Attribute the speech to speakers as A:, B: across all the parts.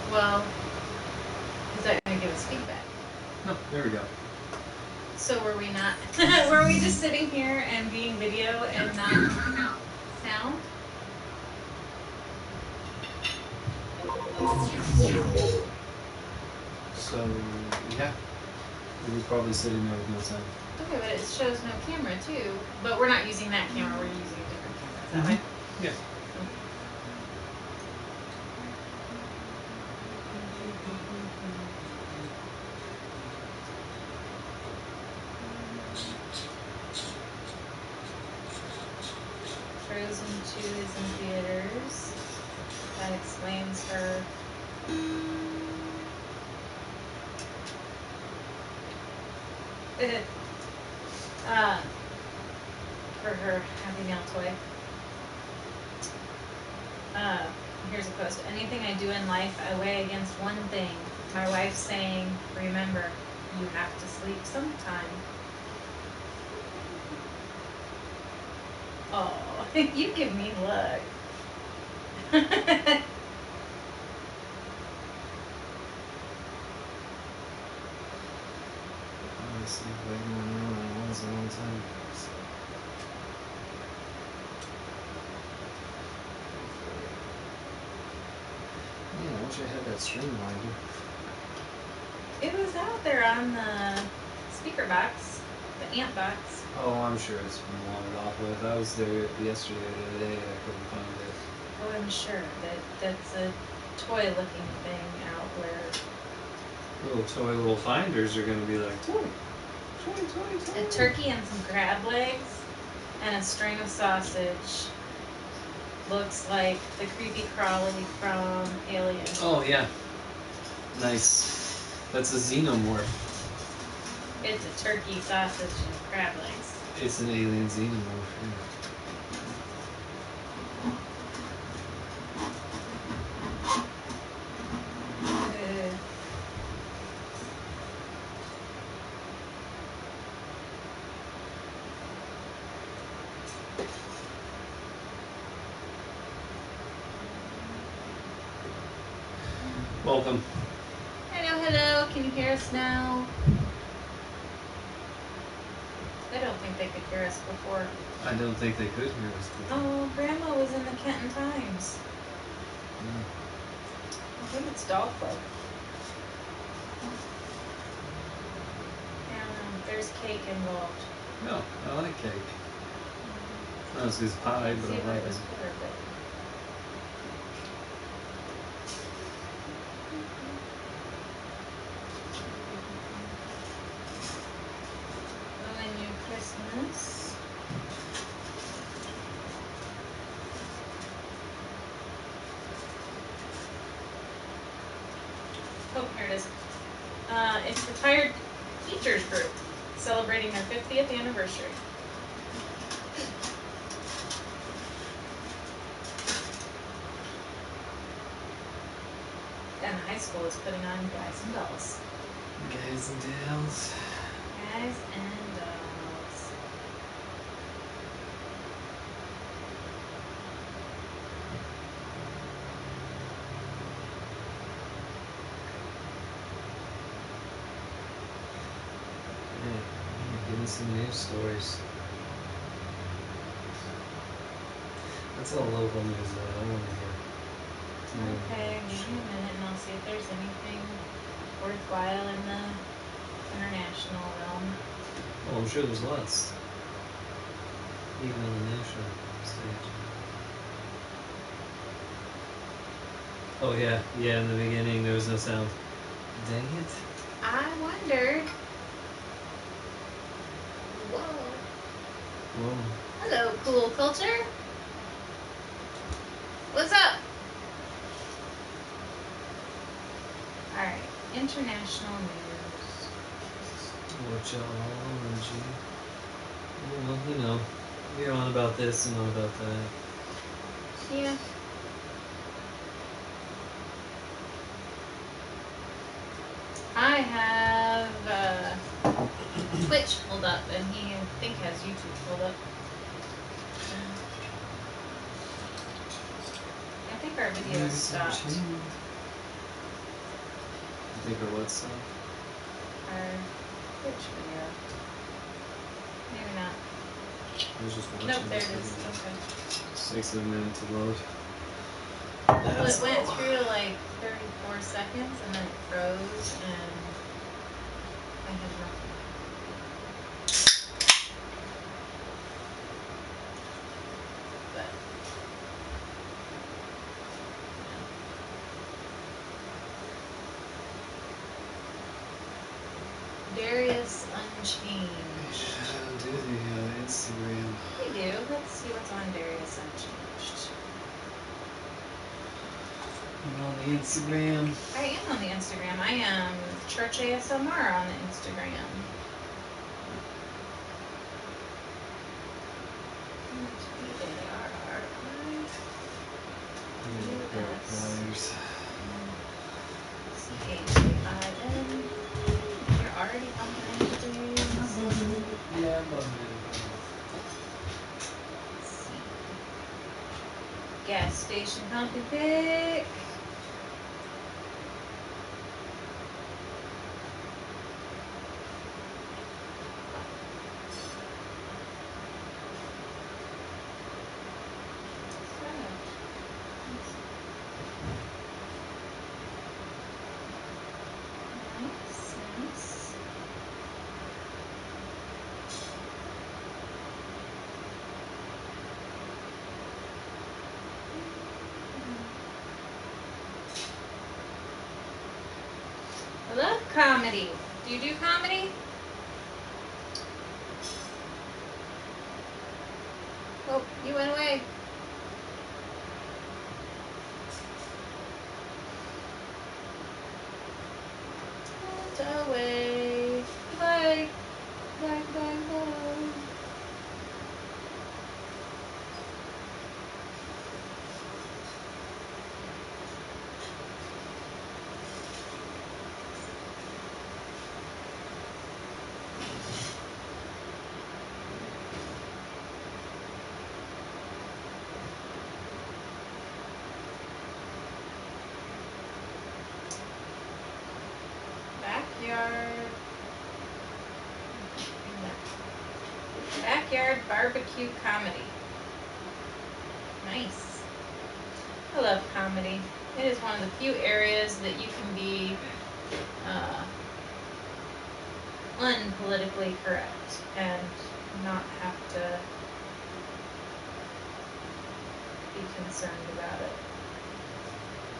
A: Well, is that going to give us feedback?
B: No, there we go.
A: So were we not? Were we just sitting here and being video and not sound?
B: So, yeah. We're probably sitting there with no sound.
A: Okay, but it shows no camera too. But we're not using that camera, we're using a different camera. Is that right?
B: Yeah.
A: Frozen 2 is in theaters. That explains her. For her Happy Meal toy. Here's a post. Anything I do in life, I weigh against one thing. My wife saying, remember, you have to sleep sometime. Oh, you give me luck.
B: I sleep way more now than I was a long time ago. So. Man, I wish I had that string winder.
A: It was out there on the speaker box, the amp box.
B: Oh, I'm sure it's been wandered off with. I was there yesterday or the other day. I couldn't find it.
A: Oh, I'm sure that's a toy-looking thing out where.
B: Little finders are going to be like, toy.
A: A turkey and some crab legs and a string of sausage. Looks like the creepy crawly from Alien.
B: Oh, yeah. Nice. That's a xenomorph.
A: It's a turkey, sausage, and crab legs.
B: It's an alien xenomorph. Yeah. Welcome.
A: Hello. Can you hear us now? I don't think they could hear us before.
B: I don't think they could hear us before.
A: Oh, Grandma was in the Kenton Times. I think it's Dog Club. And there's cake involved.
B: No, I like cake. Not as good as pie, but I like it.
A: Christmas. Oh, here it is. It's Retired Teachers Group celebrating their 50th anniversary. And the high school is putting on Guys and Dolls.
B: Guys and Dolls.
A: Guys and Dolls.
B: Give me some news stories. That's all local news though. I want to hear.
A: Okay, give me a minute and I'll see if there's anything worthwhile in the international realm.
B: Oh, I'm sure there's lots. Even on the national stage. Oh yeah, in the beginning there was no sound. Dang it.
A: I wondered. Whoa. Hello, cool culture. What's up? Alright, international news.
B: Watch out, OMG. Well, you know, you're on about this and on about that.
A: Yeah. I have Twitch pulled up, and he, I think, has YouTube pulled up. I think our video stopped.
B: You think our what stopped?
A: Our Twitch video. Maybe not.
B: I was just watching.
A: Nope, there
B: this
A: it is.
B: video.
A: Okay.
B: It takes a minute to load.
A: Well,
B: That's
A: it went
B: all.
A: through like 34 seconds, and then it froze, and I had nothing. But Darius Unchanged.
B: I do the Instagram.
A: We do. Let's see what's on Darius Unchanged.
B: You're on the Instagram.
A: I am on the Instagram. I am Church ASMR on the Instagram.
B: Flyers.
A: CHAIN. You're already bumping into things.
B: Yeah, I'm bumping into things.
A: Let's see. Gas station pumping pick. Nice, nice. I love comedy. Do you do comedy? Oh, you went away. Went away. Goodbye. Goodbye, goodbye, goodbye. Backyard. Backyard barbecue comedy. Nice. I love comedy. It is one of the few areas that you can be unpolitically correct and not have to be concerned about it.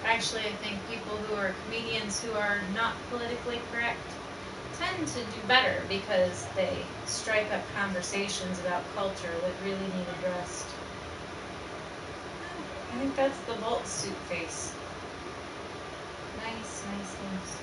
A: Actually, I think people who are comedians who are not politically correct tend to do better because they strike up conversations about culture that really need addressed. I think that's the Vault suit face. Nice, nice, nice.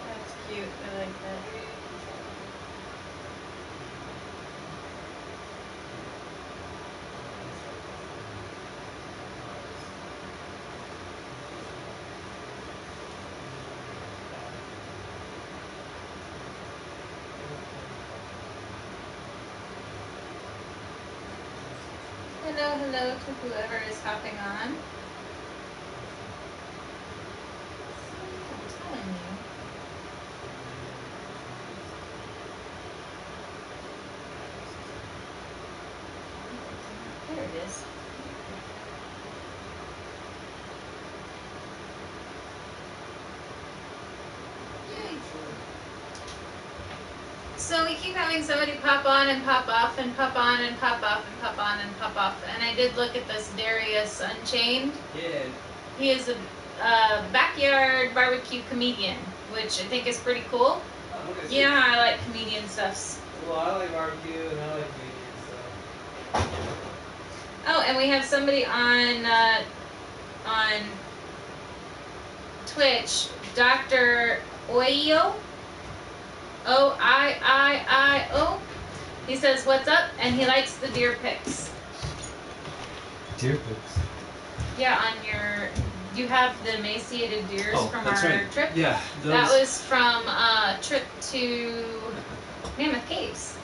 A: That's cute. I like that. Hello, hello to whoever is hopping on. I'm telling you. There it is. Yay. So we keep having somebody pop on and pop off and pop on and pop off and pop on and pop off. And I did look at this Darius Unchained.
B: Yeah.
A: He is a backyard barbecue comedian, which I think is pretty cool.
B: Oh, okay.
A: You know how I like comedian stuffs.
B: Well, I like barbecue and I like comedian stuff.
A: Oh, and we have somebody on Twitch, Dr. Oio. Oiiio. He says, "What's up?" and he likes the deer pics.
B: Deer pics?
A: Yeah, on your... You have the emaciated deers from our trip?
B: Yeah.
A: That was from a trip to Mammoth Caves.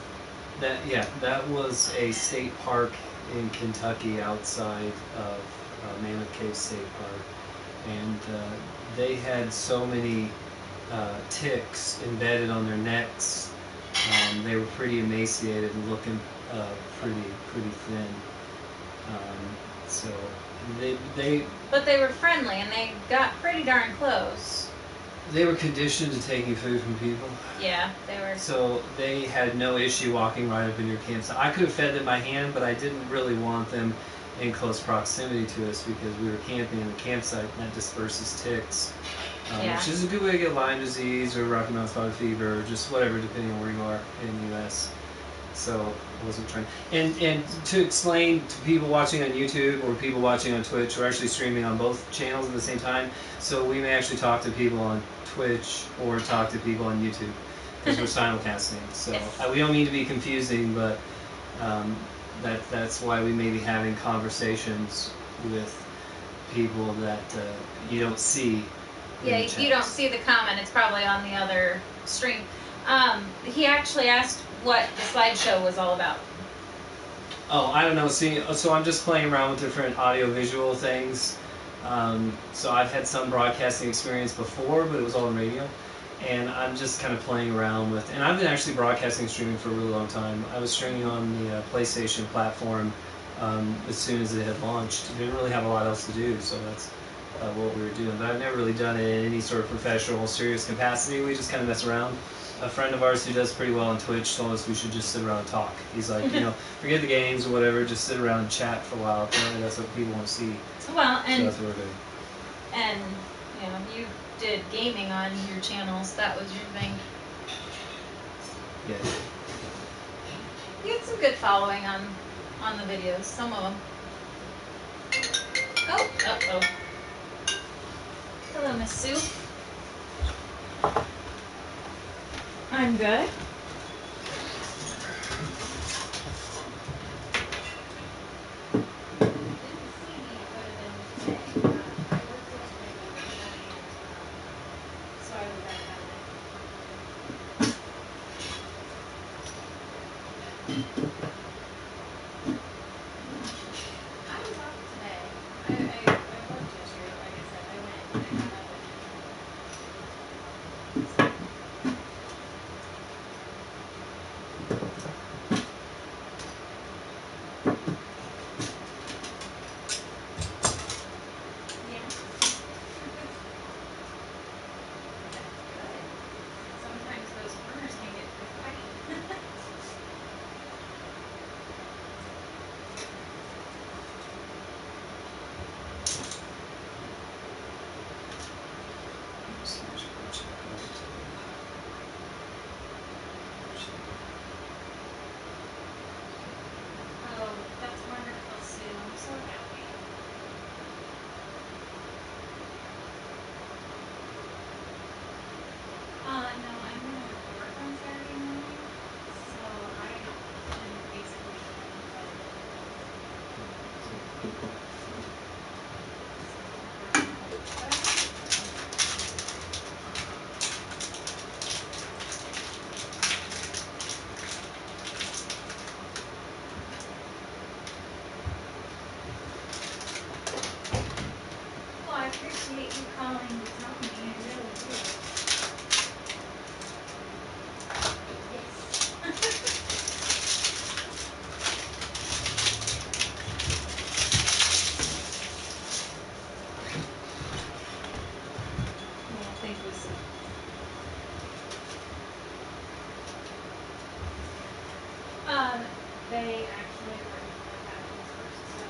B: That was a state park in Kentucky outside of Mammoth Cave State Park. And they had so many ticks embedded on their necks. They were pretty emaciated and looking pretty thin. So they
A: But they were friendly and they got pretty darn close.
B: They were conditioned to taking food from people.
A: Yeah, they were.
B: So they had no issue walking right up in your campsite. I could have fed them by hand, but I didn't really want them in close proximity to us because we were camping in the campsite and that disperses ticks. Which is a good way to get Lyme disease or Rocky Mountain spotted fever or just whatever, depending on where you are in the U.S. So I wasn't trying. And to explain to people watching on YouTube or people watching on Twitch, we're actually streaming on both channels at the same time. So we may actually talk to people on Twitch or talk to people on YouTube because we're simulcasting. So
A: Yes.
B: We don't mean to be confusing, but that's why we may be having conversations with people that you don't see.
A: Yeah, you don't see the comment. It's probably on the other stream. He actually asked what the slideshow was all about.
B: Oh, I don't know. See, so I'm just playing around with different audio-visual things. So I've had some broadcasting experience before, but it was all on radio. And I'm just kind of playing around with... And I've been actually broadcasting and streaming for a really long time. I was streaming on the PlayStation platform as soon as it had launched. Didn't really have a lot else to do, so that's what we were doing. But I've never really done it in any sort of professional, serious capacity. We just kind of mess around. A friend of ours who does pretty well on Twitch told us we should just sit around and talk. He's like, forget the games or whatever, just sit around and chat for a while. Apparently that's what people want to see.
A: Well, and
B: so that's what we're doing.
A: And you did gaming on your channels. That was your thing.
B: Yeah.
A: You had some good following on the videos. Some of them. Oh. Hello, Miss Sue. I'm good. They actually were captains first, so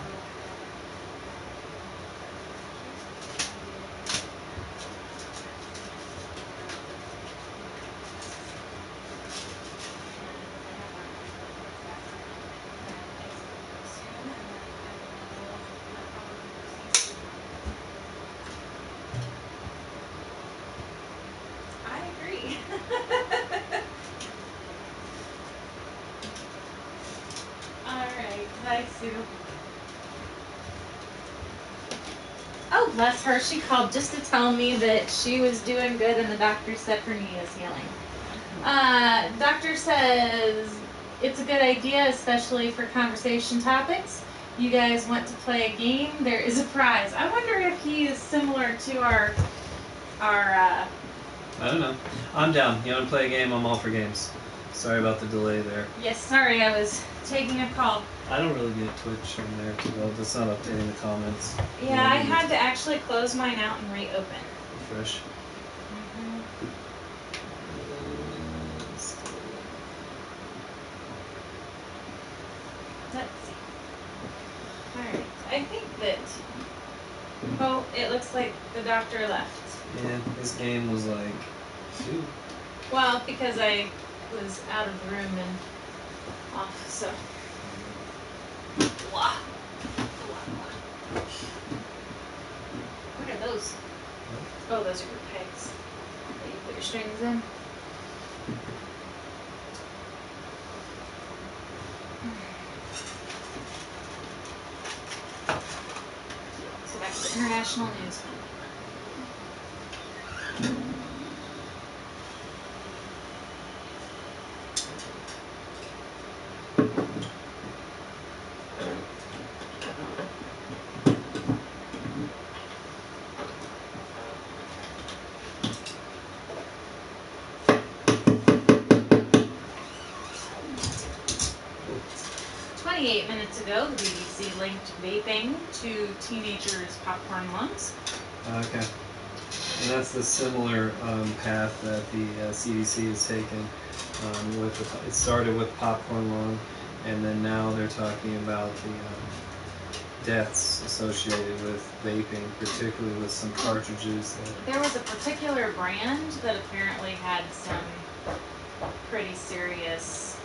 A: I agree. Alright, bye Sue. Oh, bless her. She called just to tell me that she was doing good and the doctor said her knee is healing. Doctor says it's a good idea, especially for conversation topics. You guys want to play a game? There is a prize. I wonder if he is similar to our
B: I don't know. I'm down. You want to play a game? I'm all for games. Sorry about the delay there.
A: Yes, sorry, I was taking a call.
B: I don't really get Twitch on there too well. It's not updating the comments.
A: Yeah, I had to actually close mine out and reopen.
B: Fresh.
A: Let's see. Alright, I think that... Oh, it looks like the doctor left.
B: Yeah, this game was like... Shoot.
A: Well, because I was out of the room and off, so... Blah. What are those? Oh, those are your pegs that you put your strings in. So back to international news. Minutes ago, the BBC linked vaping to teenagers' popcorn lungs.
B: Okay. And that's the similar path that the CDC has taken. It started with popcorn lung, and then now they're talking about the deaths associated with vaping, particularly with some cartridges.
A: There was a particular brand that apparently had some pretty serious...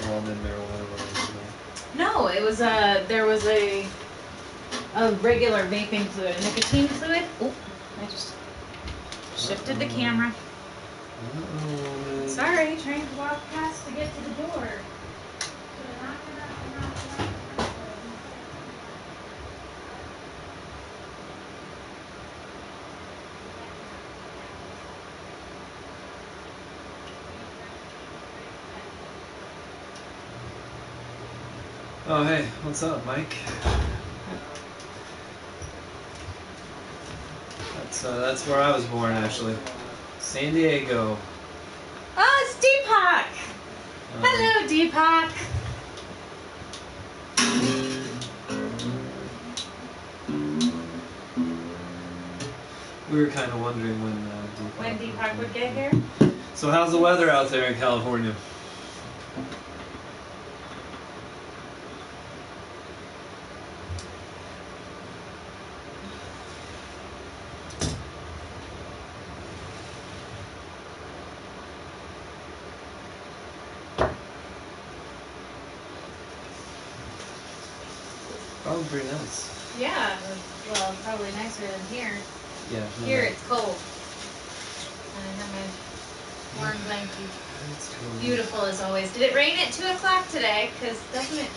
B: all been marijuana related.
A: No, it was there was a regular vaping fluid, a nicotine fluid. Oh, I just shifted the camera. Sorry, trying to walk past to get to the door.
B: Oh, hey, what's up, Mike? That's where I was born, actually. San Diego.
A: Oh, it's Deepak! Hello, Deepak!
B: We were kind of wondering
A: When Deepak would get here?
B: So how's the weather out there in California? Probably pretty nice.
A: Yeah, well, probably nicer than here.
B: Yeah.
A: Here it's cold. And I have my warm blankie.
B: It's cold.
A: Beautiful as always. Did it rain at 2 o'clock today? Because doesn't it,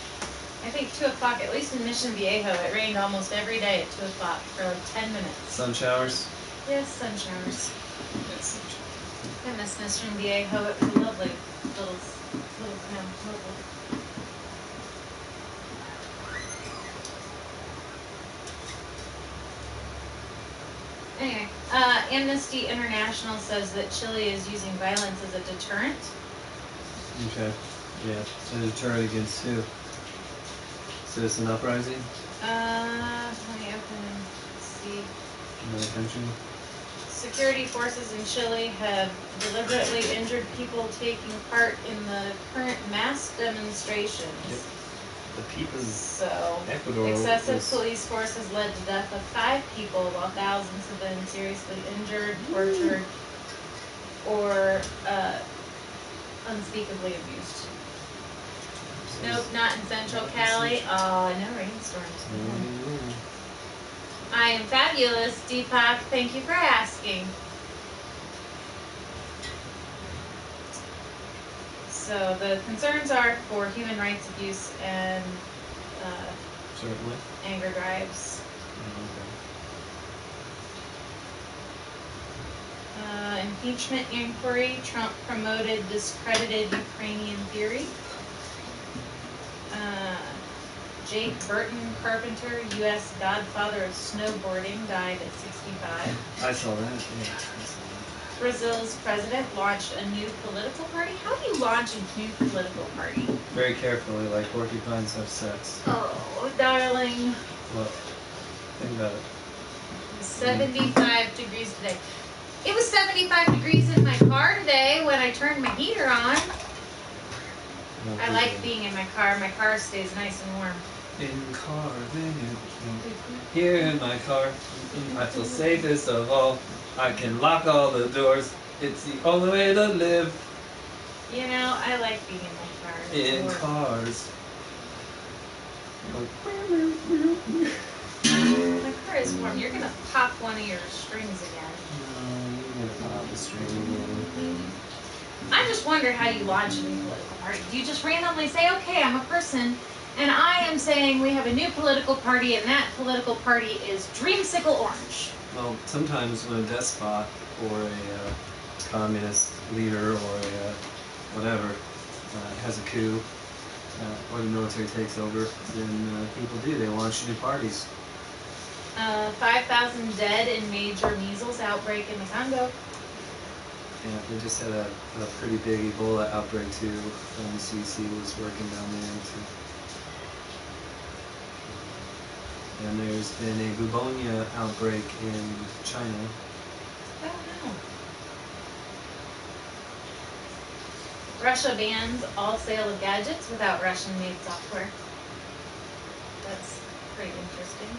A: I think 2 o'clock, at least in Mission Viejo, it rained almost every day at 2 o'clock for like 10 minutes.
B: Sun showers?
A: Yes, sun showers.
B: Yes, sun showers.
A: I miss Mission Viejo. It was a lovely little town. Lovely. Anyway, Amnesty International says that Chile is using violence as a deterrent.
B: Okay. Yeah. A deterrent against who? Citizen uprising?
A: Let me open and see.
B: Another country?
A: security forces in Chile have deliberately injured people taking part in the current mass demonstrations.
B: Yep. The people's
A: So,
B: Ecuador
A: excessive
B: was-
A: police force has led to death of 5 people, while thousands have been seriously injured, tortured, or unspeakably abused. Nope, not in Central Cali. Oh, no rainstorms. I am fabulous, Deepak. Thank you for asking. So the concerns are for human rights abuse and
B: Certainly.
A: anger drives. Impeachment inquiry. Trump promoted discredited Ukrainian theory. Jake Burton Carpenter, U.S. godfather of snowboarding, died at 65.
B: I saw that. Yeah, I saw that.
A: Brazil's president launched a new political party. How do you launch a new political party?
B: Very carefully, like porcupines have sex.
A: Oh, darling.
B: Well, think about it.
A: 75 degrees today. It was 75 degrees in my car today when I turned my heater on. I like being in my car. My car stays nice and warm.
B: In car, here in my car, I feel safest of all. I can lock all the doors. It's the only way to live.
A: You know, I like being in my car. It's
B: In
A: warm.
B: cars.
A: My car is warm. You're gonna pop one of your strings again.
B: No, you're gonna pop the string again.
A: I just wonder how you launch a new political party. Do you just randomly say, okay, I'm a person, and I am saying we have a new political party, and that political party is Dreamsicle Orange?
B: Well, sometimes when a despot or a communist leader or a whatever has a coup or the military takes over, then people do. They launch new parties.
A: 5,000 dead in major measles outbreak in the Congo.
B: Yeah, they just had a pretty big Ebola outbreak too. CDC was working down there too. And there's been a bubonia outbreak in China.
A: I don't know. Russia bans all sale of gadgets without Russian-made software. That's pretty interesting.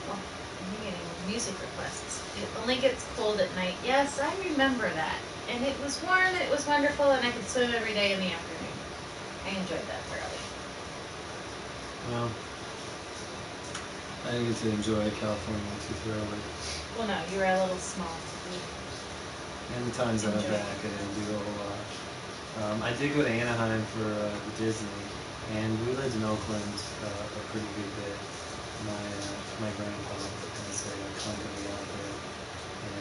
A: Oh, I'm getting music requests. It only gets cold at night. Yes, I remember that. And it was warm and it was wonderful and I could swim every day in the afternoon. I enjoyed that thoroughly.
B: Well, I didn't get to enjoy California too thoroughly.
A: Well, no, you were a little small.
B: And the times I went
A: Enjoy.
B: back, I didn't do a whole lot. I did go to Anaheim for the Disney, and we lived in Oakland a pretty good bit. My grandpa has a company out there in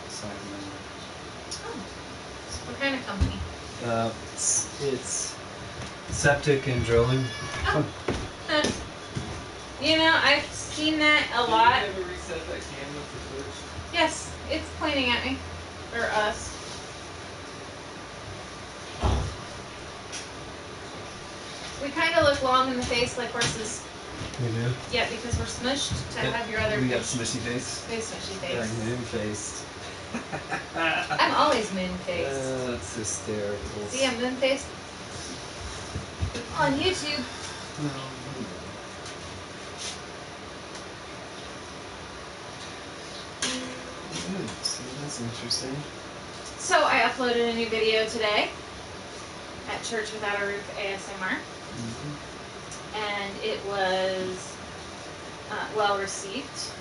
B: Sacramento.
A: Oh. What kind of company?
B: It's septic and drilling.
A: Oh. You know, I've seen that a lot.
B: Did you ever reset that camera for Twitch?
A: Yes, it's pointing at me. Or us. We kind of look long in the face like horses.
B: We do?
A: Yeah, because we're smushed to have your other
B: We got smushy face.
A: face smushy
B: Yeah,
A: face.
B: moon-faced.
A: I'm always moon-faced.
B: That's hysterical.
A: See, I'm moon-faced on YouTube.
B: Good. See, that's interesting.
A: So I uploaded a new video today at Church Without a Roof ASMR. And it was well received.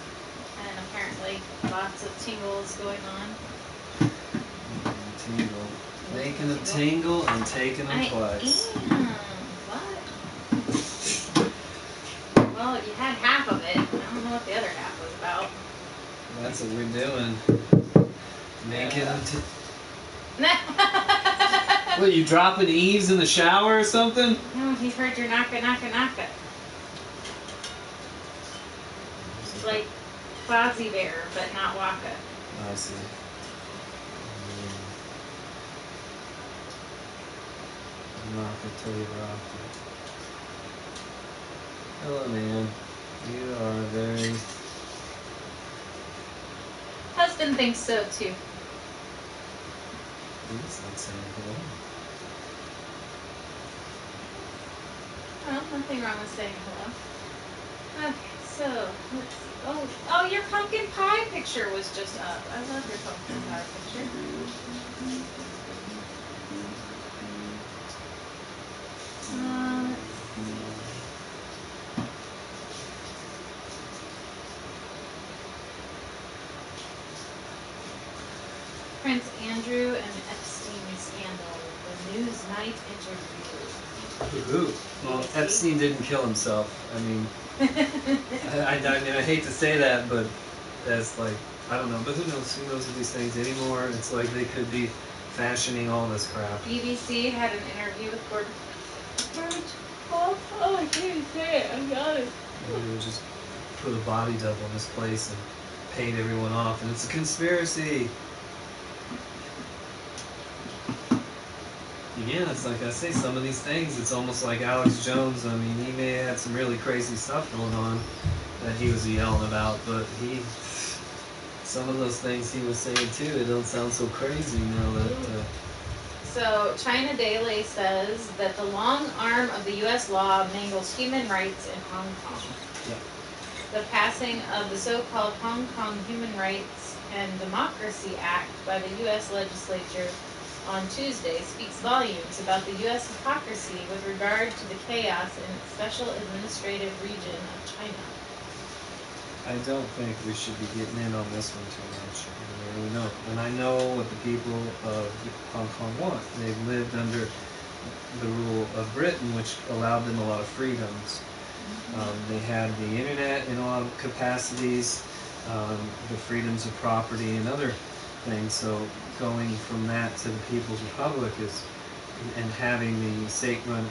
A: And apparently lots of tingles going on.
B: Tingle. Making them tingle and taking them twice.
A: I am. What? Well, you had half of it. I don't know what the other half was about.
B: That's what we're doing. Making them What, you dropping eaves in the shower or something?
A: No, he's heard your naka naka naka. It's like Fozzie Bear, but not Waka.
B: I see. I'm not gonna tell you rock. Hello, man. You are very
A: husband thinks so too.
B: He's not saying hello.
A: Well, nothing wrong with saying hello. Okay, so let's see. Oh, your pumpkin pie picture was just up. I love your pumpkin pie picture. Let's see. Prince Andrew and Epstein scandal, the Newsnight interview.
B: Ooh. Well, Epstein didn't kill himself. I mean, I mean, I hate to say that, but that's like, I don't know. But who knows? Who knows of these things anymore? It's like they could be fashioning all this crap.
A: BBC had an interview with Gordon. Oh, I can't say it. I got it.
B: Maybe they would just put a body double in this place and paint everyone off, and it's a conspiracy. Again, it's like I say, some of these things, it's almost like Alex Jones. I mean, he may have had some really crazy stuff going on that he was yelling about, but some of those things he was saying too, it don't sound so crazy now that...
A: So, China Daily says that the long arm of the U.S. law mangles human rights in Hong Kong.
B: Yeah.
A: The passing of the so-called Hong Kong Human Rights and Democracy Act by the U.S. legislature on Tuesday speaks volumes about the U.S. hypocrisy with regard to the chaos in its special administrative region of China.
B: I don't think we should be getting in on this one too much. I really don't. And I know what the people of Hong Kong want. They've lived under the rule of Britain, which allowed them a lot of freedoms. They had the internet in a lot of capacities, the freedoms of property and other things. So going from that to the People's Republic and having the state-run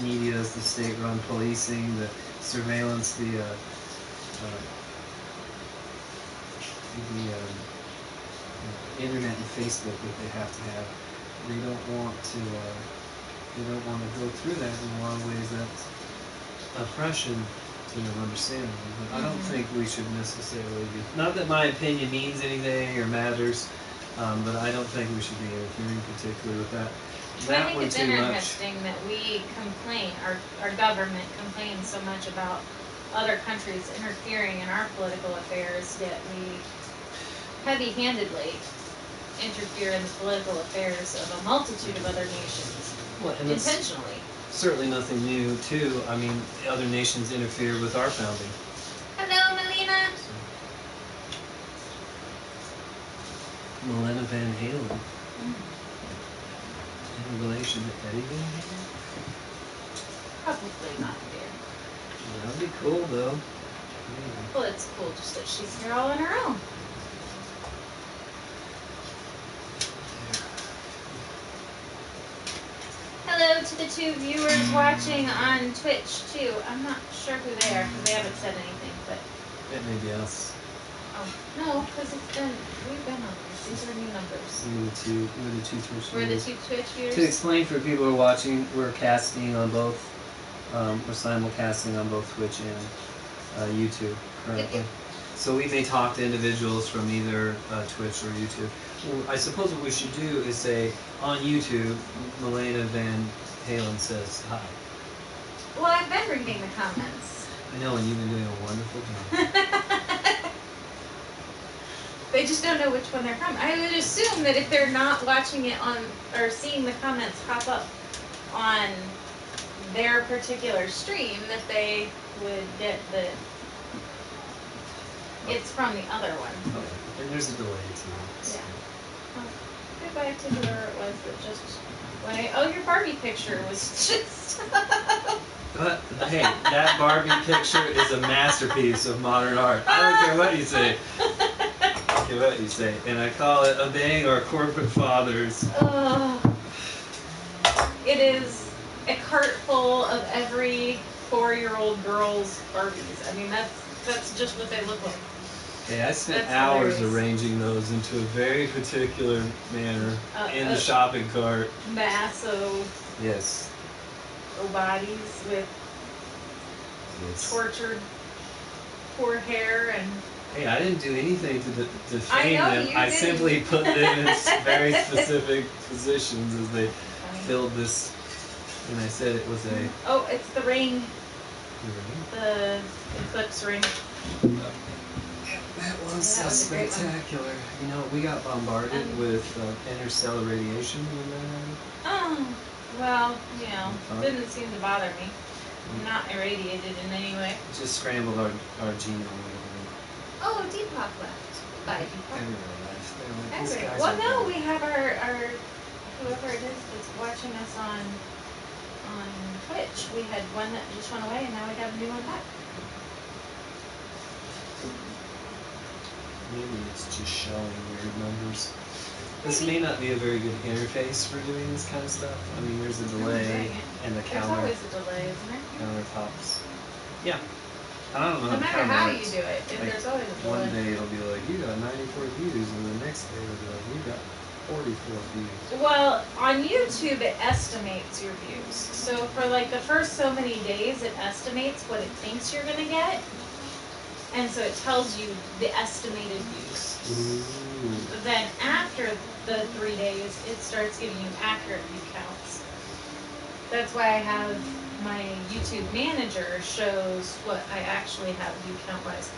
B: medias, the state-run policing, the surveillance, the internet and Facebook that they have to have. They don't want to go through that. In a lot of ways, that's oppression to them, understandably. But I don't think we should necessarily be. Not that my opinion means anything or matters, but I don't think we should be interfering particularly with that.
A: But I think it's interesting that we complain, our government complains so much about other countries interfering in our political affairs, yet we heavy-handedly interfere in the political affairs of a multitude of other nations,
B: well, and
A: intentionally.
B: Certainly nothing new, too. I mean, other nations interfere with our founding.
A: Hello, Melina.
B: Melina Van Halen. In relation to Eddie Van Halen?
A: Probably not, dear.
B: That'd be cool, though.
A: Well, it's cool just that she's here all on her own. Hello to the 2 viewers watching on Twitch, too. I'm not sure who they are because they haven't said anything, but...
B: It may be us.
A: Oh, no, because we've been on this. These are new numbers.
B: We're the two Twitch viewers.
A: We're the 2 Twitch viewers?
B: To explain for people who are watching, we're casting on both, we're simulcasting on both Twitch and YouTube currently. So we may talk to individuals from either Twitch or YouTube. Well, I suppose what we should do is say, on YouTube, Melina Van Halen says hi.
A: Well, I've been reading the comments.
B: I know, and you've been doing a wonderful job.
A: They just don't know which one they're from. I would assume that if they're not watching it on, or seeing the comments pop up on their particular stream, that they would get the... It's from the other one.
B: Okay. And there's a delay, too.
A: Yeah. Oh, goodbye to whoever it was that just went. Oh, your Barbie picture was just...
B: But, hey, that Barbie picture is a masterpiece of modern art. I don't care what you say. What you say, and I call it obeying our corporate fathers.
A: It is a cart full of every 4-year-old girl's Barbies. I mean, that's just what they look like.
B: Hey, I spent hours arranging those into a very particular manner in the shopping cart.
A: Masso.
B: Yes.
A: Bodies with tortured poor hair and
B: Hey, I didn't do anything to defame
A: I know
B: them.
A: you
B: I
A: didn't.
B: simply put them in very specific positions as they filled this. And I said it was a.
A: Oh, it's the ring.
B: Ring.
A: The eclipse ring.
B: That was
A: Yeah, that was a great one.
B: spectacular. You know, we got bombarded with interstellar radiation when that happened.
A: Oh, well, you know,
B: Fun.
A: didn't seem to bother me. I'm not irradiated in any way.
B: It just scrambled our genome.
A: Oh, Depop left. Goodbye, Depop.
B: Everywhere left. They're like, these
A: Everywhere.
B: guys
A: Well,
B: are
A: no,
B: good.
A: we have our whoever it is that's watching us on Twitch. We had one that just went away, and now we got a new one back.
B: Maybe it's just showing weird numbers. This may not be a very good interface for doing this kind of stuff. I mean, there's a delay and the
A: There's always a delay, isn't there?
B: countertops. Yeah. I don't know.
A: No matter how you do it,
B: Like,
A: there's always a delay.
B: one day it'll be like, you got 94 views, and the next day it'll be like, you got 44 views.
A: Well, on YouTube it estimates your views. So for like the first so many days it estimates what it thinks you're gonna get. And so it tells you the estimated views.
B: Ooh.
A: Then after the 3 days, it starts giving you accurate view counts. That's why I have my YouTube manager shows what I actually have view count wise.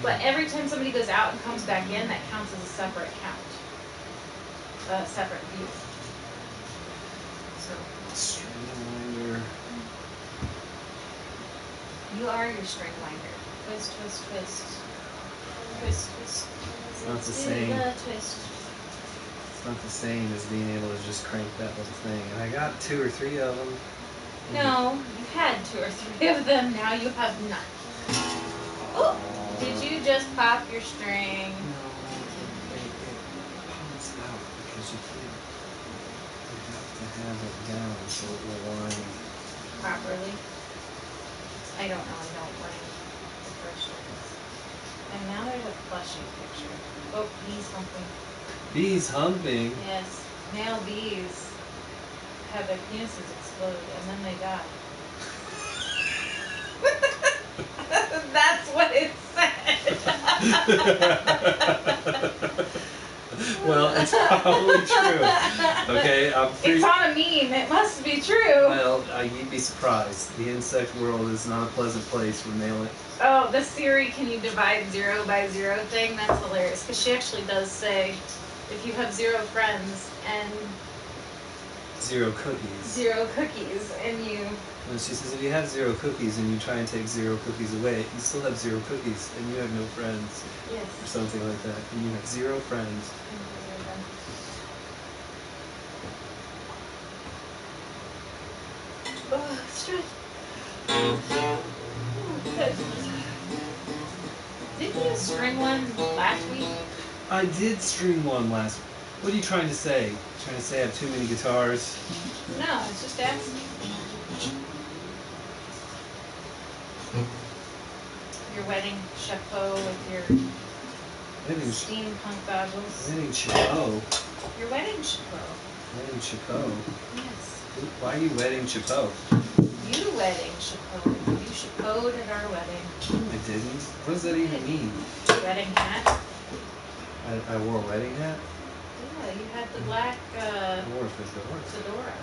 A: But every time somebody goes out and comes back in, that counts as a separate count. A separate view. So.
B: String
A: You are your string winder. Twist, twist, twist. Twist, twist.
B: It's not the same. It's not the same as being able to just crank that little thing. And I got 2 or 3 of them.
A: No, you had 2 or 3 of them. Now you have none. Oh, did you just pop your string?
B: No, it pops out because you can't. You have to have it down so it will line
A: Properly. I don't know. I don't like the first strings. And now there's a plushie picture. Oh, bees humping.
B: Bees humping?
A: Yes. Male bees have their penises explode and then they die. That's what it said.
B: Well, it's probably true. Okay,
A: It's on a meme. It must be true.
B: Well, you'd be surprised. The insect world is not a pleasant place for male.
A: Oh, the Siri, can you divide 0 by 0 thing? That's hilarious. Because she actually does say, if you have 0 friends and
B: 0 cookies.
A: 0 cookies, and you.
B: And she says, if you have 0 cookies and you try and take 0 cookies away, you still have 0 cookies and you have no friends.
A: Yes.
B: Or something like that. And you have 0 friends.
A: Oh, stretch. Didn't you string one last week?
B: I did string one last week. What are you trying to say? Trying to say I have too many guitars?
A: No, it's just asking. Your wedding chapeau with your steampunk goggles.
B: Wedding chapeau?
A: Your wedding chapeau.
B: Wedding chapeau?
A: Yes.
B: Why are you wedding chapeau?
A: You wedding chapeau. You chapeaued at our wedding.
B: I didn't. What does that even mean?
A: Wedding hat.
B: I wore a wedding hat?
A: Yeah, you had the black
B: I wore a fedora.
A: fedora.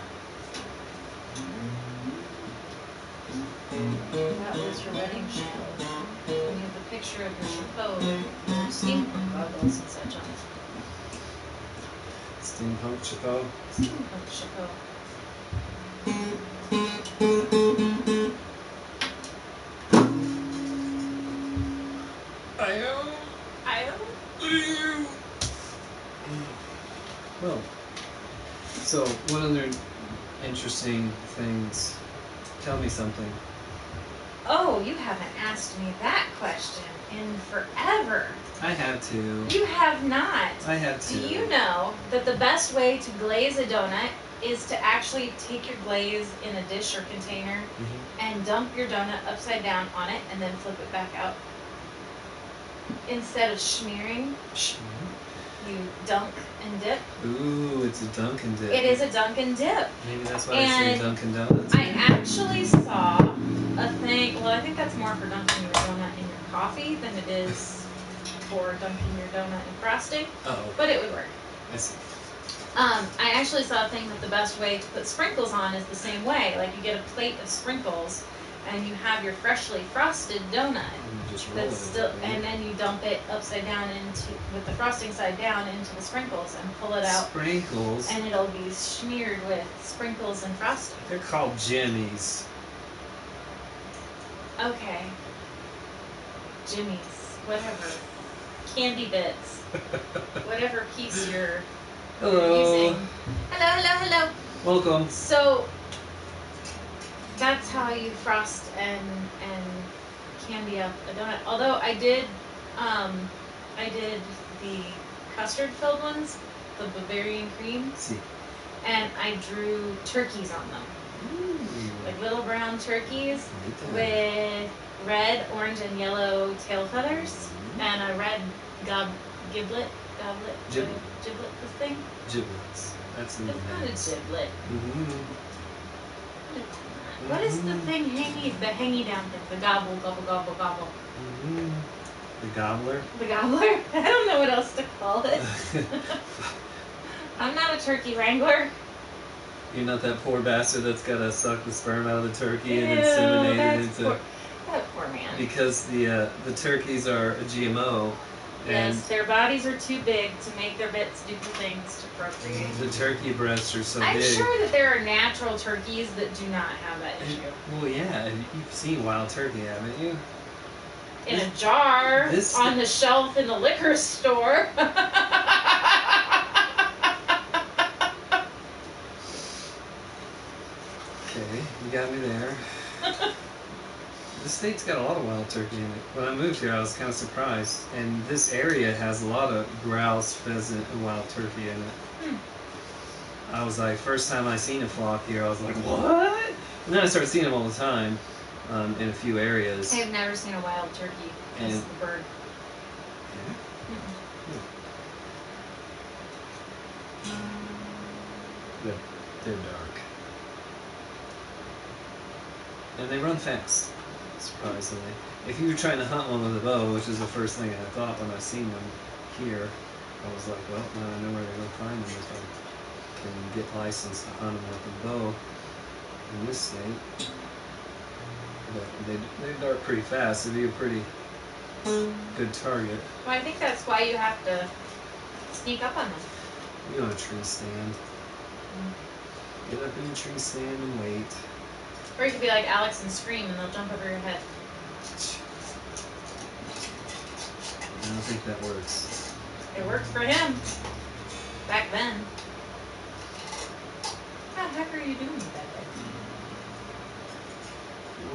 A: That was your wedding chapeau. And you have the picture of your chapeau with steampunk goggles and such on it.
B: Steampunk chapeau?
A: Steampunk chapeau.
B: Well, so what other interesting things? Tell me something.
A: Oh, you haven't asked me that question in forever.
B: I have to.
A: You have not.
B: I have to.
A: Do you know that the best way to glaze a donut is to actually take your glaze in a dish or container and dump your donut upside down on it and then flip it back out? Instead of smearing, you dunk and dip.
B: Ooh, it's a Dunkin' dip.
A: It is a dunk and dip.
B: Maybe that's why I say Dunkin' Donuts.
A: I actually saw a thing, well, I think that's more for dunking your donut in your coffee than it is before dunking your donut in frosting,
B: Oh,
A: but it would work.
B: I see.
A: I actually saw a thing that the best way to put sprinkles on is the same way. Like you get a plate of sprinkles, and you have your freshly frosted donut.
B: You just roll
A: That's
B: it
A: still,
B: in,
A: and then you dump it upside down with the frosting side down into the sprinkles and pull it out.
B: Sprinkles.
A: And it'll be smeared with sprinkles and frosting.
B: They're called jimmies.
A: Okay. Jimmy's, whatever. Candy bits. Whatever piece you're using. Hello.
B: Welcome.
A: So that's how you frost and candy up a donut. Although I did the custard filled ones, the Bavarian cream, and I drew turkeys on them.
B: Ooh.
A: Like little brown turkeys with red, orange, and yellow tail feathers, and a red giblet, this thing?
B: Giblets. That's in the
A: It's not a
B: names.
A: giblet.
B: Mm-hmm.
A: What is the thing hangy down thing? The gobble.
B: Mm-hmm. The gobbler.
A: The gobbler? I don't know what else to call it. I'm not a turkey wrangler.
B: You're not that poor bastard that's gotta suck the sperm out of the turkey and
A: Ew,
B: inseminate it
A: that's
B: into.
A: that poor man.
B: Because the turkeys are a GMO. And
A: Yes, their bodies are too big to make their bits do the things to procreate.
B: the turkey breasts are so
A: I'm
B: big.
A: sure that there are natural turkeys that do not have that issue.
B: Well, yeah, you've seen wild turkey, haven't you?
A: In a jar
B: this-
A: on the shelf in the liquor store.
B: Okay, you got me there. The state's got a lot of wild turkey in it. When I moved here, I was kind of surprised. And this area has a lot of grouse, pheasant, and wild turkey in it. I was like, first time I seen a flock here, I was like, what? And then I started seeing them all the time in a few areas.
A: I have never seen a wild turkey. It's
B: And-
A: the bird.
B: They're dark. And they run fast, surprisingly. If you were trying to hunt one with a bow, which is the first thing I thought when I seen them here, I was like, well, now I know where to go find them if I can get licensed to hunt them with a bow in this state. But they dart pretty fast. It'd be a pretty good target.
A: Well, I think that's why you have to sneak up on them.
B: You on a tree stand. Get up in a tree stand and wait.
A: Or you could be like Alex and scream and they'll jump over your head.
B: I don't think that works.
A: It worked for him. Back then. What the heck are you doing with that thing?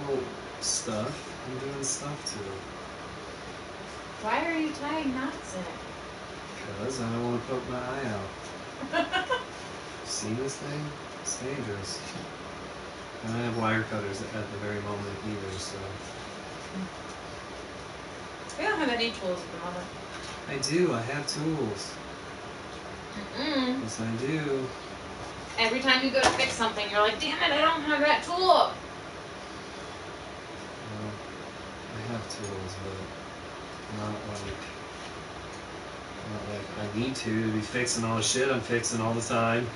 B: Well, stuff. I'm doing stuff to it.
A: Why are you tying knots in it?
B: Because I don't want to poke my eye out. See this thing? It's dangerous. I don't have wire cutters at the very moment either, so.
A: We don't have any tools at the moment.
B: I do, I have tools.
A: Mm-mm.
B: Yes, I do.
A: Every time you go to fix something, you're like, damn it, I don't have that tool.
B: Well, I have tools, but not like I need to be fixing all the shit I'm fixing all the time.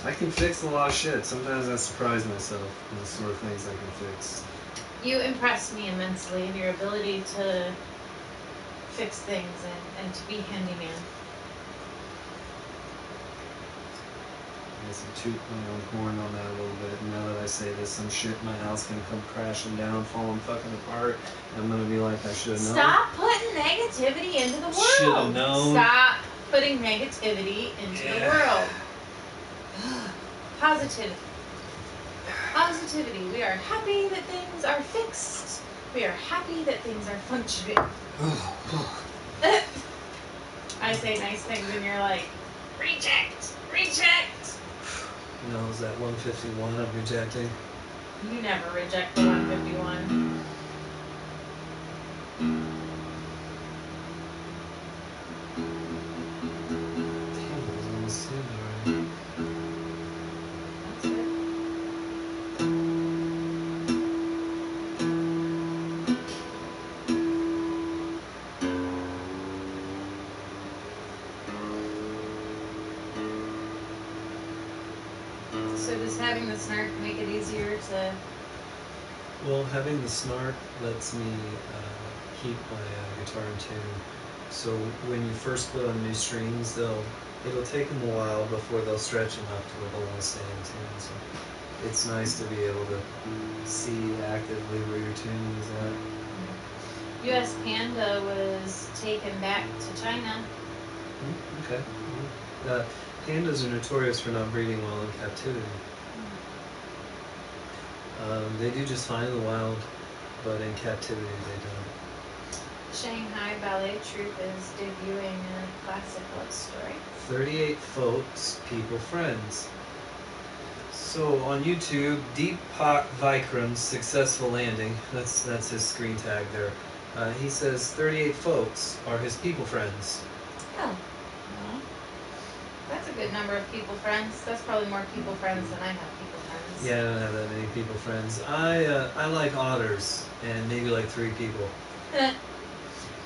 B: I can fix a lot of shit. Sometimes I surprise myself with the sort of things I can fix.
A: You impress me immensely in your ability to fix things and to be handyman.
B: I guess I toot my own horn on that a little bit. And now that I say this, some shit in my house can come crashing down, falling fucking apart. And I'm gonna be like, I should have known.
A: Stop putting negativity into the world.
B: Shoulda known.
A: Stop putting negativity into the world. Positivity. Positivity. We are happy that things are fixed. We are happy that things are functioning. I say nice things and you're like, reject, reject.
B: You know, is that 151 I'm rejecting?
A: You never reject the 151. having the snark make it easier to...
B: Well, having the snark lets me keep my guitar in tune. So when you first put on new strings, it'll take them a while before they'll stretch enough to where they'll want to stay in tune. So it's nice to be able to see actively where your tuning is at.
A: U.S. Panda was taken back to China.
B: Okay. Pandas are notorious for not breeding well in captivity. They do just fine in the wild, but in captivity they don't.
A: Shanghai Ballet Troupe is debuting a classic love story.
B: 38 folks, people, friends. So on YouTube, Deepak Vikram's successful landing. That's his screen tag there. He says 38 folks are his people friends.
A: Oh, well, that's a good number of people friends. That's probably more people friends than I have people friends.
B: Yeah, I don't have that many people friends. I like otters and maybe like 3 people.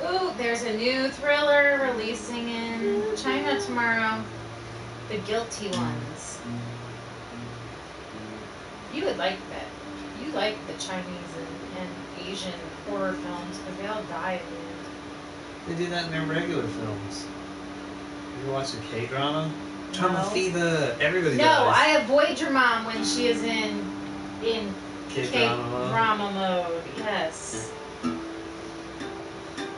A: Ooh, there's a new thriller releasing in China tomorrow. The Guilty Ones. You would like that. You like the Chinese and Asian horror films because they all die at the end.
B: They do that in their regular films. You ever watch a K-drama? Drama
A: No.
B: fever. Everybody
A: No,
B: dies.
A: I avoid your mom when she is in K-drama mode. Yes.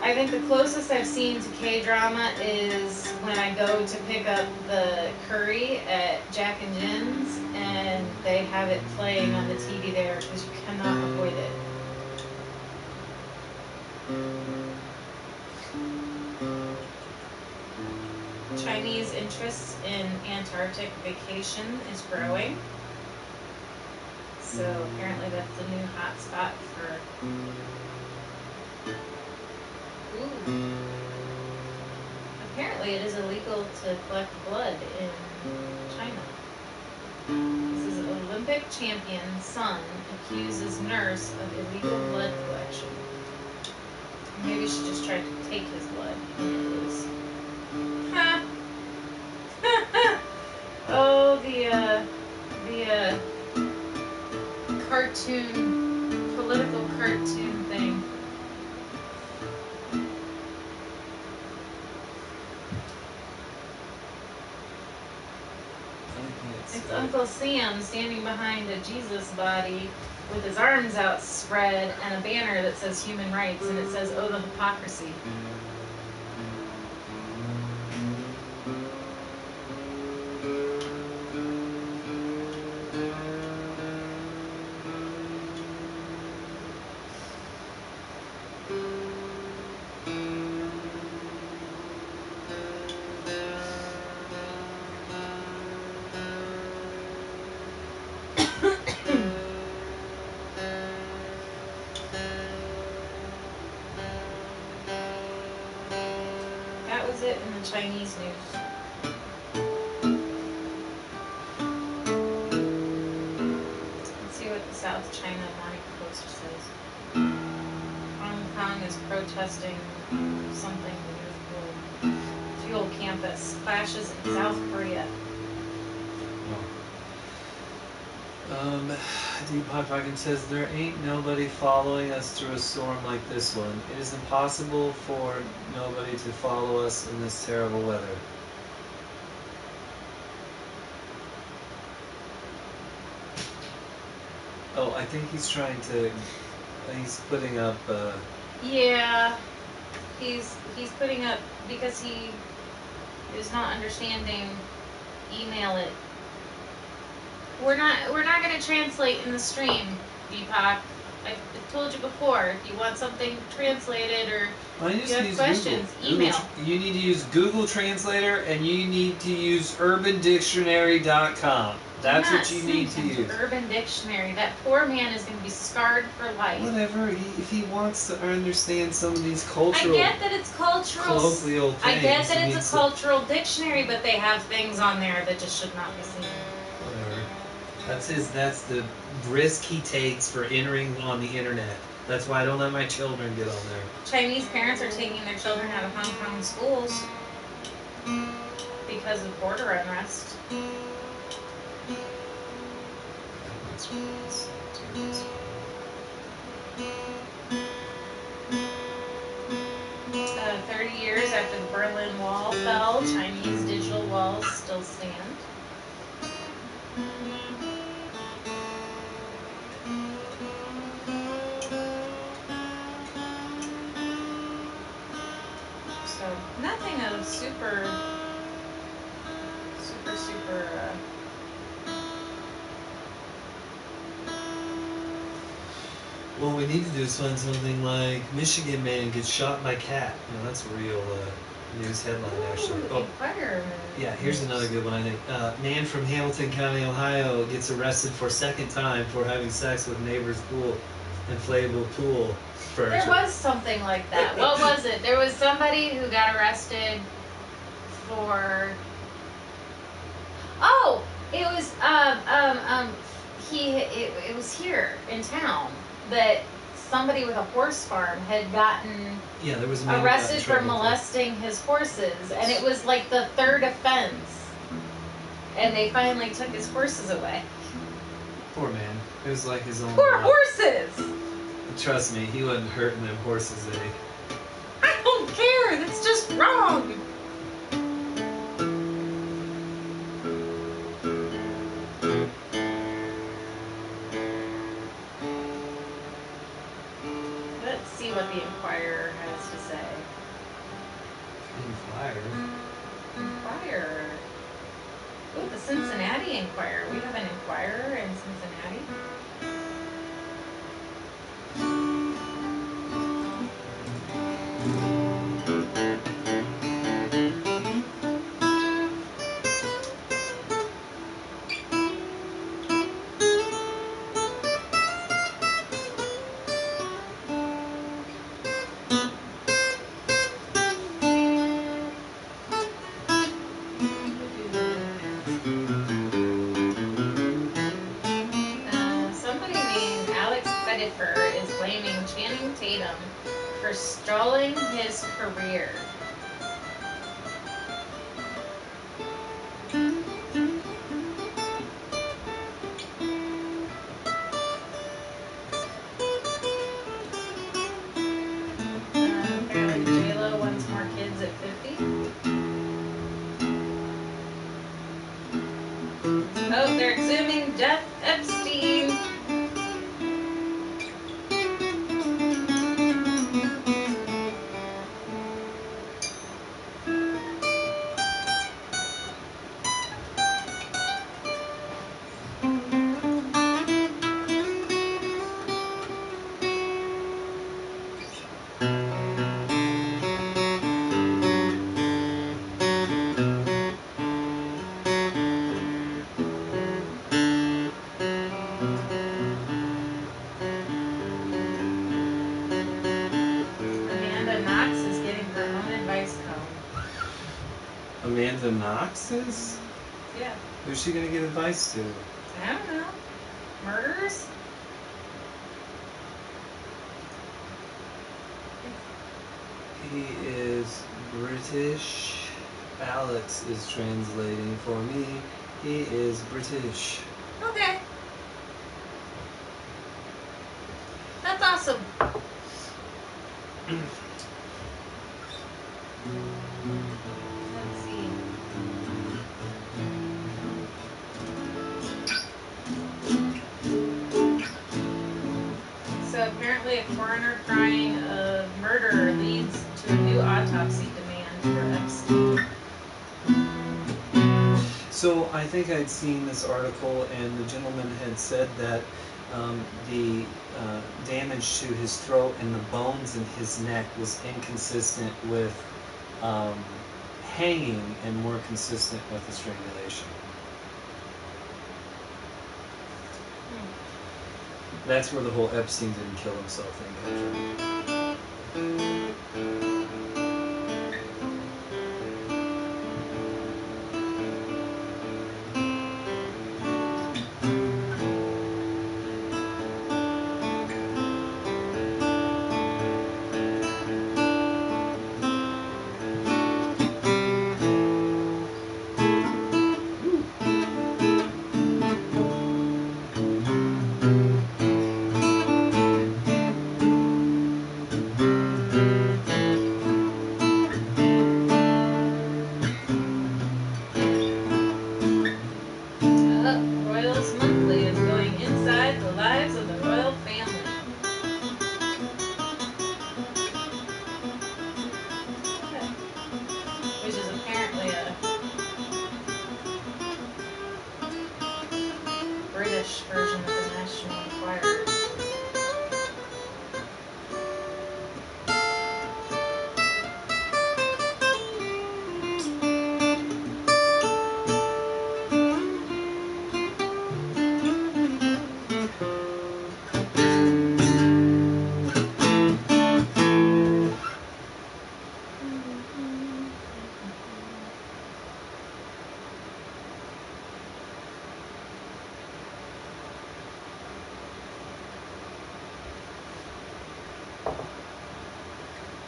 A: I think the closest I've seen to K-drama is when I go to pick up the curry at Jack and Jin's and they have it playing on the TV there because you cannot avoid it. Chinese interest in Antarctic vacation is growing. So apparently that's the new hot spot for... Ooh. Apparently it is illegal to collect blood in China. This is Olympic champion son accuses nurse of illegal blood collection. Maybe she just tried to take his blood. Huh. Oh, the cartoon, political cartoon thing. It's Uncle Sam standing behind a Jesus body with his arms outspread and a banner that says human rights, and it says, "Oh, the hypocrisy." That was it in the Chinese news. Let's see what the South China Morning Post says. Hong Kong is protesting something to do with fuel campus. Clashes in South Korea.
B: Deepak Viking says, there ain't nobody following us through a storm like this one. It is impossible for nobody to follow us in this terrible weather. Oh, I think he's trying to... He's putting up...
A: Yeah, he's putting up, because he is not understanding, email it. We're not going to translate in the stream, Deepak. I told you before, if you want something translated or you have questions, email.
B: You need to use Google Translator and you need to use UrbanDictionary.com. That's what you need to use.
A: Urban Dictionary. That poor man is going to be scarred for life.
B: Whatever. If he wants to understand some of these cultural...
A: I get that it's cultural.
B: Colloquial things.
A: I get that it's a cultural dictionary, but they have things on there that just should not be seen.
B: Whatever. That's the risk he takes for entering on the internet. That's why I don't let my children get on there.
A: Chinese parents are taking their children out of Hong Kong schools because of border unrest. 30 years after the Berlin Wall fell, Chinese digital walls still stand. So nothing of super.
C: What we need to do is find something like Michigan man gets shot by cat. You know, that's a real news headline, actually. Oh,
A: Inquirer.
C: yeah, here's another good one, I think. Man from Hamilton County, Ohio gets arrested for second time for having sex with neighbor's pool, inflatable pool furniture.
A: There was something like that. What was it? There was somebody who got arrested for. Oh, it was it was here in town that somebody with a horse farm had gotten
C: there was a man
A: arrested for molesting his horses, and it was like the third offense, and they finally took his horses away.
C: Poor man. It was like his own.
A: Poor horses.
C: Trust me, he wasn't hurting them horses any.
A: I don't care. That's just wrong. Let's see what the Inquirer has to say. Inquirer. Ooh, the Cincinnati Inquirer. We have an Inquirer in Cincinnati. Is blaming Channing Tatum for stalling his career. Apparently J-Lo wants more kids at 50. Oh, they're exhuming Jeff Epstein.
C: Amanda Knox's?
A: Yeah.
C: Who's she gonna give advice to?
A: I don't know. Murders?
C: He is British. Alex is translating for me. He is British.
A: Okay. That's awesome. Let's see. So apparently a coroner crying of murder leads to a new autopsy demand for Epstein.
C: So I think I'd seen this article, and the gentleman had said that the damage to his throat and the bones in his neck was inconsistent with hanging and more consistent with the strangulation. That's where the whole Epstein didn't kill himself thing comes from.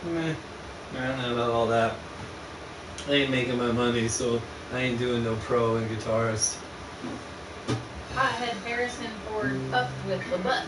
C: Meh. I don't know about all that. I ain't making my money, so I ain't doing no pro and guitarist.
A: Hothead Harrison Ford puffed with the butt.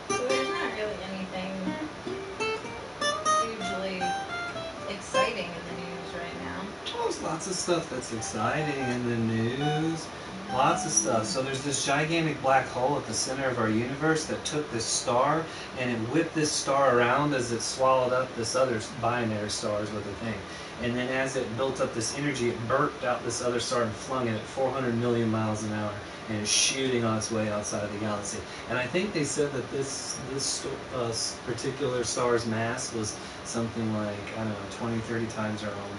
A: So there's not really anything hugely exciting in the news right now.
C: Oh, there's lots of stuff that's exciting in the news. Lots of stuff. So there's this gigantic black hole at the center of our universe that took this star and it whipped this star around as it swallowed up this other binary star is what they think. And then as it built up this energy, it burped out this other star and flung it at 400 million miles an hour. And it's shooting on its way outside of the galaxy. And I think they said that this particular star's mass was something like, I don't know, 20, 30 times our own.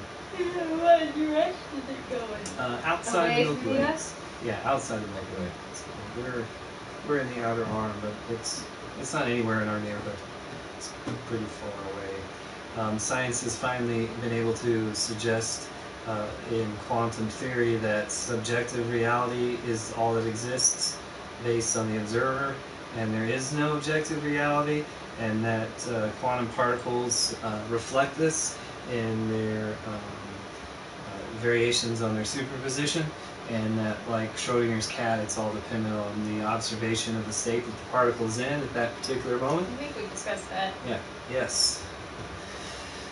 A: What direction is it going?
C: Outside
A: Away
C: the
A: from
C: Milky Way.
A: us?
C: Yeah, outside the Milky Way. So we're in the outer arm, but it's not anywhere in our neighborhood. It's pretty far away. Science has finally been able to suggest in quantum theory that subjective reality is all that exists based on the observer, and there is no objective reality, and that quantum particles reflect this in their variations on their superposition, and that, like Schrodinger's cat, it's all dependent on the observation of the state that the particle is in at that particular moment.
A: I think we discussed that.
C: Yeah. Yes.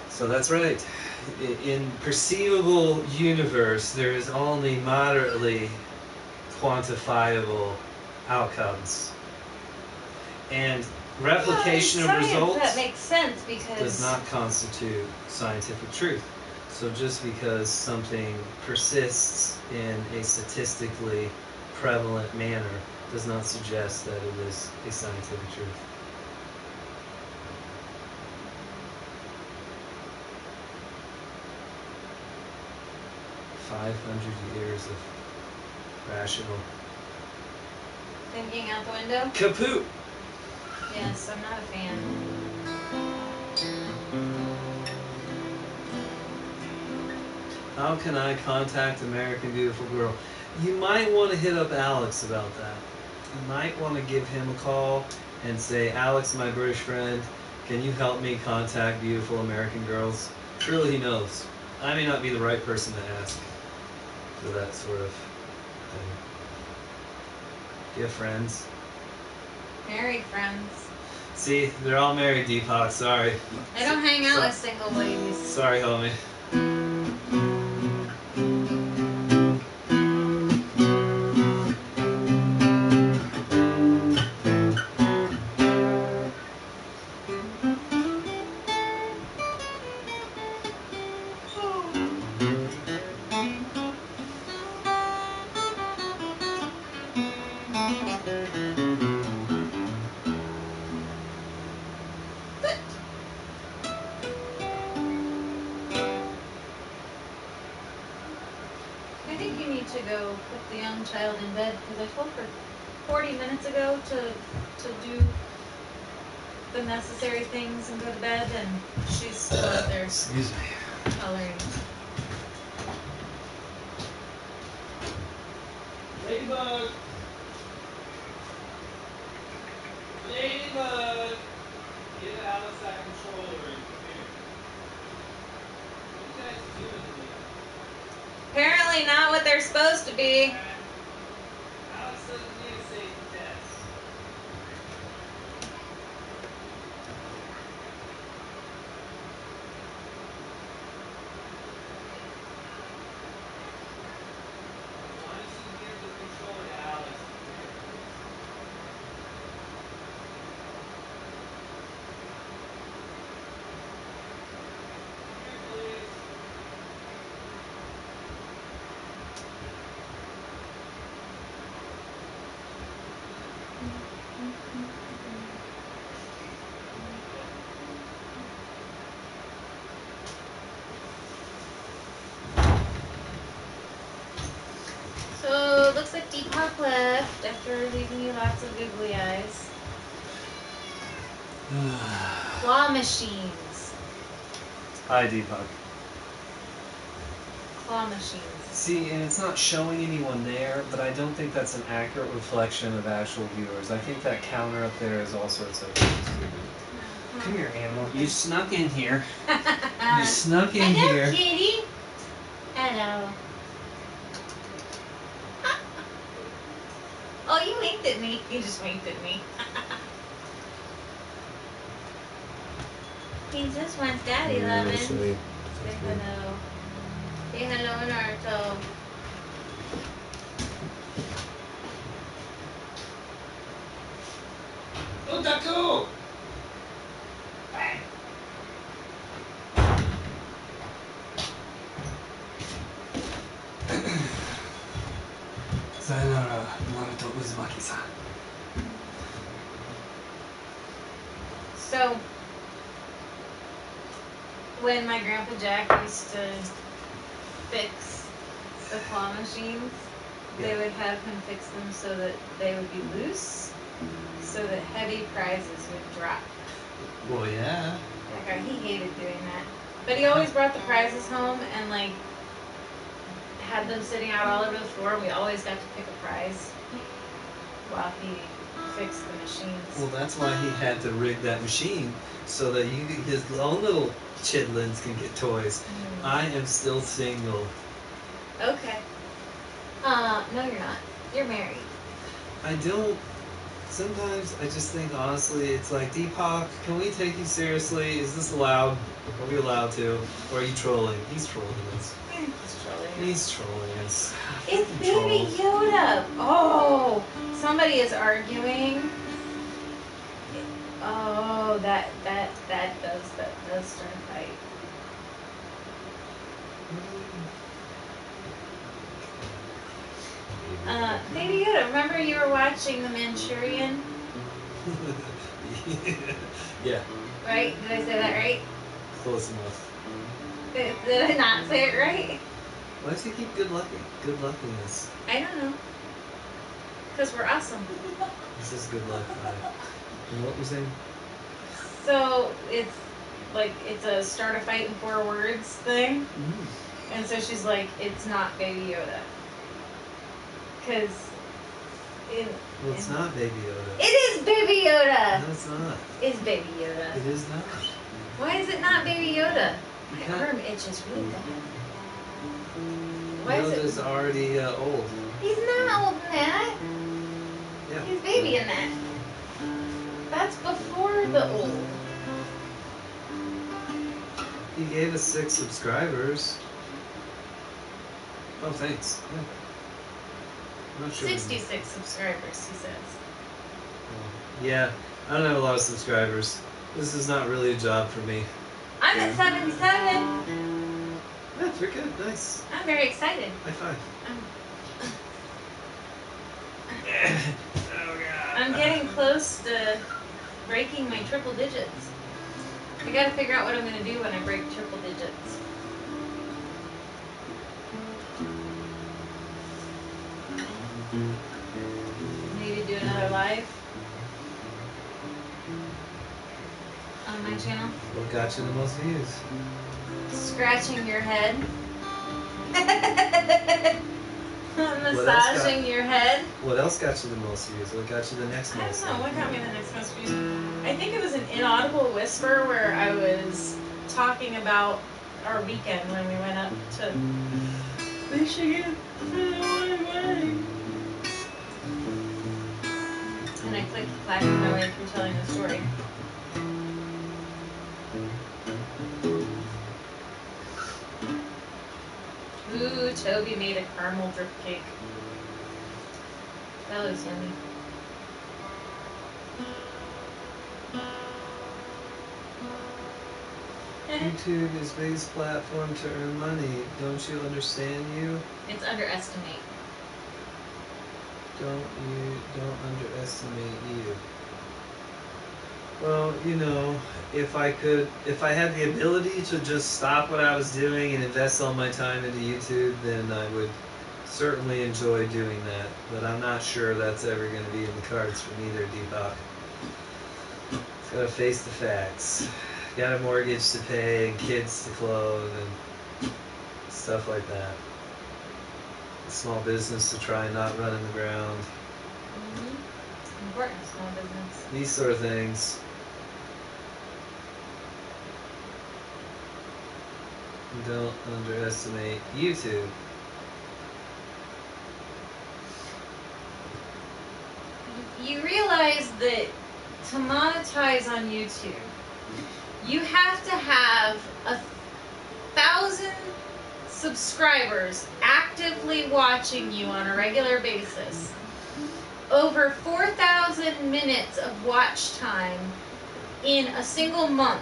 C: So that's right. In perceivable universe, there is only moderately quantifiable outcomes, and replication
A: In
C: of
A: science,
C: results
A: that makes sense because
C: does not constitute scientific truth. So just because something persists in a statistically prevalent manner does not suggest that it is a scientific truth. $500 of rational
A: thinking out the window.
C: kaput.
A: Yes, I'm not a fan.
C: How can I contact American Beautiful Girl? You might want to hit up Alex about that. You might want to give him a call and say, Alex, my British friend, can you help me contact beautiful American girls? Surely he knows. I may not be the right person to ask for that sort of thing. Do you have friends?
A: Married friends.
C: See, they're all married, Deepak. Sorry.
A: I don't hang out with single ladies.
C: Sorry, homie.
A: I think you need to go put the young child in bed because I told her 40 minutes ago to do the necessary things and go to bed, and she's still out there
C: Excuse me.
A: coloring.
C: Ladybug! Ladybug! Get out of that controller and come here.
A: they're supposed to be.
B: Alex doesn't need a safety test. Why don't you give the controller to Alex? Here, please.
A: So, looks like Deepak left after leaving you lots of googly eyes. Claw machines.
C: Hi, Deepak.
A: Claw machines.
C: See, and it's not showing anyone there, but I don't think that's an accurate reflection of actual viewers. I think that counter up there is all sorts of things. Come here, animal. You snuck in here. You snuck in
A: Hello,
C: here.
A: kitty. Hello. Oh, you winked at me. You just winked at me. Jesus wants daddy loving. Say hello. Say hello, Naruto.
B: Otaku!
C: Sayonara, Naruto Uzumaki-san.
A: So, when my grandpa Jack used to fix the claw machines, they would have him fix them so that they would be loose, so that heavy prizes would drop.
C: Well, yeah.
A: That guy, he hated doing that. But he always brought the prizes home and, like, had them sitting out all over the floor, and we always got to pick a prize while he fixed the machines.
C: Well, that's why he had to rig that machine so that his own little chidlins can get toys. I am still single.
A: Okay. No, you're not. You're married.
C: I don't. Sometimes I just think, honestly, it's like, Deepak, can we take you seriously? Is this allowed? Are we allowed to? Or are you trolling? He's trolling us.
A: He's trolling.
C: He's trolling us.
A: It's Baby Yoda. Oh, somebody is arguing. Oh, that does start a fight. Baby Yoda, remember you were watching The Manchurian?
C: Yeah,
A: Right? Did I say that right?
C: close enough.
A: Did I not say it right?
C: Why does he keep good luckiness?
A: I don't know. Because we're awesome.
C: This is good luck 5. And what was it?
A: So it's like it's a start a fight in 4 words thing. And so she's like, it's not Baby Yoda. Because
C: Well, it's not Baby Yoda.
A: It is Baby Yoda!
C: No, it's not.
A: It's Baby Yoda.
C: It is not.
A: Why is it not Baby Yoda? My
C: Because
A: arm itches really bad. Why is
C: Yoda's
A: it?
C: already old.
A: He's not old in that.
C: Yeah.
A: He's baby in that. That's before the old.
C: He gave us 6 subscribers. Oh, thanks. Yeah. I'm not sure.
A: 66 subscribers, he says.
C: Yeah, I don't have a lot of subscribers. This is not really a job for me.
A: I'm at 77.
C: Yeah, pretty good. Nice.
A: I'm very excited.
C: High five.
A: I'm getting close to breaking my triple digits. I gotta figure out what I'm gonna do when I break triple digits. Maybe do another live on my channel.
C: What got you the most views?
A: Scratching your head.
C: else
A: Massaging your head.
C: What else got you the most views? What got you the next
A: I
C: most?
A: don't know. What got me the next most views? I think it was an inaudible whisper where I was talking about our weekend when we went up to
C: Michigan.
A: And I clicked clacking my way through telling the story. Ooh, Toby made a caramel drip cake. That looks yummy.
C: YouTube is biggest platform to earn money. Don't you understand you?
A: It's underestimate.
C: Don't underestimate you. Well, you know, if I had the ability to just stop what I was doing and invest all my time into YouTube, then I would certainly enjoy doing that. But I'm not sure that's ever going to be in the cards for me there, Deepak. Gotta face the facts. Got a mortgage to pay and kids to clothe and stuff like that. A small business to try and not run in the ground.
A: Mm-hmm. Important small business.
C: These sort of things. Don't underestimate YouTube.
A: You realize that to monetize on YouTube, you have to have 1,000 subscribers actively watching you on a regular basis, over 4,000 minutes of watch time in a single month.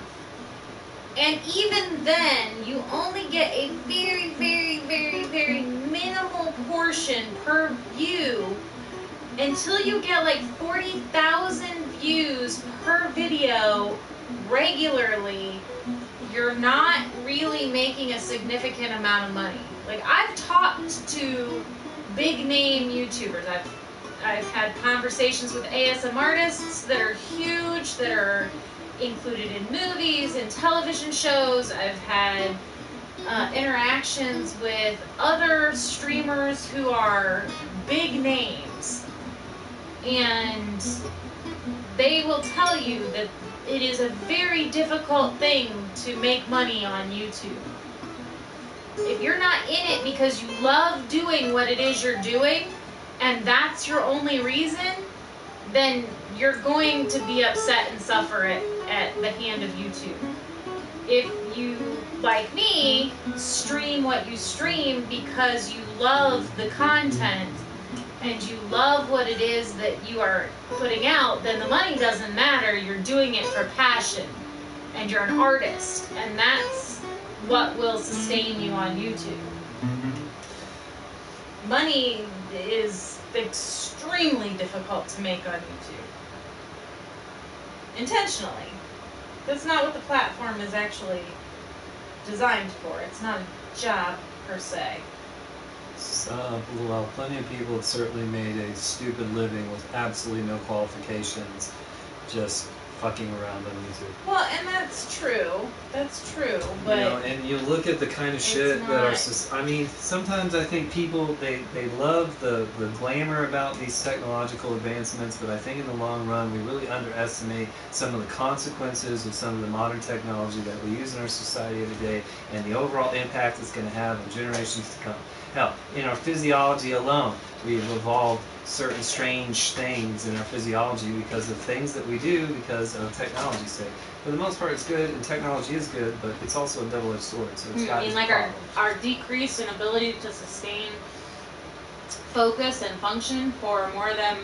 A: And even then, you only get a very, very, very, very minimal portion per view until you get like 40,000 views per video regularly. You're not really making a significant amount of money. Like, I've talked to big name YouTubers. I've had conversations with ASM artists that are huge, that are included in movies and television shows. I've had interactions with other streamers who are big names, and they will tell you that it is a very difficult thing to make money on YouTube. If you're not in it because you love doing what it is you're doing, and that's your only reason, then you're going to be upset and suffer at the hand of YouTube. If you, like me, stream what you stream because you love the content and you love what it is that you are putting out, then the money doesn't matter. You're doing it for passion, and you're an artist, and that's what will sustain you on YouTube. Money is extremely difficult to make on YouTube. Intentionally. That's not what the platform is actually designed for. It's not a job per se.
C: Well, plenty of people have certainly made a stupid living with absolutely no qualifications, just fucking around on YouTube.
A: Well, and that's true. That's true. But
C: you know, and you look at the kind of shit that our I mean, sometimes I think people they love the glamour about these technological advancements, but I think in the long run we really underestimate some of the consequences of some of the modern technology that we use in our society every day, and the overall impact it's going to have on generations to come. Hell, in our physiology alone, we've evolved certain strange things in our physiology because of things that we do because of technology's sake. For the most part, it's good, and technology is good, but it's also a double-edged sword. So it's got its
A: like
C: problems.
A: our decrease in ability to sustain focus and function for more than,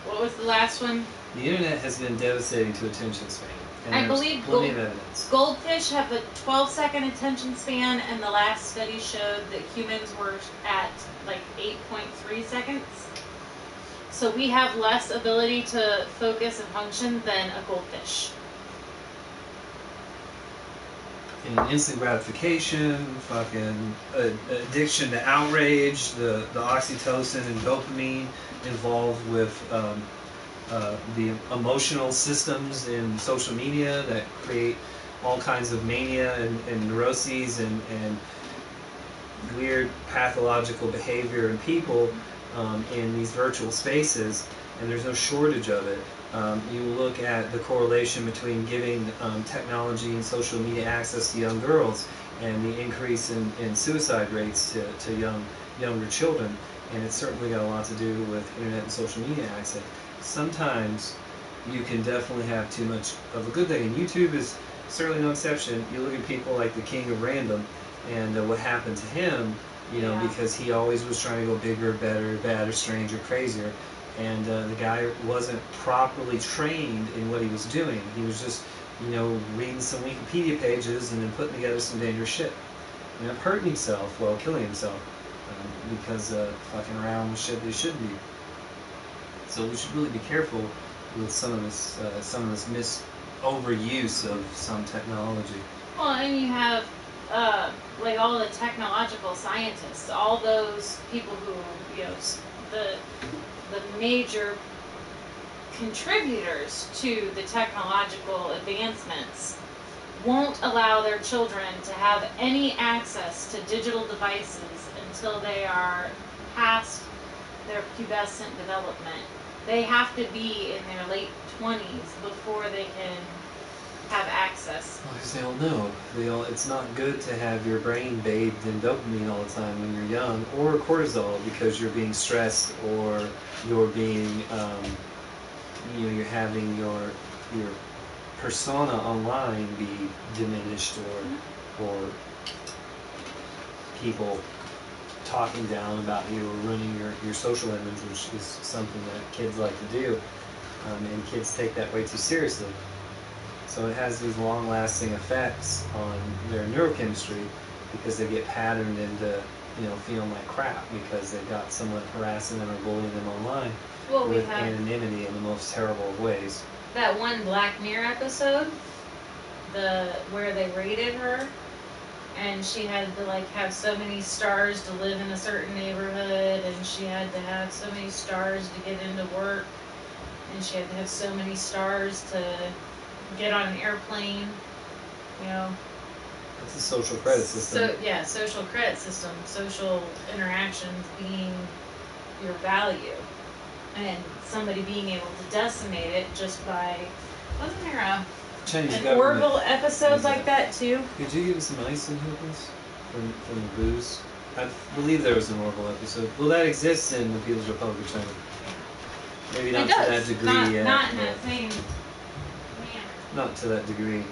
A: what was the last one?
C: The internet has been devastating to attention span. And
A: I believe
C: plenty of evidence.
A: Goldfish have a 12-second attention span, and the last study showed that humans were at like 8.3 seconds. So we have less ability to focus and function than a goldfish.
C: And instant gratification, fucking addiction to outrage, the oxytocin and dopamine involved with the emotional systems in social media that create all kinds of mania and neuroses and weird pathological behavior in people in these virtual spaces, and there's no shortage of it. You look at the correlation between giving technology and social media access to young girls and the increase in suicide rates to younger children, and it's certainly got a lot to do with internet and social media access. Sometimes you can definitely have too much of a good thing, and YouTube is certainly no exception. You look at people like the King of Random, and what happened to him,
A: Yeah.
C: because he always was trying to go bigger, better, badder, stranger, crazier, and the guy wasn't properly trained in what he was doing. He was just, reading some Wikipedia pages and then putting together some dangerous shit. Hurting himself while killing himself because fucking around with shit they shouldn't be. So we should really be careful with some of this overuse of some technology.
A: Well, and you have like all the technological scientists, all those people who, the major contributors to the technological advancements won't allow their children to have any access to digital devices until they are past their pubescent development. They have to be in their late 20s before they can have access.
C: Well, because they all know. It's not good to have your brain bathed in dopamine all the time when you're young, or cortisol because you're being stressed, or you're being, you're having your persona online be diminished, or people talking down about you or ruining your social image, which is something that kids like to do, and kids take that way too seriously. So it has these long-lasting effects on their neurochemistry because they get patterned into, feeling like crap because they've got someone harassing them or bullying them online with anonymity in the most terrible of ways.
A: That one Black Mirror episode, where they rated her, and she had to have so many stars to live in a certain neighborhood, and she had to have so many stars to get into work, and she had to have so many stars to get on an airplane,
C: It's a social credit system.
A: So yeah, social credit system, social interactions being your value, and somebody being able to decimate it just by. Wasn't there an Orville episode like that too?
C: Could you give us some ice in here, please? From the booze? I believe there was an Orville episode. Well, that exists in the People's Republic of China. Maybe not to that degree yet.
A: Not in that same manner.
C: Not to that degree.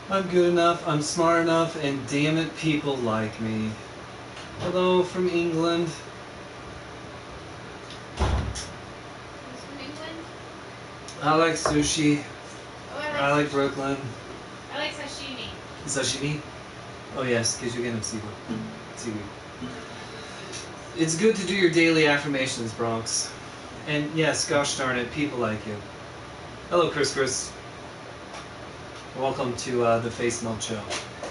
C: I'm good enough, I'm smart enough, and damn it, people like me. Hello from England.
A: Who's from England?
C: I like sushi.
A: Oh,
C: I like Brooklyn.
A: I like sashimi.
C: Sashimi? Oh yes, because you're getting seafood. Seaweed. It's good to do your daily affirmations, Bronx. And yes, gosh darn it, people like you. Hello, Chris. Welcome to the Face Melt Show.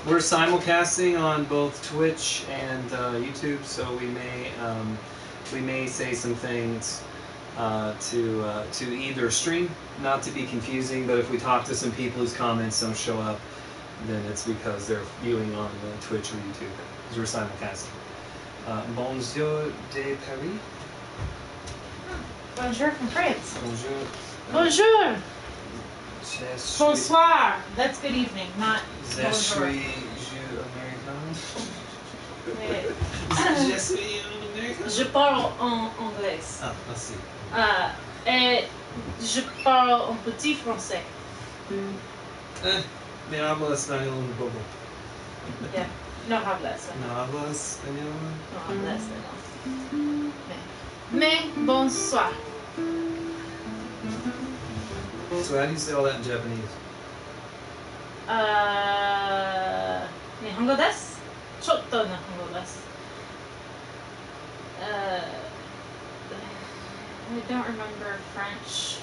C: We're simulcasting on both Twitch and YouTube, so we may say some things to either stream, not to be confusing, but if we talk to some people whose comments don't show up, then it's because they're viewing on Twitch or YouTube, because we're simulcasting. Bonjour de Paris.
A: Bonjour from France.
C: Bonjour.
A: Bonjour.
C: Je suis,
A: Bonsoir. That's good evening, not
C: je
A: bonjour.
C: suis américain.
A: Mais-
C: Je suis américain.
A: Je parle en anglais.
C: Ah, merci.
A: Et je parle un petit français.
C: Me habla español un poco.
A: Yeah. No habla español.
C: No habla español.
A: No habla español. Mais bonsoir.
C: So how do you say all that in Japanese?
A: 日本語です。ちょっと日本語です。I don't remember French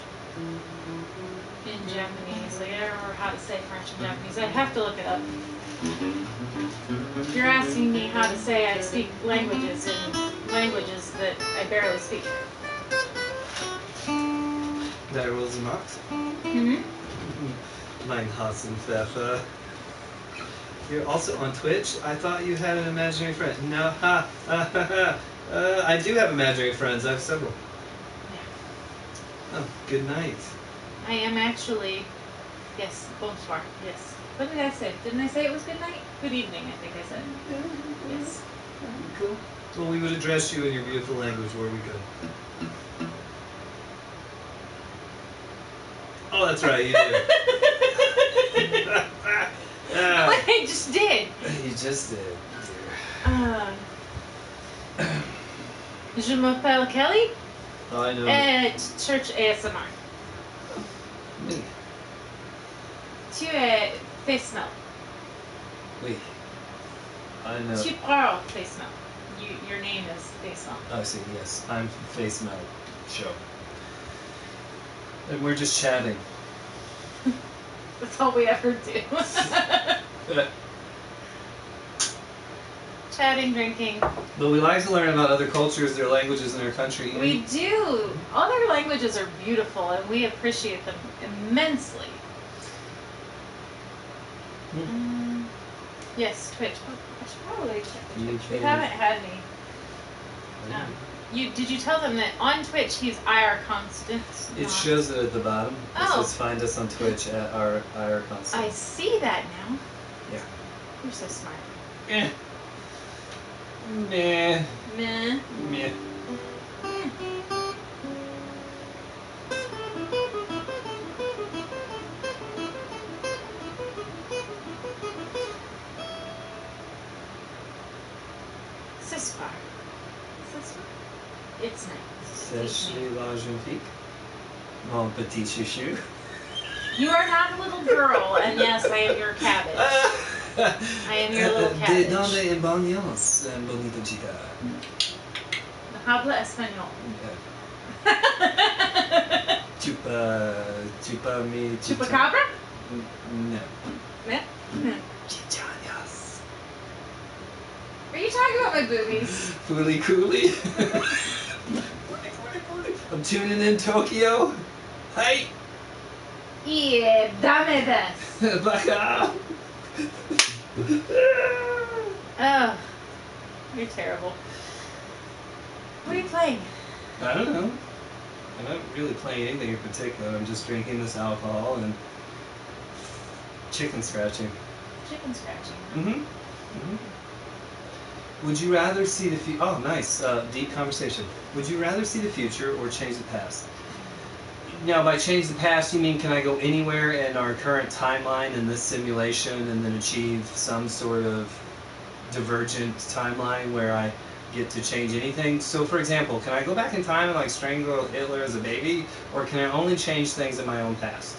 A: in Japanese. Like, I don't remember how to say French in Japanese. I'd have to look it up. You're asking me how to say I speak languages in languages that I barely speak.
C: That was not.
A: Mm-hmm.
C: Mein Hasen Pfeffer. You're also on Twitch? I thought you had an imaginary friend. No, ha, I do have imaginary friends. I have several. Oh, good night.
A: I am actually, yes, bonsoir, yes. What did I say? Didn't I say it was good night? Good evening, I think I said. Yes.
C: Cool. Well, we would address you in your beautiful language where we could. Oh, that's right, you did.
A: What I just did.
C: You just did.
A: Je m'appelle Kelly.
C: Oh, I know.
A: Church ASMR.
C: Me.
A: Tu es face melt.
C: Oui. I know.
A: Tu parles face melt. Your name is face melt.
C: Oh, I see, yes. I'm Face Melt Show. And we're just chatting.
A: That's all we ever do. Chatting, drinking.
C: But we like to learn about other cultures, their languages, and their country.
A: We do. Other languages are beautiful, and we appreciate them immensely. Yes, Twitch. Oh, I should probably check the Twitch. We haven't had any. Did you tell them that on Twitch he's iRconstant?
C: It shows it at the bottom. It says find us on Twitch at our iRconstant.
A: I see that now.
C: Yeah.
A: You're so smart.
C: Eh. Meh.
A: Meh.
C: Meh.
A: C'est super. C'est super. It's nice.
C: C'est la jeune fille. Mon petit chouchou.
A: You are not a little girl, and yes, I am your cabbage. I am your little cabbage.
C: ¿De dónde en baños, bonita chica?
A: Habla español.
C: Chupa mi...
A: Chupacabra?
C: No.
A: No? No.
C: Chichanas.
A: Are you talking about my boobies?
C: Fooly cooly. I'm tuning in Tokyo. Hey!
A: Yeah, dame this.
C: Baka!
A: You're terrible. What are you playing?
C: I don't know. I'm not really playing anything in particular. I'm just drinking this alcohol and chicken scratching.
A: Chicken scratching. Huh?
C: Mm-hmm. Mm-hmm. Would you rather see the future? Oh, nice. Deep conversation. Would you rather see the future or change the past? Now, by change the past, you mean can I go anywhere in our current timeline in this simulation and then achieve some sort of divergent timeline where I get to change anything? So, for example, can I go back in time and like strangle Hitler as a baby, or can I only change things in my own past?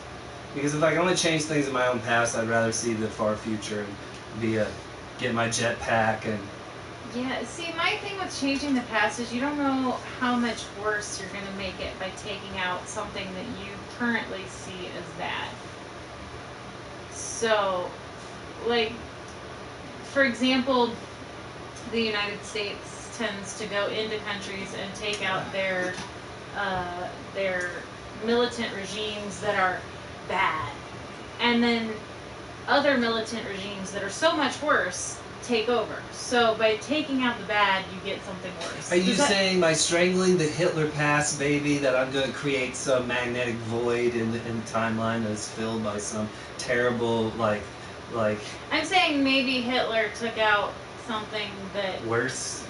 C: Because if I can only change things in my own past, I'd rather see the far future and get my jetpack and.
A: Yeah, see, my thing with changing the past is you don't know how much worse you're going to make it by taking out something that you currently see as bad. So, like, for example, the United States tends to go into countries and take out their militant regimes that are bad. And then other militant regimes that are so much worse take over. So by taking out the bad, you get something worse.
C: Are you saying by strangling the Hitler past baby that I'm going to create some magnetic void in the timeline that's filled by some terrible like?
A: I'm saying maybe Hitler took out something that
C: worse.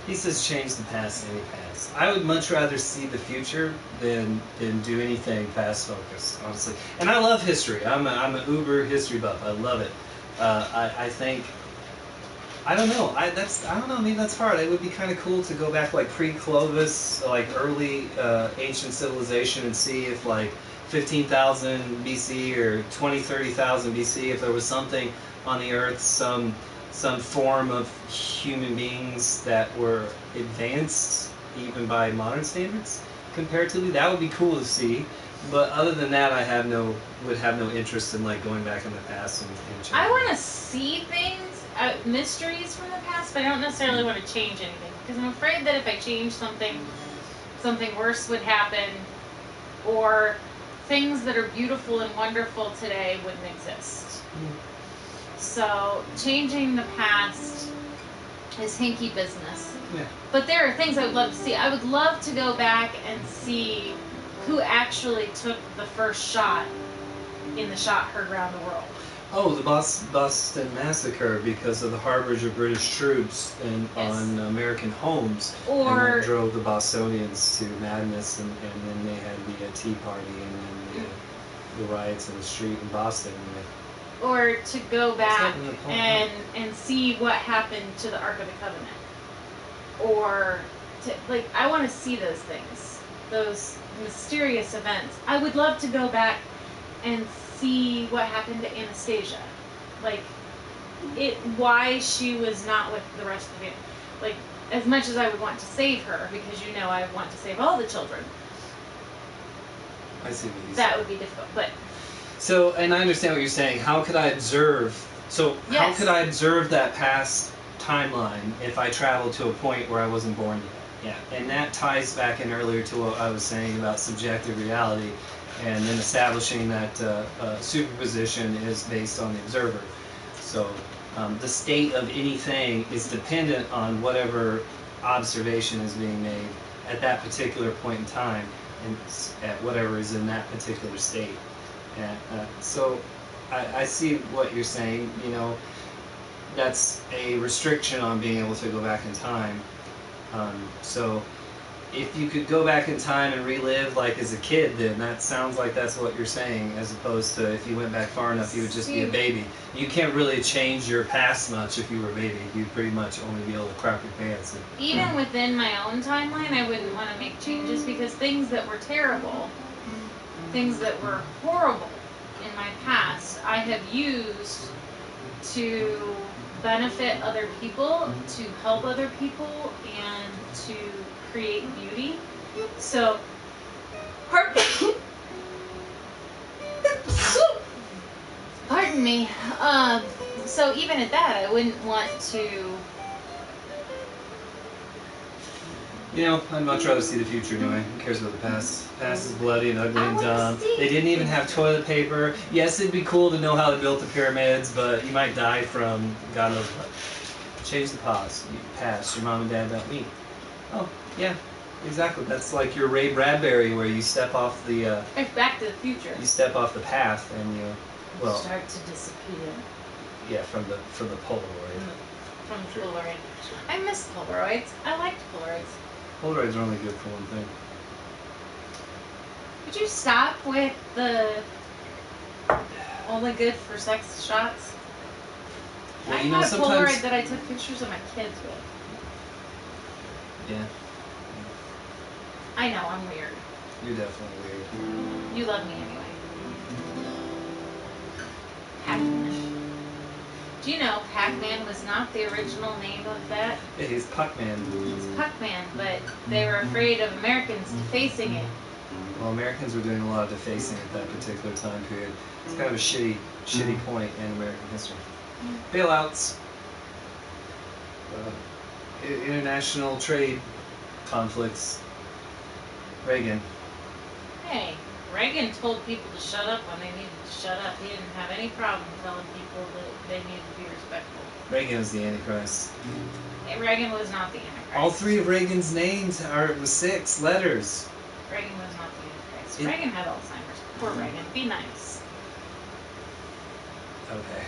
C: He says change the past, any past. I would much rather see the future than do anything past focused, honestly. And I love history. I'm an uber history buff. I love it. I think. I don't know. I don't know. Maybe that's hard. It would be kind of cool to go back like pre-Clovis, like early ancient civilization, and see if like 15,000 BC or 30,000 BC, if there was something on the Earth, some form of human beings that were advanced even by modern standards comparatively. That would be cool to see. But other than that, I would have no interest in like going back in the past and changing.
A: I want to see things. Mysteries from the past, but I don't necessarily want to change anything because I'm afraid that if I change something worse would happen, or things that are beautiful and wonderful today wouldn't exist. So changing the past is hinky business.
C: Yeah.
A: But there are things I would love to see. I would love to go back and see who actually took the first shot in the shot heard around the world.
C: Oh, the Boston Massacre, because of the harbourage of British troops on American homes, and that drove the Bostonians to madness, and then they had the Tea Party, and then the riots in the street in Boston.
A: Or to go back and see what happened to the Ark of the Covenant. Or, I want to see those things, those mysterious events. I would love to go back and see what happened to Anastasia, why she was not with the rest of the family. As much as I would want to save her, because I want to save all the children.
C: I see what you
A: That would be difficult, but.
C: So, and I understand what you're saying. How could I observe? So, how could I observe that past timeline if I traveled to a point where I wasn't born yet? Yeah, and that ties back in earlier to what I was saying about subjective reality. And then establishing that superposition is based on the observer. So the state of anything is dependent on whatever observation is being made at that particular point in time, and at whatever is in that particular state. And, so I see what you're saying. That's a restriction on being able to go back in time. So if you could go back in time and relive as a kid, then that sounds like that's what you're saying, as opposed to if you went back far enough, you would just be a baby. You can't really change your past much if you were a baby. You'd pretty much only be able to crap your pants.
A: Even within my own timeline, I wouldn't want to make changes, because things that were terrible, things that were horrible in my past, I have used to benefit other people, to help other people, and to create beauty. So, pardon me. So even at that, I wouldn't want to.
C: I'd much rather see the future anyway. Who cares about the past? The past is bloody and ugly and dumb. They didn't even have toilet paper. Yes, it'd be cool to know how they built the pyramids, but you might die from God knows what. Change the past. Your mom and dad don't meet. Oh, yeah, exactly. That's like your Ray Bradbury, where you step off the.
A: It's Back to the Future.
C: You step off the path and you. Well.
A: Start to disappear.
C: Yeah, from the Polaroid.
A: From the Polaroid. I miss Polaroids. I liked Polaroids.
C: Polaroids are only good for one thing.
A: Would you stop with the only good for sex shots?
C: Well,
A: I
C: you know,
A: had a
C: sometimes.
A: Polaroid that I took pictures of my kids with.
C: Yeah,
A: I know, I'm weird.
C: you're definitely weird.
A: You love me anyway. Pac-Man. Do you know Pac-Man was not the original name of that?
C: Yeah, he's Puckman.
A: It's Puck-Man, but they were afraid of Americans defacing it.
C: Well, Americans were doing a lot of defacing at that particular time period. It's kind of a shitty point in American history. Bailouts. International trade conflicts. Reagan.
A: Hey, Reagan told people to shut up when they needed to shut up. He didn't have any problem telling people that they needed to be respectful.
C: Reagan was the Antichrist.
A: Reagan was not the Antichrist.
C: All three of Reagan's names are with 6 letters.
A: Reagan was not the Antichrist.
C: It-
A: Reagan had Alzheimer's. Poor Reagan. Be nice.
C: Okay.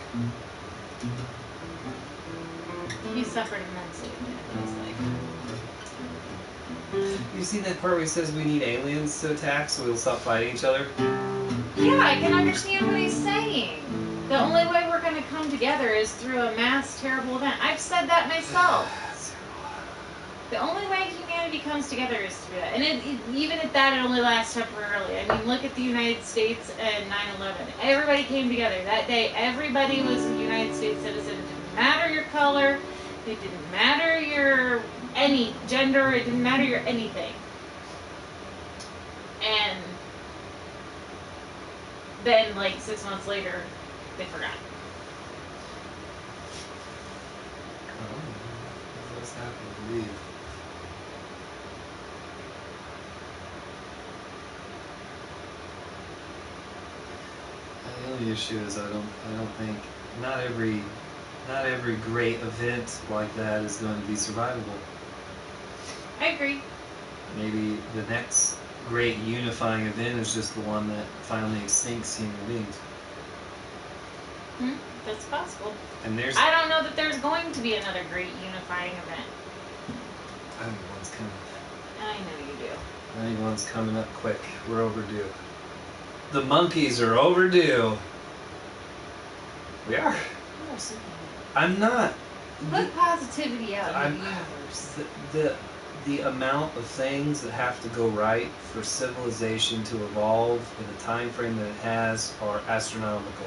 A: He suffered immensely in his life.
C: You seen that part where he says we need aliens to attack so we'll stop fighting each other?
A: Yeah, I can understand what he's saying. The only way we're going to come together is through a mass terrible event. I've said that myself. The only way humanity comes together is through that. And even at that, it only lasts temporarily. I mean, look at the United States and 9/11. Everybody came together. That day, everybody was a United States citizen. It didn't matter your color. It didn't matter your any gender. It didn't matter your anything. And then, like, 6 months later, they forgot.
C: Oh, what's happening to you? The only issue is I don't think not every great event like that is going to be survivable.
A: I agree.
C: Maybe the next great unifying event is just the one that finally extincts human beings.
A: That's possible.
C: And there's
A: I don't know that there's going to be another great unifying event.
C: I think one's coming.
A: I know you do.
C: I think one's coming up quick. We're overdue. The monkeys are overdue. We are. I'm not.
A: Put positivity out in
C: I'm-
A: the universe.
C: The amount of things that have to go right for civilization to evolve in the time frame that it has are astronomical.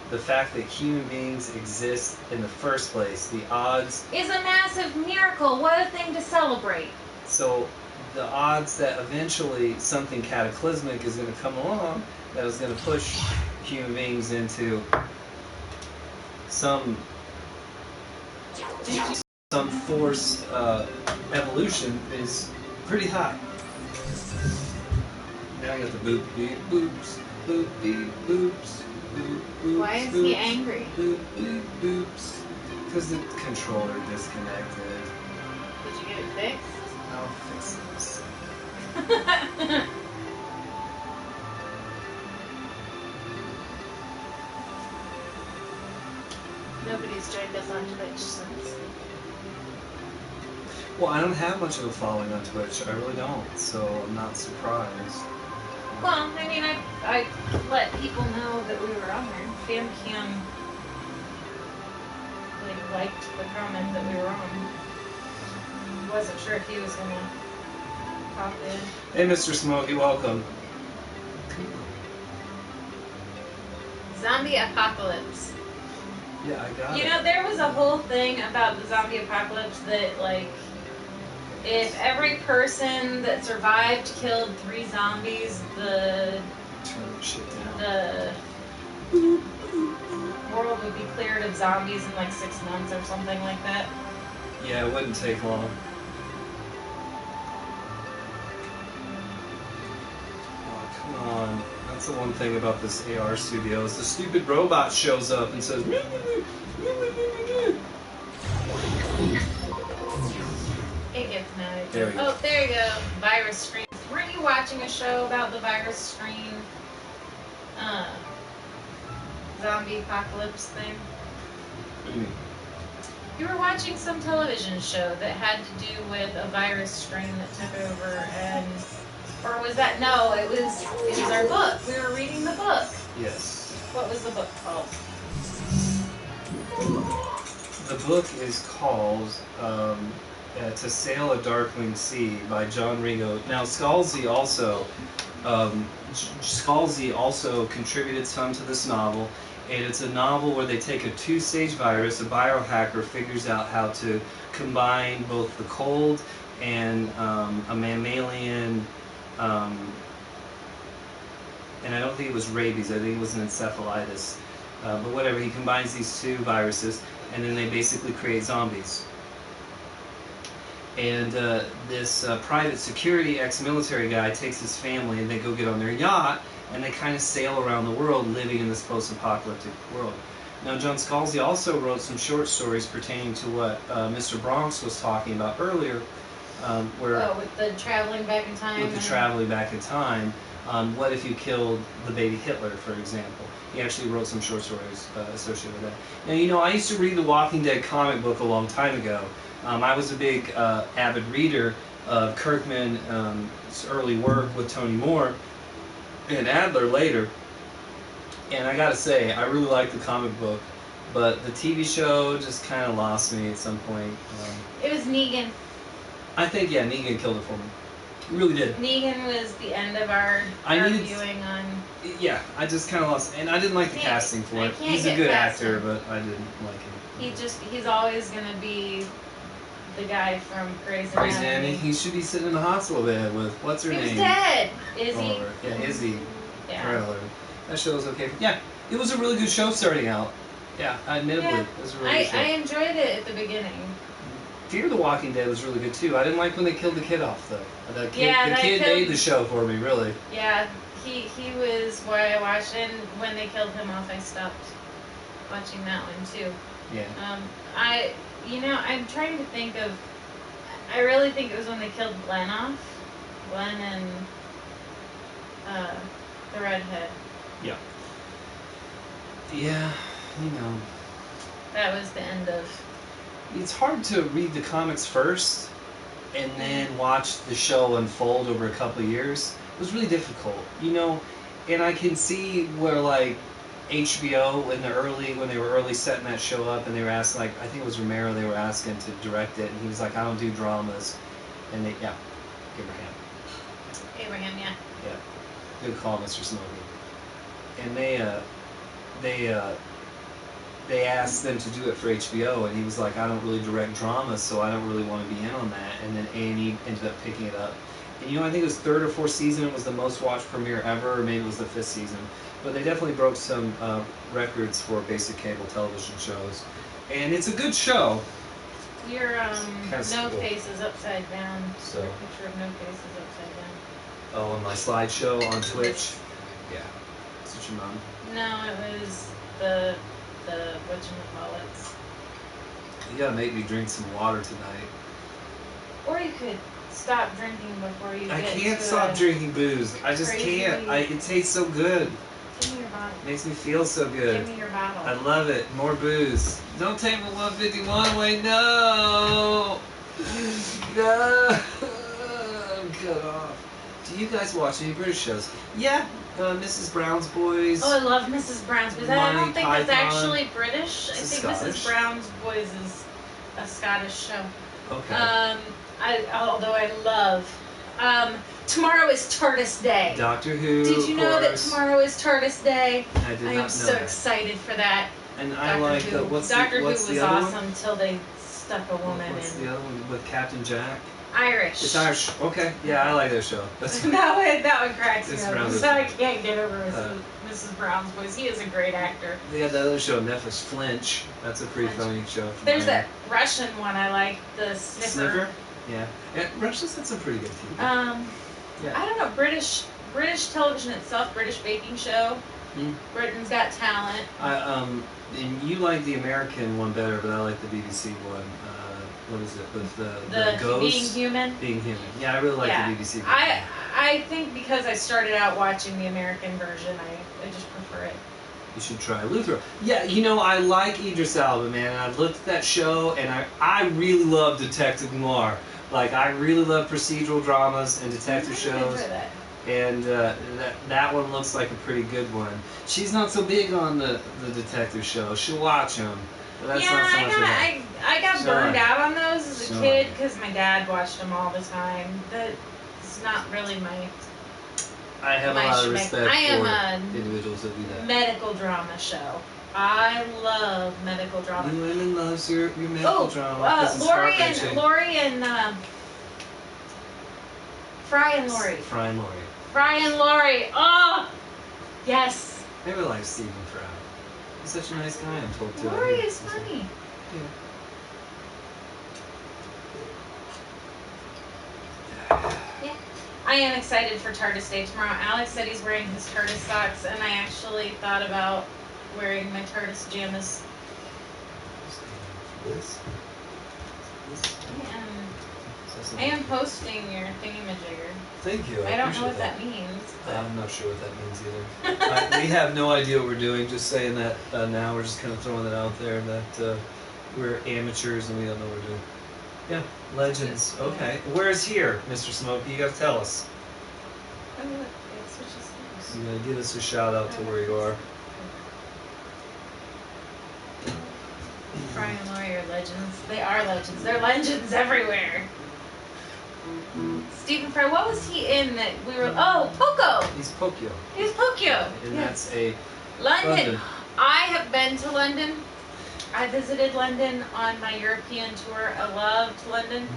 C: The fact that human beings exist in the first place, the odds.
A: Is a massive miracle. What a thing to celebrate.
C: So the odds that eventually something cataclysmic is going to come along that is going to push human beings into some forced evolution is pretty high. Now I got the boop beep boops, boop beep boops, boop boops.
A: Why is he angry?
C: Boop beep boops. Because the controller disconnected.
A: Did you get it fixed?
C: I'll fix this.
A: Nobody's joined us on Twitch since.
C: Well, I don't have much of a following on Twitch. I really don't, so I'm not surprised.
A: Well, I mean, I let people know that we were on there. FamCam liked the comment that we were on. Wasn't sure if he was gonna pop in.
C: Hey, Mr. Smokey, welcome.
A: Zombie apocalypse.
C: Yeah, I got
A: You
C: it.
A: know, there was a whole thing about the zombie apocalypse that, like, if every person that survived killed 3 zombies, the
C: Turn the shit down.
A: world would be cleared of zombies in like 6 months or something like that.
C: Yeah, it wouldn't take long. Oh, come on. That's the one thing about this AR studio is the stupid robot shows up and says, "Meow, meow, meow, meow, meow, meow, meow."
B: There we go.
A: Oh, there you go. Virus strain. Weren't you watching a show about the virus strain? Zombie apocalypse thing?
B: What do you mean?
A: You were watching some television show that had to do with a virus strain that took over, and or was that no? It was our book. We were reading the book.
B: Yes.
A: What was the book called?
B: The book is called To Sail a Darkling Sea by John Ringo. Now, Scalzi also contributed some to this novel, and it's a novel where they take a two-stage virus. A biohacker figures out how to combine both the cold and a mammalian, and I don't think it was rabies, I think it was an encephalitis. But whatever, he combines these two viruses, and then they basically create zombies. And this private security ex-military guy takes his family, and they go get on their yacht, and they kind of sail around the world living in this post-apocalyptic world. Now, John Scalzi also wrote some short stories pertaining to what Mr. Bronx was talking about earlier, where
A: with the traveling back in time.
B: with the traveling back in time. What if you killed the baby Hitler, for example? He actually wrote some short stories associated with that. Now, you know, I used to read the Walking Dead comic book a long time ago. I was a big avid reader of Kirkman's early work with Tony Moore and Adler later. And I gotta say, I really liked the comic book, but the TV show just kind of lost me at some point.
A: It was Negan.
B: I think, yeah, Negan killed it for me. It really did.
A: Negan was the end of our viewing on.
B: Yeah, I just kind of lost, and I didn't like the casting for it. He's a good actor, but I didn't like him.
A: He's always gonna be the guy from Grey's Anatomy.
B: He should be sitting in a hospital bed with, what's her name?
A: He was dead. Izzy.
B: Yeah, Izzy.
A: Yeah.
B: That show was okay. Yeah, it was a really good show starting out. Yeah, admittedly, it was a really good show.
A: I enjoyed it at the beginning.
B: Fear the Walking Dead was really good too. I didn't like when they killed the kid off though. The kid made the show for me, really.
A: Yeah, he was why I watched, and when they killed him off, I stopped watching that one too.
B: Yeah.
A: I'm trying to think of. I really think it was when they killed Glenn off. Glenn and the redhead.
B: Yeah. Yeah, you know.
A: That was the end of.
B: It's hard to read the comics first and then watch the show unfold over a couple of years. It was really difficult, you know. And I can see where like HBO when they were early setting that show up, and they were asking, like, I think it was Romero, they were asking to direct it, and he was like, I don't do dramas. And they, yeah,
A: Abraham, yeah.
B: Yeah, good call, Mr. Smokey. And they asked them to do it for HBO, and he was like, I don't really direct dramas, so I don't really want to be in on that. And then A&E ended up picking it up. And you know, I think it was third or fourth season, it was the most watched premiere ever, or maybe it was the fifth season. But they definitely broke some records for basic cable television shows. And it's a good show.
A: Your No Face is upside down.
B: So.
A: Your picture of No Face is upside down.
B: Oh, on my slideshow on Twitch? Yeah. Is it your mom?
A: No, it was the whatchamacallits.
B: You gotta make me drink some water tonight.
A: Or you could stop drinking before you
B: I
A: get
B: can't
A: to
B: stop drinking booze. I just can't. It tastes so good.
A: Give me your bottle.
B: It makes me feel so good.
A: Give me your bottle.
B: I love it. More booze. Don't take my 151 away. No. No. I'm cut off. Do you guys watch any British shows? Yeah. Mrs. Brown's Boys.
A: Oh, I love Mrs. Brown's Boys. I don't think it's
B: Python.
A: actually British. I think
B: Scottish.
A: Mrs. Brown's Boys is a Scottish show.
B: Okay.
A: Although I love. Tomorrow is TARDIS Day.
B: Doctor Who.
A: Did you know that tomorrow is TARDIS Day?
B: I did not
A: I
B: know
A: am so
B: that.
A: excited for that.
B: And I like
A: Doctor Who.
B: what's
A: Doctor
B: the, what's
A: Who was
B: the other
A: awesome until they stuck a woman
B: What's
A: in.
B: the other one with Captain Jack?
A: Irish.
B: It's Irish. Okay. Yeah, I like that show. That's
A: that one cracks me
B: It's
A: up.
B: Brown's
A: So I
B: Boys.
A: can't get over Mrs. Brown's Boys. He is a great actor.
B: They had that other show on Netflix, Flinch. That's a pretty
A: Flinch.
B: funny show. from
A: There's
B: there.
A: that Russian one I like, the Sniffer.
B: Yeah. Yeah. Russia's had some pretty good TV. Yeah.
A: I don't know, British television itself, British baking show.
B: Hmm.
A: Britain's Got Talent.
B: And you like the American one better, but I like the BBC one.
C: what is it with the
A: The
C: ghost?
A: Being Human.
C: Being Human. Yeah, I really like
A: Yeah.
C: the BBC version.
A: I think because I started out watching the American version, I just prefer it.
C: You should try Luther. Yeah, you know, I like Idris Elba, man. I've looked at that show, and I really love detective noir. Like, I really love procedural dramas and detective shows.
A: Enjoy that.
C: And that one looks like a pretty good one. She's not so big on the detective shows. She'll watch them. But that's
A: Yeah,
C: not so much of her.
A: I got
C: So
A: burned
C: I-
A: out on those as a
C: so
A: kid
C: I-
A: because my dad watched them all the time. That's not really my
C: I have a
A: my
C: lot of
A: schmeck.
C: respect
A: I am
C: for
A: a
C: individuals that do that.
A: medical drama show. I love medical drama.
C: You women loves your medical drama. 'Cause it's
A: Lori
C: heart-wrenching.
A: and Fry and Lori.
C: Fry and Lori.
A: Fry and Lori. Oh, yes.
C: I really like Stephen Fry. He's such a nice guy, I'm told too.
A: Lori is funny. Yeah. I am excited for TARDIS Day tomorrow. Alex said he's wearing his TARDIS socks, and I actually thought about wearing my TARDIS pajamas.
C: This?
A: I am posting your thingamajigger.
C: Thank you.
A: I don't know
C: appreciate
A: what that means. But
C: I'm not sure what that means either. We have no idea what we're doing. Just saying that now. We're just kind of throwing it out there that we're amateurs and we don't know what we're doing. Yeah, legends. Okay. Where's here, Mr. Smokey? You got to tell us.
A: Oh, look, it switches things.
C: You got to give us a shout out to where you are.
A: Fry and Lori are legends. They are legends. They're legends everywhere. Stephen Fry, what was he in that we were? Oh, Poco.
C: He's Pokyo.
A: He was Pokyo.
C: And
A: Yes.
C: that's a
A: London. I have been to London. I visited London on my European tour. I loved London.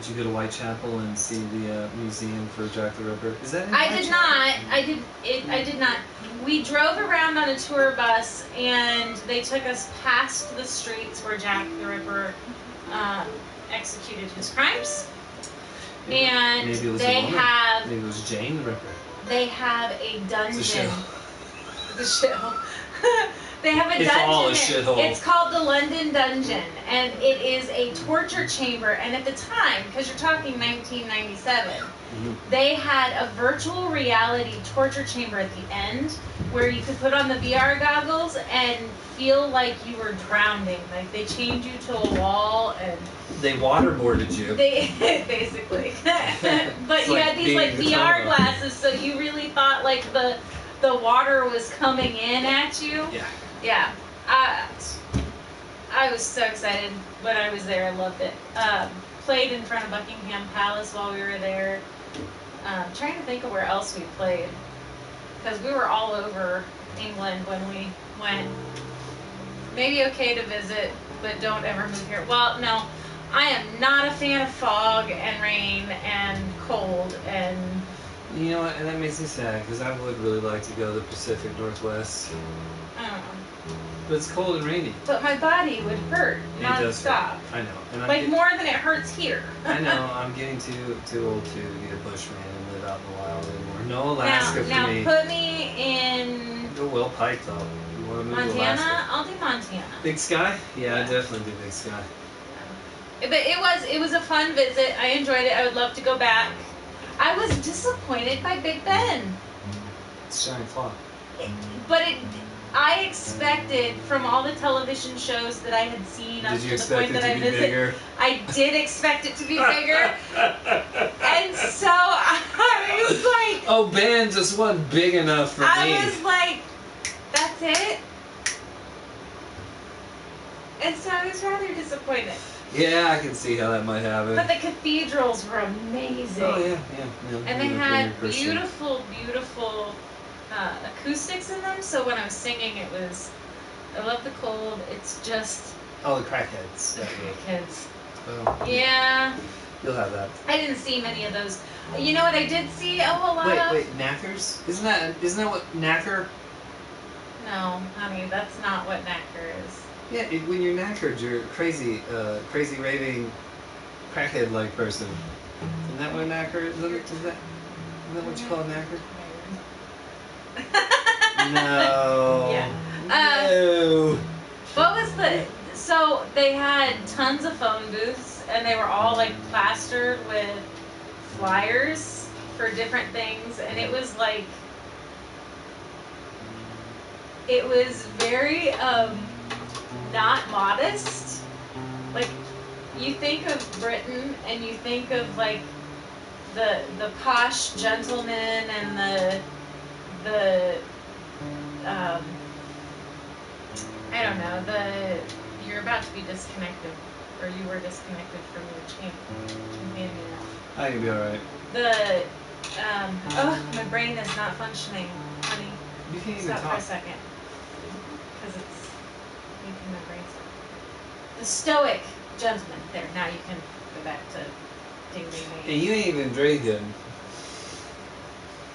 C: Did you go to Whitechapel and see the museum for Jack the Ripper? Is that in
A: I did
C: Whitechapel?
A: not. I did not. We drove around on a tour bus, and they took us past the streets where Jack the Ripper executed his crimes. And
C: Maybe it was
A: they
C: a woman.
A: have
C: Maybe it was Jane the Ripper.
A: they have a dungeon.
C: It's a show.
A: The shithole. They have a
C: It's
A: dungeon.
C: all a shithole.
A: It's called the London Dungeon, and it is a torture chamber. And at the time, because you're talking 1997, they had a virtual reality torture chamber at the end where you could put on the VR goggles and feel like you were drowning. Like they chained you to a wall and
C: They waterboarded you.
A: they basically. But
C: It's
A: you
C: like
A: had these
C: being
A: like
C: in the
A: VR
C: sauna.
A: glasses, so you really thought like the water was coming in at you.
C: Yeah.
A: Yeah. I was so excited when I was there. I loved it. Played in front of Buckingham Palace while we were there. Trying to think of where else we played. Because we were all over England when we went. Maybe okay to visit, but don't ever move here. Well, no. I am not a fan of fog and rain and cold and...
C: You know what, and that makes me sad, because I would really like to go to the Pacific Northwest.
A: I don't know.
C: But it's cold and rainy.
A: But my body would hurt
C: It does hurt.
A: non-stop.
C: I know. And I'm
A: Like
C: get-
A: more than it hurts here.
C: I know, I'm getting too old to be a bushman and live out in the wild anymore. No Alaska
A: now
C: for me.
A: put me in
C: Go well Pike, though. You want to move to
A: Montana.
C: Alaska?
A: I'll do Montana.
C: Big Sky? Yeah, I
A: Yeah.
C: definitely do Big Sky.
A: But it was a fun visit. I enjoyed it. I would love to go back. I was disappointed by Big Ben.
C: It's Giant Claw.
A: I expected from all the television shows that I had seen up
C: Did
A: to
C: you
A: the
C: expect
A: point
C: it
A: that
C: to
A: I
C: be
A: visited.
C: bigger?
A: I did expect it to be bigger. And so I was like,
C: Oh, Ben just wasn't big enough for me.
A: I was like, that's it? And so I was rather disappointed.
C: Yeah, I can see how that might happen.
A: But the cathedrals were amazing.
C: Oh, yeah.
A: And they
C: You're a
A: had
C: person.
A: beautiful acoustics in them. So when I was singing, it was, I love the cold. It's just
C: Oh, the crackheads. That will.
A: kids.
C: Oh,
A: Yeah.
C: You'll have that.
A: I didn't see many of those. You know what I did see a whole lot of?
C: Wait, knackers? Isn't that what knacker?
A: No, honey, that's not what knacker is.
C: Yeah, when you're knackered, you're a crazy raving, crackhead-like person. Isn't that what a knacker is? Is that what you call a knacker? No.
A: Yeah.
C: No.
A: What was the... So they had tons of phone booths, and they were all like plastered with flyers for different things, and it was like, it was very not modest. Like, you think of Britain and you think of like the posh gentleman and the I don't know, you're about to be disconnected, or you were disconnected from your companion.
C: I can be alright.
A: My brain is not functioning, honey.
C: You can't even
A: Stop for a
C: talk.
A: second. Because it's making my brain stop. The stoic gentleman. There, now you can go back to ding ding
C: And
A: ding.
C: you ain't even drinking.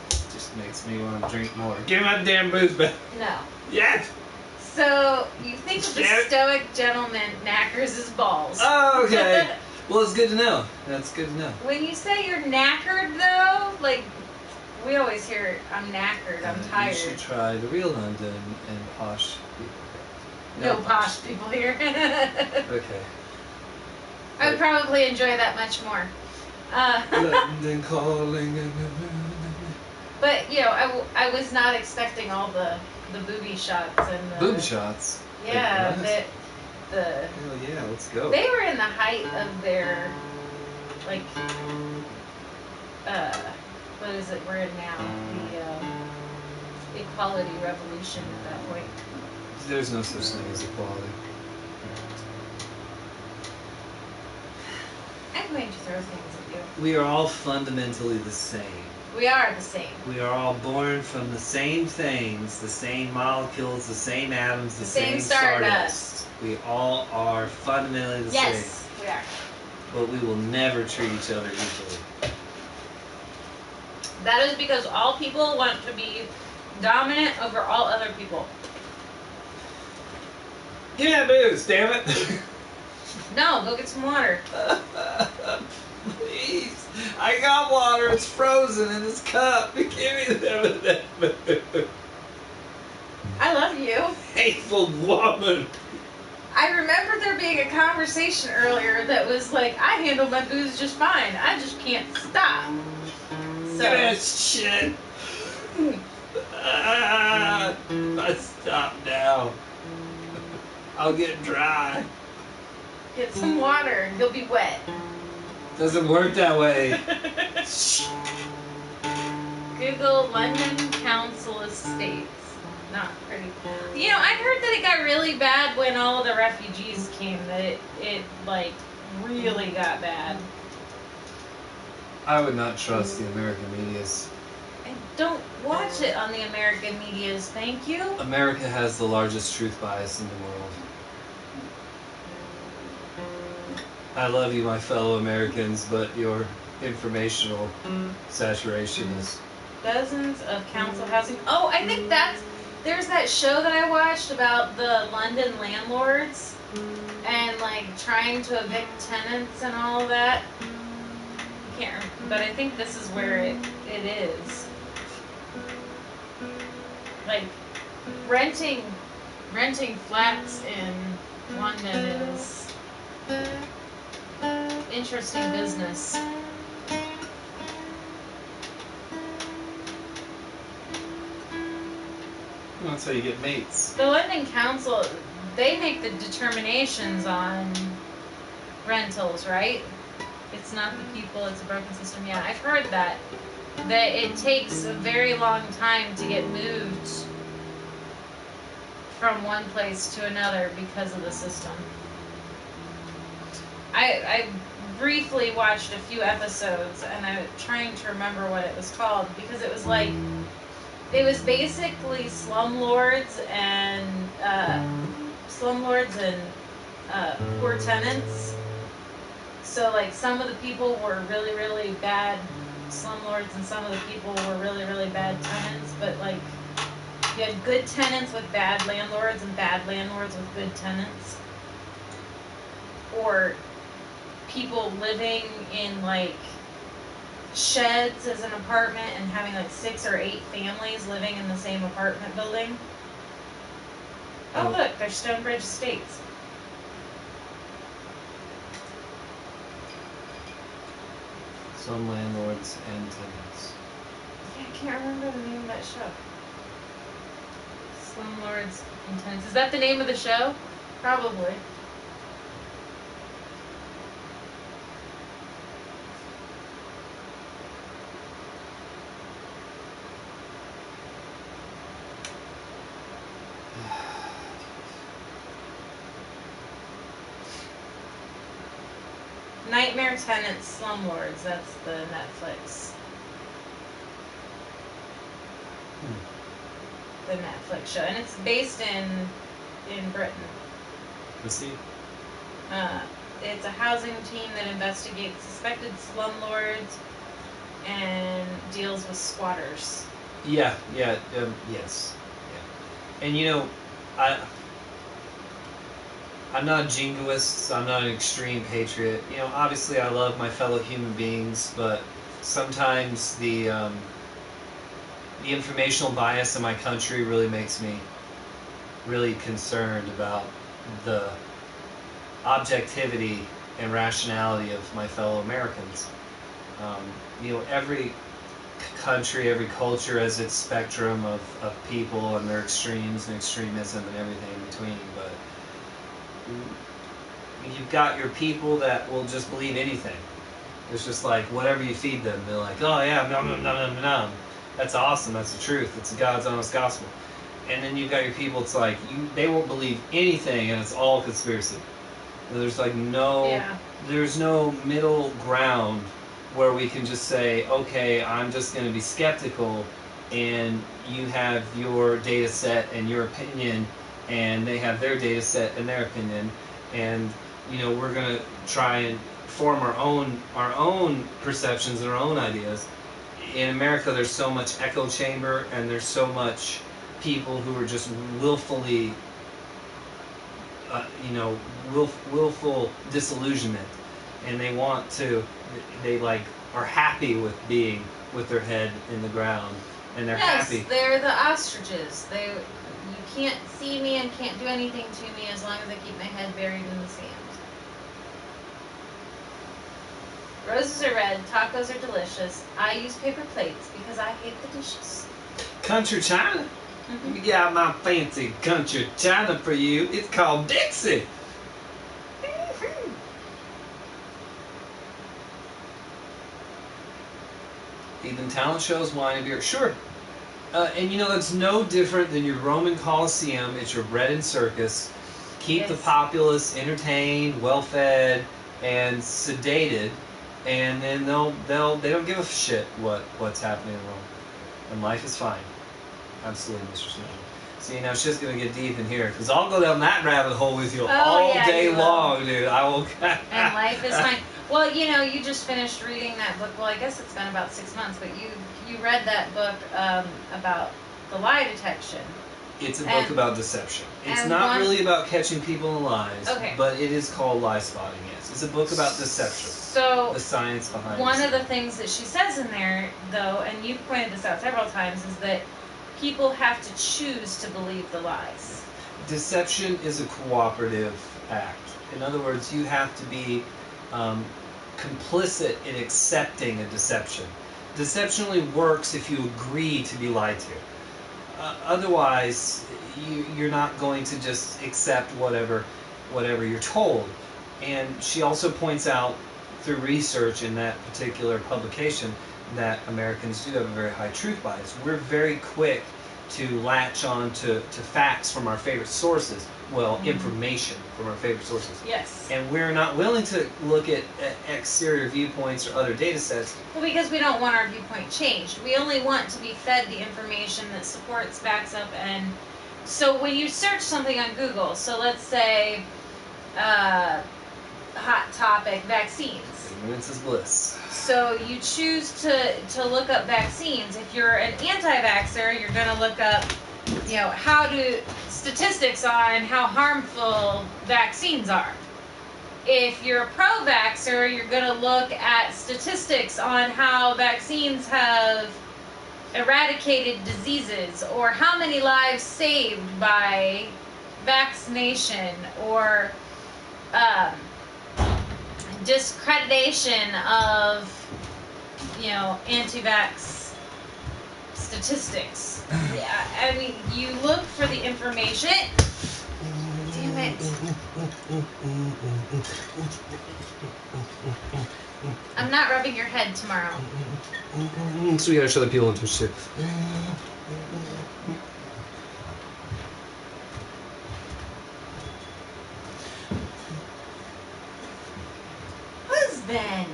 C: Just makes me want to drink more. Give me my damn booze back.
A: No.
C: Yes!
A: So, you think of the
C: Damn it.
A: stoic gentleman knackers his balls.
C: Oh, okay. Well, it's good to know. That's good to know.
A: When you say you're knackered, though, like, we always hear, I'm knackered, I'm tired.
C: You should try the real London and posh people.
A: No posh people here.
C: Okay.
A: I would probably enjoy that much more.
C: London calling.
A: But, you know, I was not expecting all the booby shots and the...
C: Booby shots?
A: Yeah,
C: Like,
A: the
C: hell yeah, let's go.
A: they were in the height of their, like, what is it we're in now? The equality revolution at that point.
C: There's no such thing as equality.
A: I'm going to throw things at you.
C: We are all fundamentally the same.
A: We are the same.
C: We are all born from the same things, the same molecules, the same atoms, the
A: Same
C: same stardust.
A: stardust.
C: We all are fundamentally the same.
A: Yes, we are.
C: But we will never treat each other equally.
A: That is because all people want to be dominant over all other people.
C: Give me that booze, damn it!
A: No, go get some water.
C: Please. I got water, it's frozen in this cup. Give me that booze.
A: I love you.
C: Hateful woman.
A: I remember there being a conversation earlier that was like, I handle my booze just fine. I just can't stop. So,
C: That shit. I stop now. I'll get dry.
A: get some water and you'll be wet.
C: Doesn't work that way.
A: Google London Council Estates. Not pretty. You know, I heard that it got really bad when all of the refugees came. That it like really got bad.
C: I would not trust the American medias.
A: I don't watch it on the American medias, thank you.
C: America has the largest truth bias in the world. I love you, my fellow Americans, but your informational saturation is...
A: Dozens of council housing. Oh, I think there's that show that I watched about the London landlords and like trying to evict tenants and all of that. I can't remember, but I think this is where it is. Like renting flats in London is interesting business.
C: That's how you get mates.
A: The London Council, they make the determinations on rentals, right? It's not the people, it's a broken system. Yeah, I've heard that it takes a very long time to get moved from one place to another because of the system. I briefly watched a few episodes and I'm trying to remember what it was called because it was like, it was basically slumlords and poor tenants. So like some of the people were really, really bad slumlords and some of the people were really, really bad tenants. But like you had good tenants with bad landlords and bad landlords with good tenants. Or people living in like sheds as an apartment and having like 6 or 8 families living in the same apartment building. Oh look, there's Stonebridge Estates.
C: Some landlords and tenants.
A: Yeah, I can't remember the name of that show. Slumlords and Tenants. Is that the name of the show? Probably. Nightmare Tenants, Slumlords. That's the Netflix. The Netflix show, and it's based in Britain.
C: Let's see.
A: It's a housing team that investigates suspected slumlords and deals with squatters.
C: Yeah, yes. Yeah. And you know, I'm not a jingoist, I'm not an extreme patriot. You know, obviously I love my fellow human beings, but sometimes the informational bias in my country really makes me really concerned about the objectivity and rationality of my fellow Americans. You know, every country, every culture has its spectrum of people and their extremes and extremism and everything in between, but you've got your people that will just believe anything. It's just like whatever you feed them, they're like, oh yeah, nom nom nom nom nom. That's awesome. That's the truth. It's God's honest gospel. And then you've got your people. It's like they won't believe anything, and it's all conspiracy. There's like there's no middle ground where we can just say, okay, I'm just going to be skeptical, and you have your data set and your opinion, and they have their data set and their opinion, and you know we're going to try and form our own perceptions and our own ideas. In America, there's so much echo chamber, and there's so much people who are just willfully, willful disillusionment, and they like are happy with being with their head in the ground, and they're happy.
A: Yes, they're the ostriches. You can't see me and can't do anything to me as long as I keep my head buried in the sand. Roses are red, tacos are delicious. I use paper plates because I hate the dishes.
C: Country China? Let me get out my fancy country China for you. It's called Dixie. Even talent shows, wine and beer. Sure. And you know, that's no different than your Roman Colosseum. It's your bread and circus. Keep the populace entertained, well-fed, and sedated. And then they don't give a shit what's happening in Rome, and life is fine. Absolutely, Mr. Snow. See, now she's gonna get deep in here because I'll go down that rabbit hole with you all day long, dude. I will.
A: And life is fine. Well, you know, you just finished reading that book. Well, I guess it's been about 6 months, but you read that book about the lie detection.
C: It's a book about deception. It's not really about catching people in lies, but it is called lie spotting, yes. It's a book about deception.
A: So
C: the science behind it.
A: One of the things that she says in there, though, and you've pointed this out several times, is that people have to choose to believe the lies.
C: Deception is a cooperative act. In other words, you have to be complicit in accepting a deception. Deception only works if you agree to be lied to. Otherwise, you're not going to just accept whatever you're told. And she also points out through research in that particular publication that Americans do have a very high truth bias. We're very quick to latch on to facts from our favorite sources. Well, information from our favorite sources.
A: Yes.
C: And we're not willing to look at exterior viewpoints or other data sets.
A: Well, because we don't want our viewpoint changed. We only want to be fed the information that supports, backs up, and so when you search something on Google, so let's say hot topic, vaccines.
C: Ignorance is bliss.
A: So you choose to look up vaccines. If you're an anti-vaxxer, you're going to look up, you know, statistics on how harmful vaccines are. If you're a pro-vaxxer, you're going to look at statistics on how vaccines have eradicated diseases, or how many lives saved by vaccination, or discreditation of anti-vax statistics. Yeah, I mean, you look for the information. Damn it. I'm not rubbing your head tomorrow.
C: So we gotta show the people on Twitch too.
A: Husband.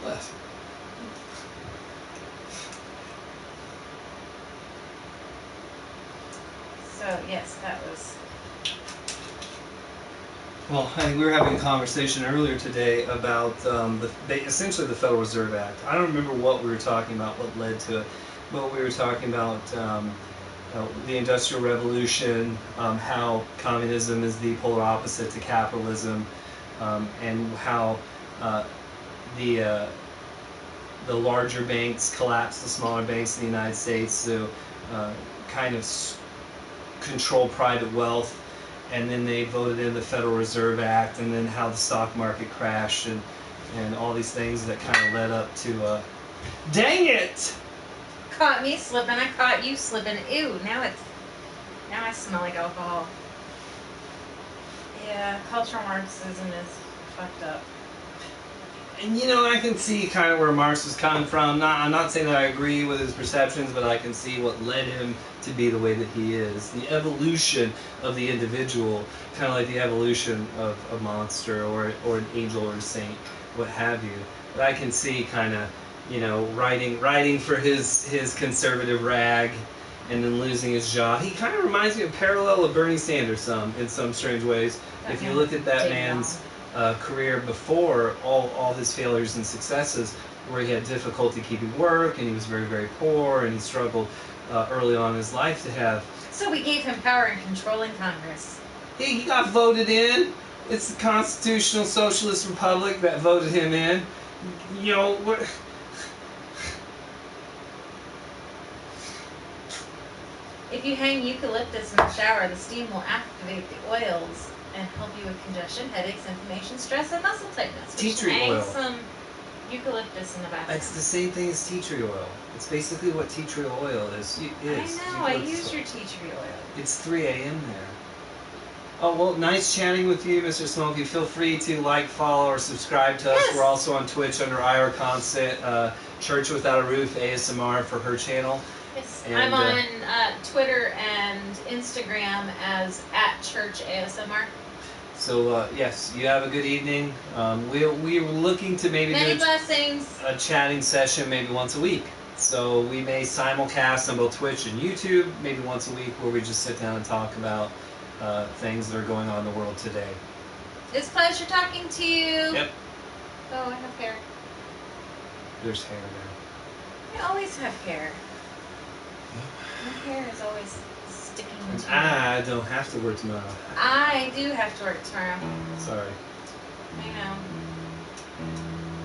C: What?
A: So, yes, that was...
C: Well, I think we were having a conversation earlier today about essentially the Federal Reserve Act. I don't remember what we were talking about, what led to it, but we were talking about the Industrial Revolution, how communism is the polar opposite to capitalism, and how the larger banks collapse the smaller banks in the United States to kind of control private wealth. And then they voted in the Federal Reserve Act, and then how the stock market crashed, and all these things that kind of led up to, dang it!
A: Caught me slipping, I caught you slipping. Ew, now I smell like alcohol. Yeah, cultural Marxism is fucked up.
C: And I can see kind of where Marx was coming from. I'm not saying that I agree with his perceptions, but I can see what led him to be the way that he is. The evolution of the individual, kind of like the evolution of a monster or an angel or a saint, what have you. But I can see kind of, writing for his conservative rag and then losing his job. He kind of reminds me of parallel of Bernie Sanders in some strange ways. If you look at that man's career before all his failures and successes, where he had difficulty keeping work and he was very, very poor and he struggled early on in his life to have.
A: So we gave him power and control in Congress.
C: He got voted in. It's the Constitutional Socialist Republic that voted him in. What?
A: If you hang eucalyptus in the shower, the steam will activate the oils and help you with congestion, headaches, inflammation, stress, and muscle tightness.
C: Tea tree
A: hang
C: oil.
A: Some eucalyptus in the bathroom.
C: It's the same thing as tea tree oil. It's basically what tea tree oil is.
A: I know, I use your tea tree oil.
C: It's 3 a.m. there. Oh, well, nice chatting with you, Mr. Smokey. Feel free to like, follow, or subscribe to us.
A: Yes.
C: We're also on Twitch under iRconstant, Church Without a Roof, ASMR for her channel.
A: Yes,
C: And,
A: I'm on Twitter and Instagram as @ChurchASMR.
C: So, yes, you have a good evening. We were looking to maybe
A: Many
C: do
A: blessings.
C: a chatting session maybe once a week. So we may simulcast on both Twitch and YouTube maybe once a week, where we just sit down and talk about things that are going on in the world today.
A: It's a pleasure talking to you.
C: Yep.
A: Oh, I have hair.
C: There's hair there.
A: I always have hair. My hair is always sticking
C: And
A: to me.
C: I don't have to work tomorrow.
A: I do have to work tomorrow.
C: Sorry.
A: I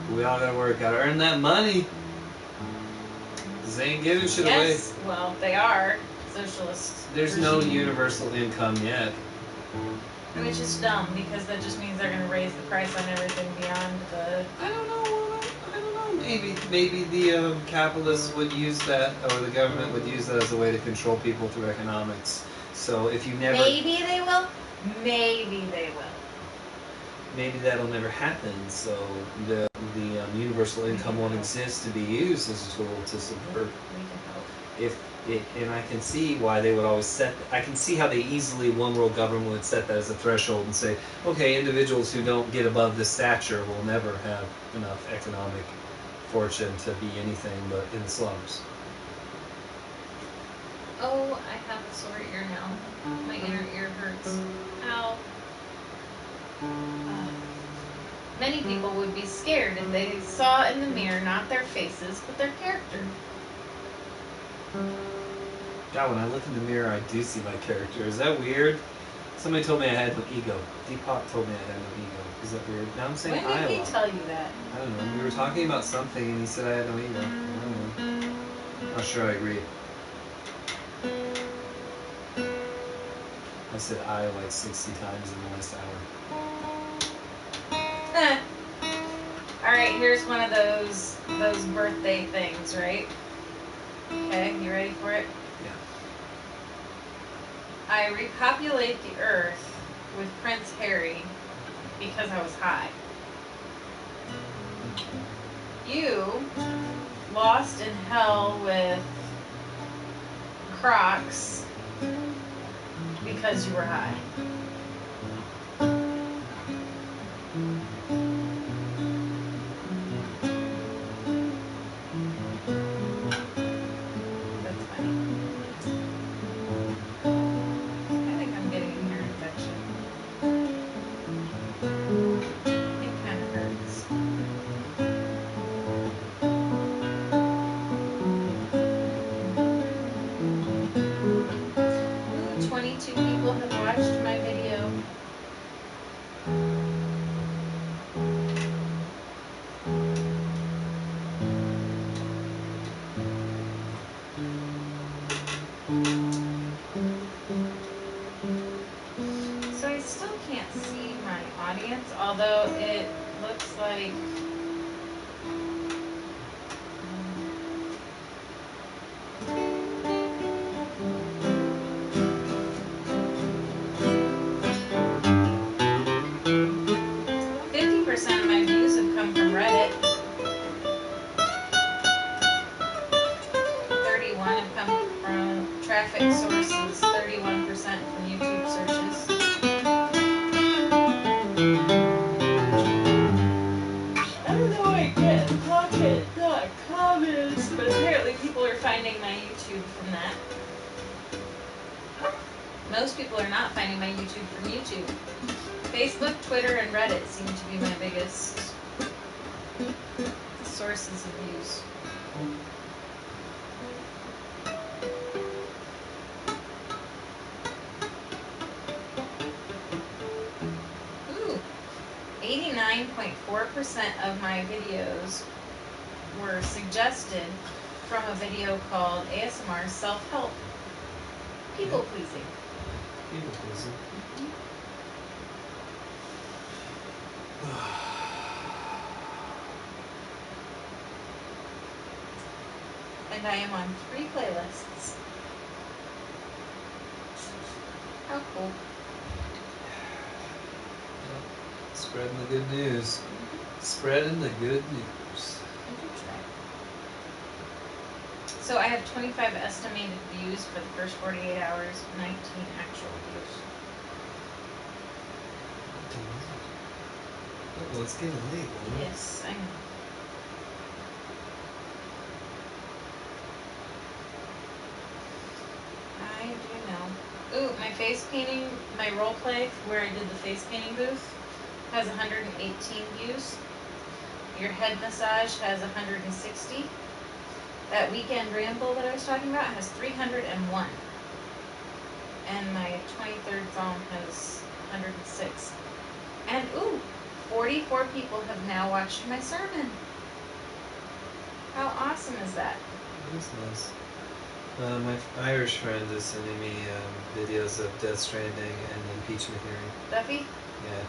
A: know.
C: We all gotta work. Gotta earn that money. 'Cause they ain't giving shit away.
A: Yes, well, they are socialists.
C: There's no universal income yet.
A: Which is dumb, because that just means they're going to raise the price on everything beyond the...
C: I don't know. Maybe the capitalists would use that, or the government would use that as a way to control people through economics. So if you never...
A: Maybe they will. Maybe they will.
C: Maybe that'll never happen. So the universal income won't exist to be used as a tool to subvert.
A: We can hope.
C: And I can see why they would always set. I can see how they easily, one world government would set that as a threshold and say, okay, individuals who don't get above this stature will never have enough economic fortune to be anything but in the slums.
A: Oh, I have a sore ear now. My inner ear hurts. Ow. Many people would be scared if they saw in the mirror not their faces, but their character.
C: God, when I look in the mirror, I do see my character. Is that weird? Somebody told me I had no ego. Deepak told me I had no ego. Is that weird? Now I'm saying
A: When did
C: Iowa.
A: he tell you that?
C: I don't know. We were talking about something and he said I had no ego. I don't know. Not sure I agree. I said I like 60 times in the last hour.
A: Alright, here's one of those those birthday things, right? Okay, you ready for it?
C: Yeah.
A: I repopulate the earth with Prince Harry because I was high. You lost in hell with Crocs because you were high. That's funny. I think I'm getting an ear infection. It kind of hurts. Ooh, 22 people have watched my video. So I still can't see my audience, although it looks like 50% of my views have come from Reddit. 31 have come from traffic sources, 31% from YouTube searches. I don't know why I get pocket.comments, but apparently people are finding my YouTube from that. Most people are not finding my YouTube from YouTube. Facebook, Twitter, and Reddit seem to be my biggest sources of views. Ooh, 89.4% of my videos were suggested from a video called ASMR Self-Help. People pleasing.
C: People pleasing.
A: And I am on 3 playlists. How cool.
C: Spreading the good news. Spreading the good news.
A: So I have 25 estimated views for the first 48 hours, 19 actual views.
C: Oh, well, it's getting late, woman.
A: Yes, I know. I do know. Ooh, my face painting, my role play where I did the face painting booth has 118 views. Your head massage has 160. That weekend ramble that I was talking about has 301. And my 23rd song has 106. And ooh, 44 people have now watched my sermon. How awesome is that?
C: That's nice. My Irish friend is sending me videos of Death Stranding and impeachment hearing.
A: Duffy?
C: Yeah.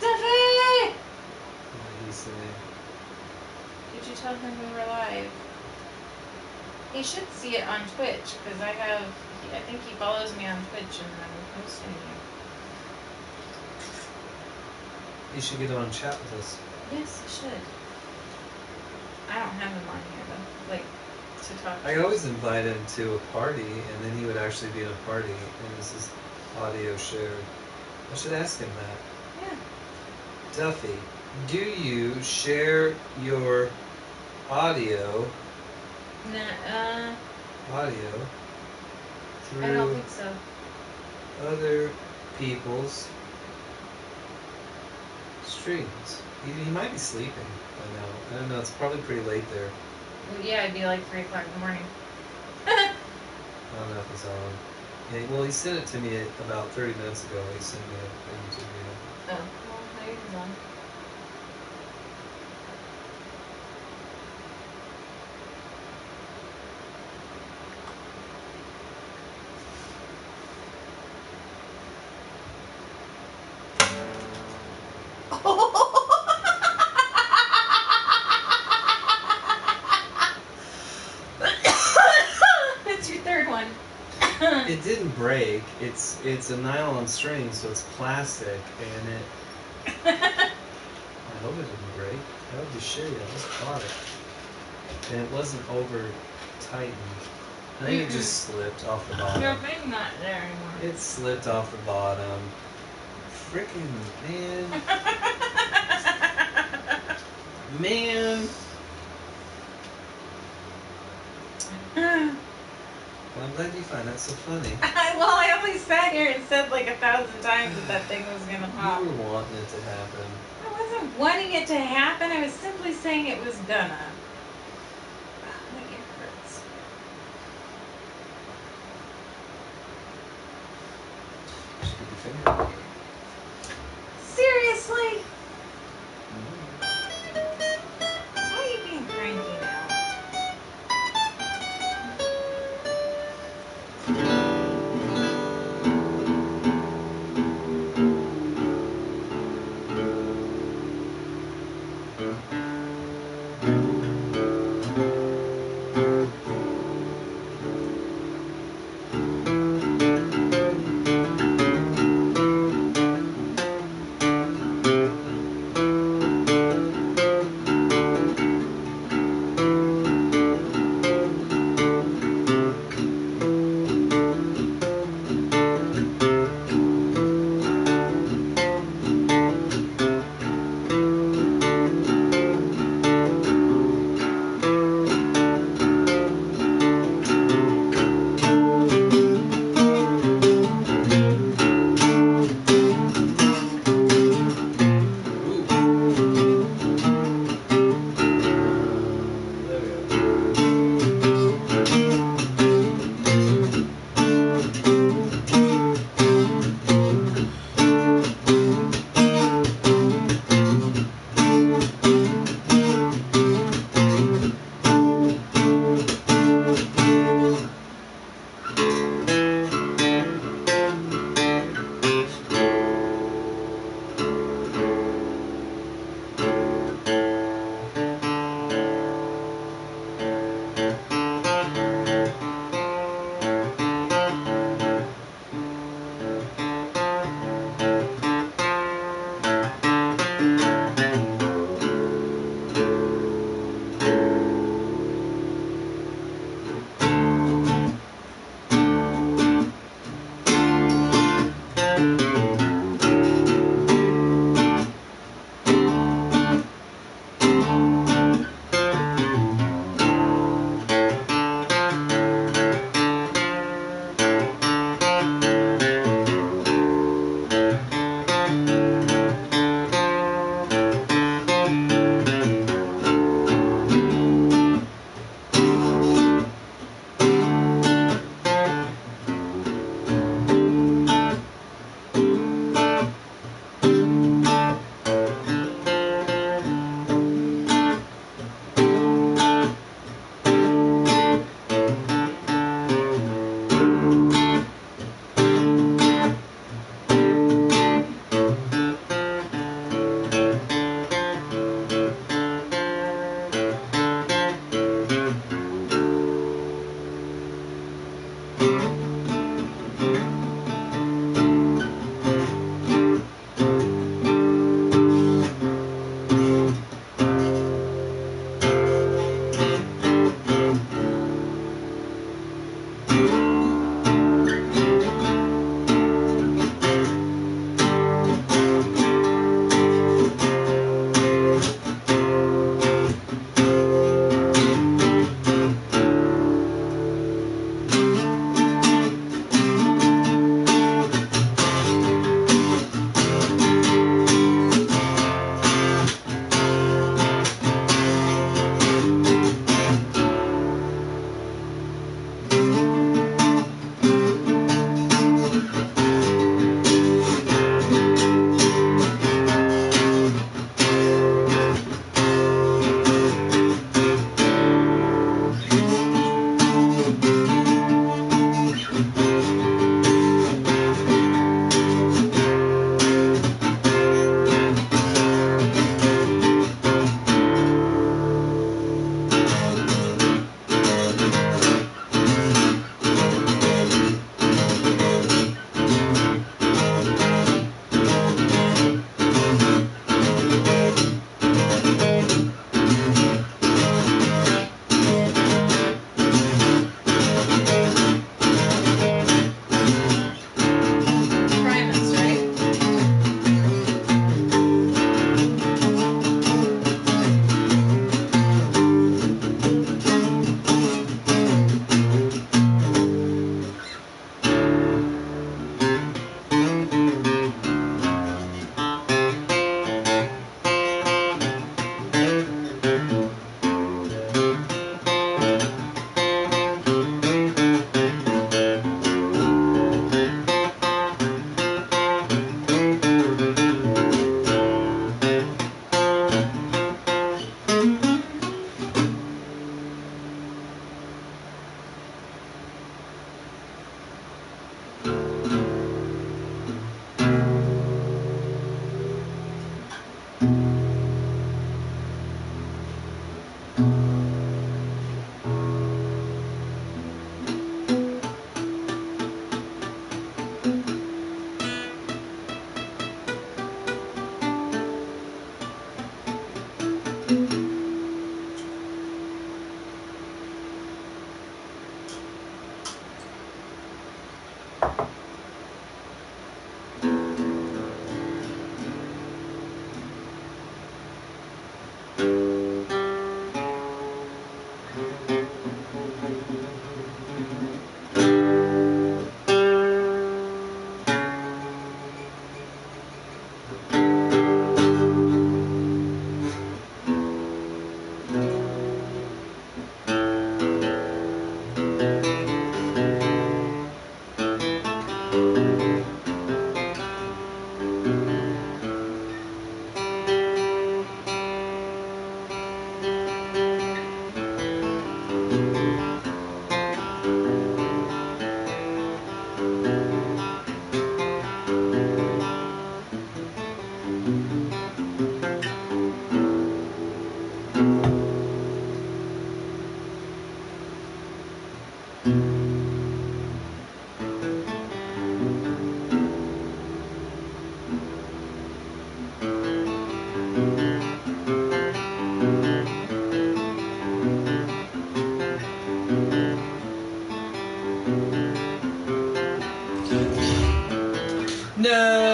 A: Duffy!
C: He's sending.
A: Did you tell him we were live? He should see it on Twitch, because I think he follows me on Twitch and I'm posting it.
C: You should get on chat with us.
A: Yes, he should. I don't have him on here, though. Like, to talk to.
C: I always invite him to a party, and then he would actually be in a party, and this is audio shared. I should ask him that.
A: Yeah.
C: Duffy, do you share your audio
A: Nah,
C: through
A: I don't think so.
C: other people's streams? He might be sleeping by now. I don't know. It's probably pretty late there.
A: Well, yeah, it'd be like 3 o'clock in the morning.
C: I don't know if it's on. Yeah, well, he sent it to me about 30 minutes ago. He sent me a YouTube video.
A: Oh, well, maybe he's on.
C: break. It's a nylon string, so it's plastic, and it. I hope it didn't break. That would be shitty. I just bought it, and it wasn't over tightened. I think it just slipped off the bottom.
A: Your thing's not there anymore.
C: It slipped off the bottom. Frickin' man. Man. Well, I'm glad you find that so funny.
A: Well, I only sat here and said like 1,000 times that thing was gonna pop.
C: You were wanting it to happen.
A: I wasn't wanting it to happen. I was simply saying it was gonna. My ear hurts.
C: Just put your finger on it.
A: Seriously? Why are you being cranky now?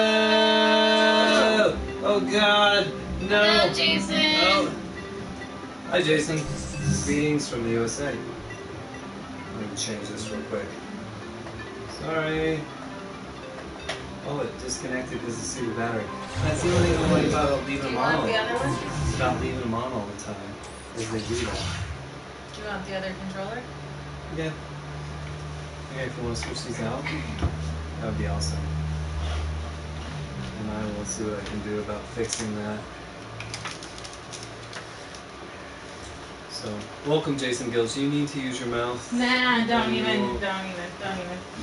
C: No! Oh God! No!
A: No, Jason!
C: Oh. Hi, Jason. Greetings from the USA. Let me change this real quick. Sorry. Oh, it disconnected because the stupid battery. That's the only thing I don't like about leaving
A: Do you
C: them
A: want
C: on.
A: the other one?
C: About leaving them on all the time. Is they do that.
A: Do you want the other controller?
C: Yeah. Okay, if you want to switch these out, that would be awesome. And I will see what I can do about fixing that. So, welcome, Jason Gills. You need to use your mouth.
A: Nah, don't
C: and you
A: even.
C: will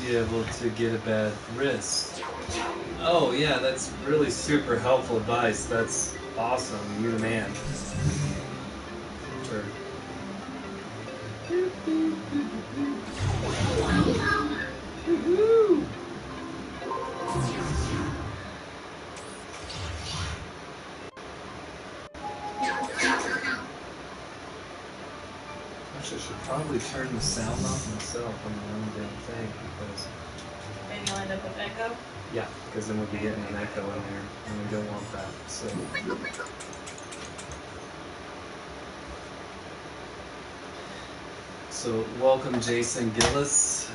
C: be able to get a bad wrist. Oh, yeah, that's really super helpful advice. That's awesome. You're the man. Sure. Woohoo! Gosh, I should probably turn the sound off myself on my own damn thing because,
A: Then you'll end up with echo.
C: yeah, because then we'll be getting an echo in there, and we don't want that. So welcome, Jason Gillis.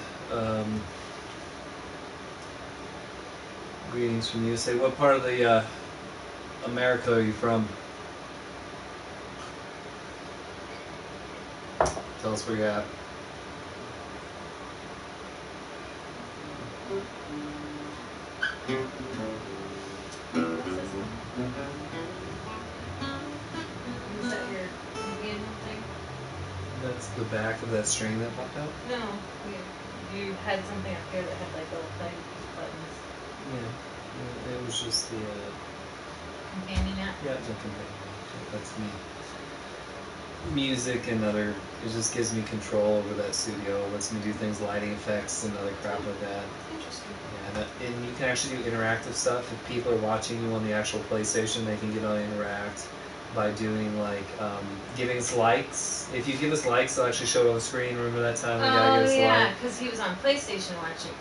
C: Greetings from the USA. What part of the America are you from? Tell us where you're at.
A: Is that your Indian thing?
C: That's the back of that string that popped out?
A: No. You had something up here that had like little thing buttons.
C: Yeah. It was just the,
A: Companion app?
C: yeah, the companion. That's me. Music and other, it just gives me control over that studio. It lets me do things, lighting effects and other crap like that.
A: Interesting.
C: Yeah, and you can actually do interactive stuff. If people are watching you on the actual PlayStation, they can get on interact by doing like giving us likes. If you give us likes, they'll actually show it on the screen. Remember that time the guy gave us a
A: yeah,
C: like?
A: because he was on PlayStation watching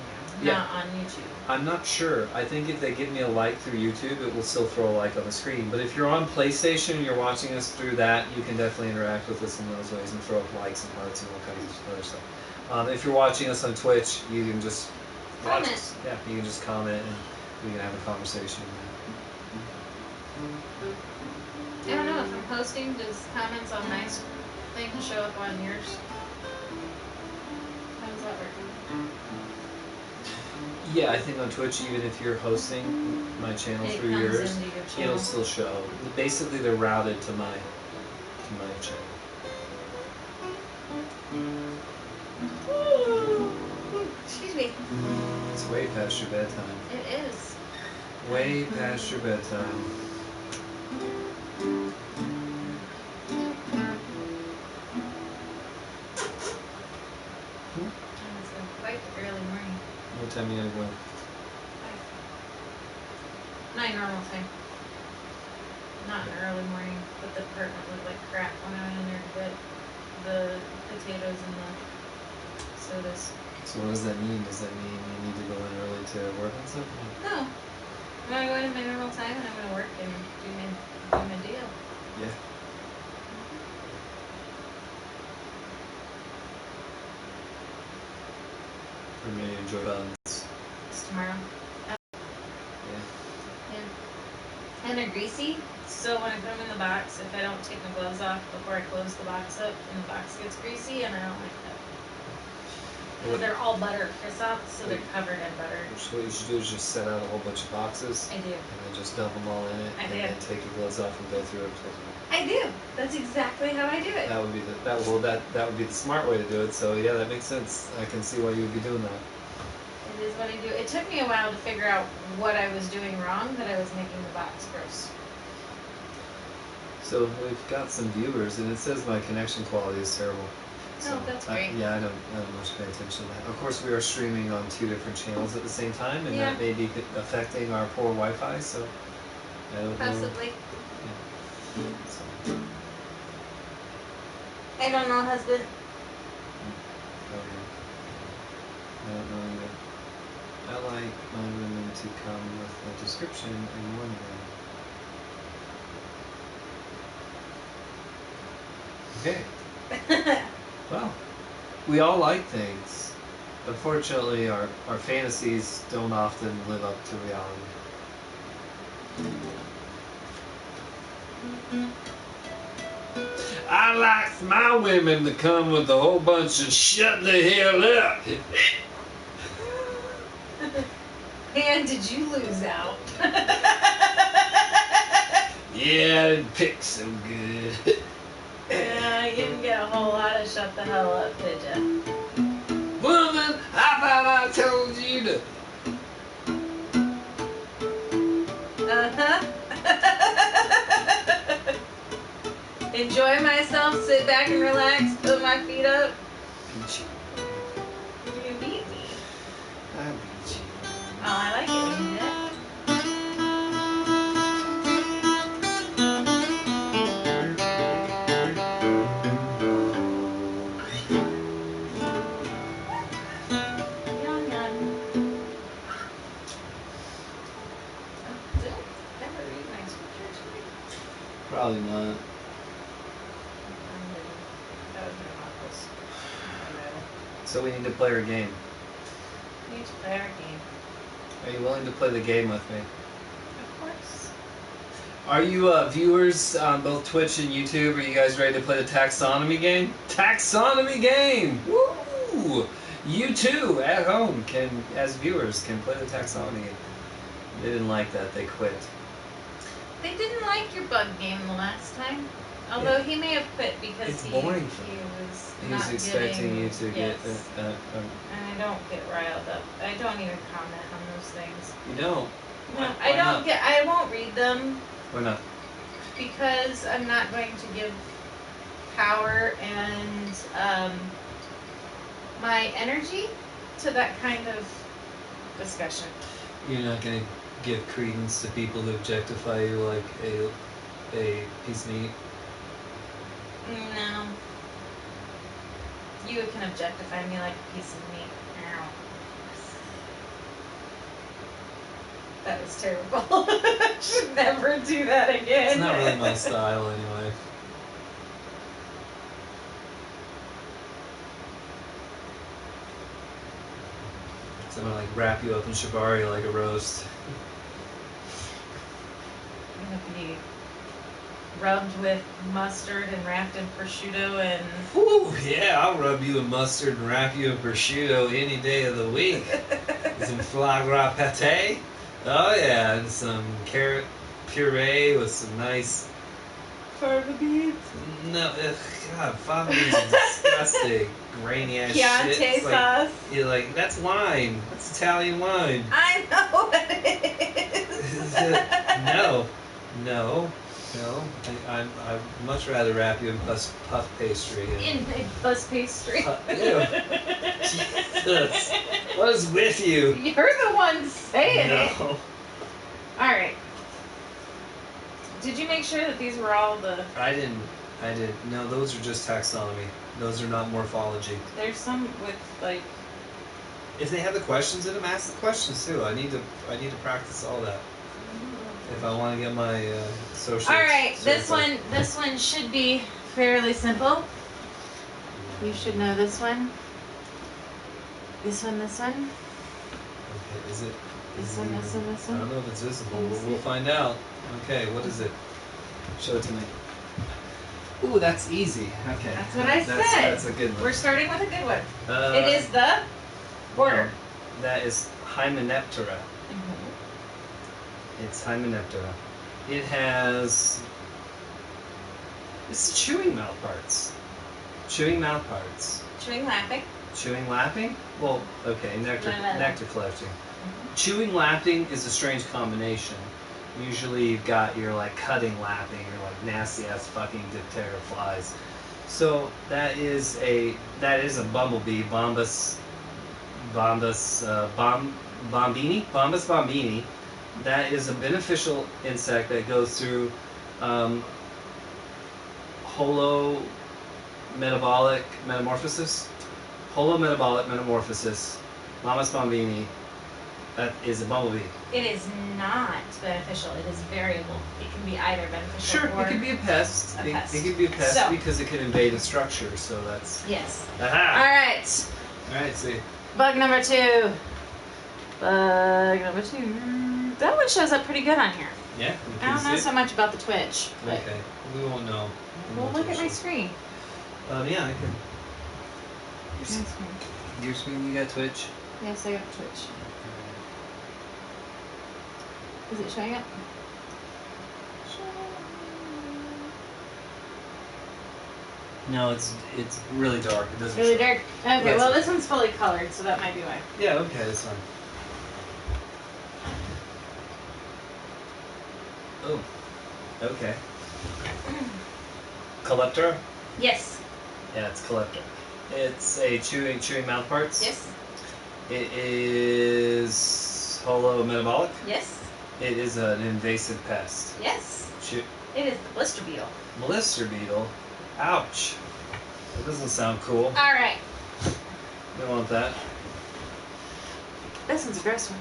A: you,
C: Yeah.
A: not on YouTube.
C: I'm not sure. I think if they give me a like through YouTube, it will still throw a like on the screen. But if you're on PlayStation and you're watching us through that, you can definitely interact with us in those ways and throw up likes and hearts and all kinds of other stuff. If you're watching us on Twitch, you can just watch
A: Comment.
C: us. Yeah, you can just comment and we can have a conversation.
A: I don't know, if I'm posting, does comments on my thing show up on yours? How does that work?
C: Yeah, I think on Twitch, even if you're hosting my channel
A: It
C: through
A: comes
C: yours,
A: into your
C: it'll
A: channel.
C: still show. Basically, they're routed to my channel.
A: Excuse me.
C: It's way past your bedtime.
A: It is.
C: Way past your bedtime.
A: It's quite the early morning.
C: What time you gotta go?
A: 9 normal time. Not an early morning, but the apartment looked like crap when I went in there to get the potatoes and the sodas.
C: So what does that mean? Does that mean you need to go in early to work on something?
A: No. I'm gonna go in at my normal time and I'm gonna work and do my deal.
C: Yeah. enjoy buns.
A: It's tomorrow.
C: Yeah.
A: Yeah. And they're greasy, so when I put them in the box, if I don't take my gloves off before I close the box up, and the box gets greasy, and I don't like that. Because they're all butter croissants, so they're covered in butter.
C: So what you should do is just set out a whole bunch of boxes.
A: I do.
C: And then just dump them all in it.
A: I
C: and
A: do.
C: then take your gloves off and go through it.
A: I do. That's exactly how I do it.
C: That would be that would be the smart way to do it. So yeah, that makes sense. I can see why you would be doing that.
A: It is what I do. It took me a while to figure out what I was doing wrong, that I was making the box gross.
C: So we've got some viewers, and it says my connection quality is terrible. So
A: that's great.
C: I don't much pay attention to that. Of course, we are streaming on 2 different channels at the same time, and that may be affecting our poor Wi-Fi. So I don't know.
A: Possibly.
C: Yeah. So,
A: I don't know, husband.
C: I don't know either. I like my women to come with a description and wondering. Okay. Well, we all like things. Unfortunately, our fantasies don't often live up to reality. I like my women to come with a whole bunch of shut the hell up.
A: And did you lose out?
C: Yeah, I didn't pick so good.
A: Yeah, you didn't get a whole lot of shut the hell up, did you?
C: Woman, I thought I told you to.
A: Uh-huh. Enjoy myself, sit back and relax, put my feet up. You beat me.
C: I beat you.
A: Oh, I like it when you do that.
C: Probably not. So we need to play our game.
A: We need to play our game.
C: Are you willing to play the game with me?
A: Of course.
C: Are you viewers on both Twitch and YouTube? Are you guys ready to play the taxonomy game? Taxonomy game! Woo! You too, at home, can, as viewers, can play the taxonomy game. They didn't like that. They quit.
A: They didn't like your bug game the last time. Although he may have quit because
C: It's
A: he
C: boring.
A: was
C: He
A: not
C: was expecting
A: getting,
C: you to get.
A: And I don't get riled up. I don't even comment on those things.
C: You don't.
A: No,
C: Why
A: I don't
C: not?
A: get. I won't read them
C: Why not?
A: because I'm not going to give power and my energy to that kind of discussion.
C: You're not going to give credence to people who objectify you like a piece of meat.
A: No. You can objectify me like a piece of meat. Ow. That was terrible. Should never do that again.
C: It's not really my style anyway. So I'm gonna like wrap you up in shibari like a roast.
A: You have to be rubbed with mustard and wrapped in prosciutto and...
C: Whew, yeah, I'll rub you in mustard and wrap you in prosciutto any day of the week. Some foie gras pate. Oh yeah, and some carrot puree with some nice...
A: Fava beans?
C: No, God, fava beans is disgusting. Grainy ass shit.
A: Chianti
C: It's
A: sauce?
C: You're like, that's wine. That's Italian wine.
A: I know it is.
C: No. I'd much rather wrap you in puff pastry.
A: In puff pastry.
C: Ew. Jesus. What is with you?
A: You're the one saying it.
C: No.
A: Alright. Did you make sure that these were all the...
C: I didn't. No, those are just taxonomy. Those are not morphology.
A: There's some with, like...
C: If they have the questions in them, ask the questions too. I need to practice all that. If I want to get my social.
A: Alright, this one should be fairly simple. You should know this one. This one.
C: Okay, is it?
A: This one, this one, this
C: I
A: one.
C: don't know if it's visible,
A: Let me
C: but
A: see.
C: we'll find out. Okay, what is it? Show it to me. Ooh, that's easy. Okay.
A: That's what I said.
C: That's a good one.
A: We're starting with a good one. It is the border.
C: That is Hymenoptera.
A: Mm-hmm.
C: It's Hymenoptera. It has. It's chewing mouth parts. Chewing mouth parts.
A: Chewing, laughing.
C: Chewing, lapping? Well, okay, nectar collecting.
A: Mm-hmm.
C: Chewing, lapping is a strange combination. Usually you've got your like cutting, lapping, or like nasty ass fucking diptera flies. So that is a bumblebee, Bombus bombini. That is a beneficial insect that goes through holometabolic metamorphosis. Holometabolic metamorphosis. Bombus bombini. That is a bumblebee.
A: It is not beneficial. It is variable. It can be either beneficial
C: Sure,
A: or
C: it could be a pest.
A: a pest.
C: It could be a pest
A: So-
C: because it could invade a structure. So that's.
A: Yes.
C: Aha!
A: All right.
C: All right. See.
A: Bug number 2. Bug number 2. That one shows up pretty good on here.
C: Yeah.
A: I don't know so much about the Twitch, but
C: Okay. We won't know.
A: well, look at my screen.
C: Yeah, I can.
A: My screen.
C: Your screen, you got Twitch?
A: Yes, I got Twitch. Is it showing up?
C: No, it's really dark. It doesn't.
A: Really
C: show.
A: dark? Okay,
C: Let's
A: well
C: see.
A: this one's fully colored, so that might be why.
C: Yeah. Okay, that's fine. Oh. Okay. Coleptera?
A: Yes.
C: Yeah, it's Coleptera. It's a chewing mouth parts.
A: Yes.
C: It is holometabolic.
A: Yes.
C: It is an invasive pest.
A: Yes.
C: Shoot.
A: It is the blister beetle.
C: Blister beetle. Ouch. That doesn't sound cool.
A: Alright.
C: We want that.
A: This one's a gross one.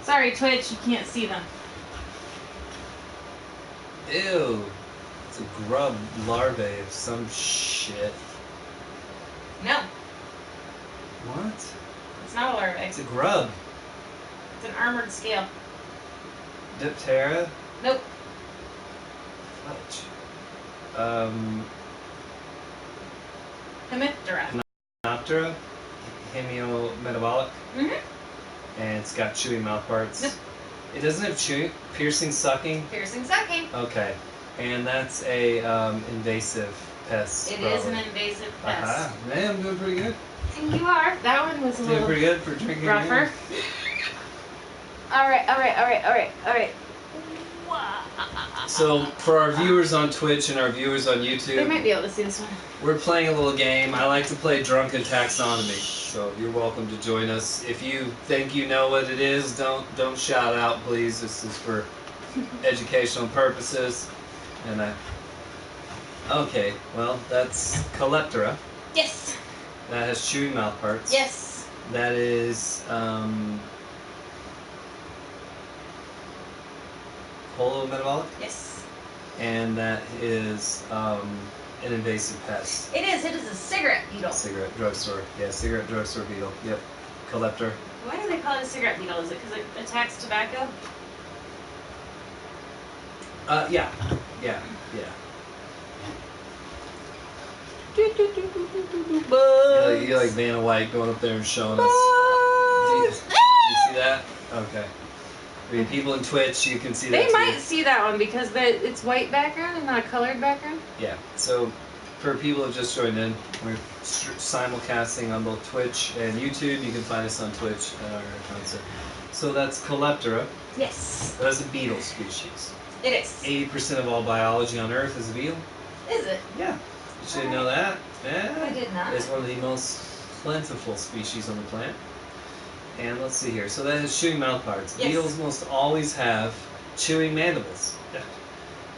A: Sorry, Twitch, you can't see them.
C: Ew. It's a grub larvae of some shit.
A: No,
C: What?
A: it's not a larvae.
C: It's a grub.
A: It's an armored scale.
C: Diptera?
A: Nope.
C: Fudge.
A: Hemiptera.
C: Hymenoptera? Hemiometabolic?
A: Mm-hmm.
C: And it's got chewing mouth parts.
A: Nope.
C: It doesn't have chewing, piercing, sucking.
A: Piercing sucking.
C: Okay, and that's a invasive pest.
A: It is an invasive pest.
C: Aha, man, I'm doing pretty good.
A: And you are. That one was a
C: Doing
A: little
C: pretty good for drinking.
A: rougher. Alright.
C: So for our viewers on Twitch and our viewers on
A: They
C: YouTube,
A: might be able to see this one.
C: we're playing a little game. I like to play Drunken Taxonomy, so you're welcome to join us. If you think you know what it is, don't shout out, please. This is for educational purposes. And okay, well that's Coleptera.
A: Yes.
C: That has chewing mouth parts.
A: Yes.
C: That is holometabolic,
A: Yes.
C: and that is an invasive pest.
A: It is. It is a cigarette beetle.
C: Cigarette drugstore. Yeah, cigarette drugstore beetle. Yep. Coleptera.
A: Why do they call it a cigarette beetle? Is it because it attacks tobacco?
C: Yeah. You're like Vanna White going up there and showing us. Do you see that? Okay. I mean, people in Twitch, you can see that
A: They
C: too.
A: might see that one because it's white background and not a colored background.
C: Yeah. So, for people who just joined in, we're simulcasting on both Twitch and YouTube. You can find us on Twitch at iRconstant. So that's Coleptera.
A: Yes.
C: That's a beetle species.
A: It is.
C: 80% of all biology on Earth is a beetle.
A: Is it?
C: Yeah. You should know that. Yeah.
A: I did not.
C: It's one of the most plentiful species on the planet. And let's see here. So that has chewing mouth parts.
A: Yes.
C: Beetles most always have chewing mandibles.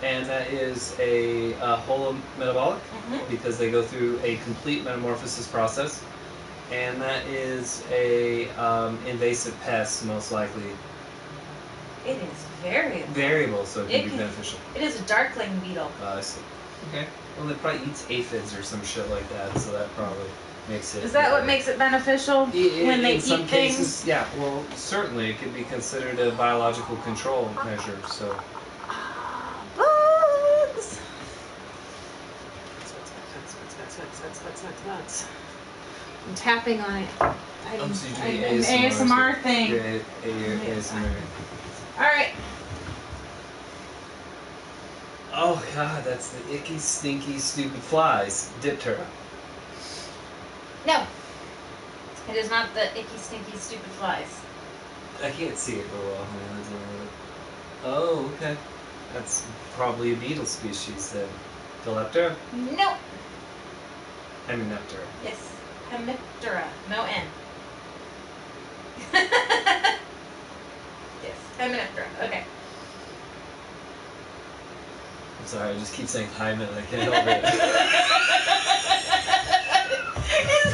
C: And that is a holometabolic
A: Mm-hmm.
C: because they go through a complete metamorphosis process. And that is a invasive pest, most likely.
A: It is variable.
C: Variable, so it can
A: It
C: be
A: can-
C: beneficial.
A: It is a darkling beetle.
C: I see. Okay. Well, it probably eats aphids or some shit like that, so that probably makes it.
A: Is that what makes it beneficial when they
C: in
A: eat
C: some
A: things?
C: cases, yeah. Well, certainly it could be considered a biological control measure. So.
A: Bugs. I'm tapping on it. I'm
C: So you're doing
A: an ASMR thing.
C: You're ASMR.
A: All right.
C: Oh God, that's the icky, stinky, stupid flies. Diptera.
A: No. It is not the icky, stinky, stupid flies.
C: I can't see it real well. Oh, okay. That's probably a beetle species then. Dileptera?
A: Nope.
C: Hymenoptera.
A: Yes. Hemiptera. No N. Yes. Hymenoptera. Okay.
C: I'm sorry, I just keep saying hymen. I can't help it.
A: Is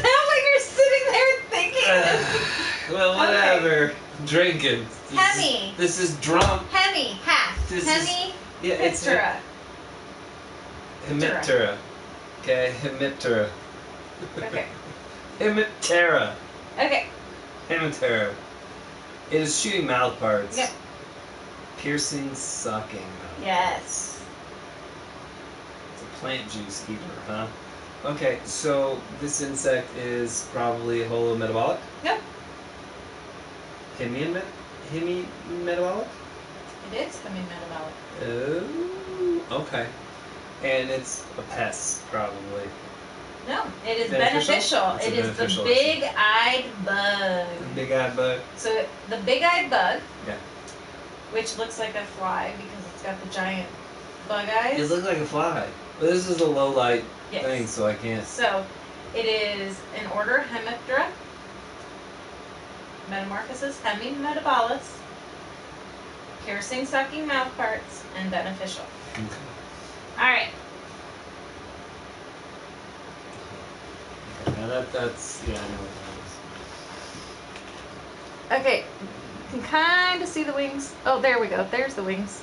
A: that what you're sitting there thinking?
C: Well, whatever.
A: Okay.
C: I'm drinking.
A: Hemi.
C: This is drunk.
A: Hemi. Half.
C: This
A: Hemi.
C: Yeah, it's
A: Hemiptera.
C: Hemiptera. Okay, Hemiptera.
A: Okay.
C: Hemiptera.
A: Okay.
C: Hemiptera. It is shooting mouth parts.
A: Yep.
C: Piercing, sucking.
A: Yes.
C: It's a plant juice eater, huh? Okay, so this insect is probably holometabolic.
A: Yep.
C: Hemimetabolic?
A: It is hemimetabolic.
C: Oh, okay. And it's a pest, probably.
A: No, it is
C: Beneficial?
A: beneficial.
C: It's a
A: It is
C: beneficial,
A: the big-eyed bug.
C: Big-eyed bug.
A: So the big-eyed bug,
C: Yeah.
A: which looks like a fly because it's got the giant bug eyes.
C: It looks like a fly. But this is a low light
A: Yes.
C: thing, so I can't.
A: So it is an order Hemiptera. Metamorphosis hemimetabolous. Piercing, sucking mouth parts, and beneficial.
C: Okay.
A: All right.
C: Now that's yeah, I know what
A: Okay. You can kind of see the wings. Oh, there we go. There's the wings.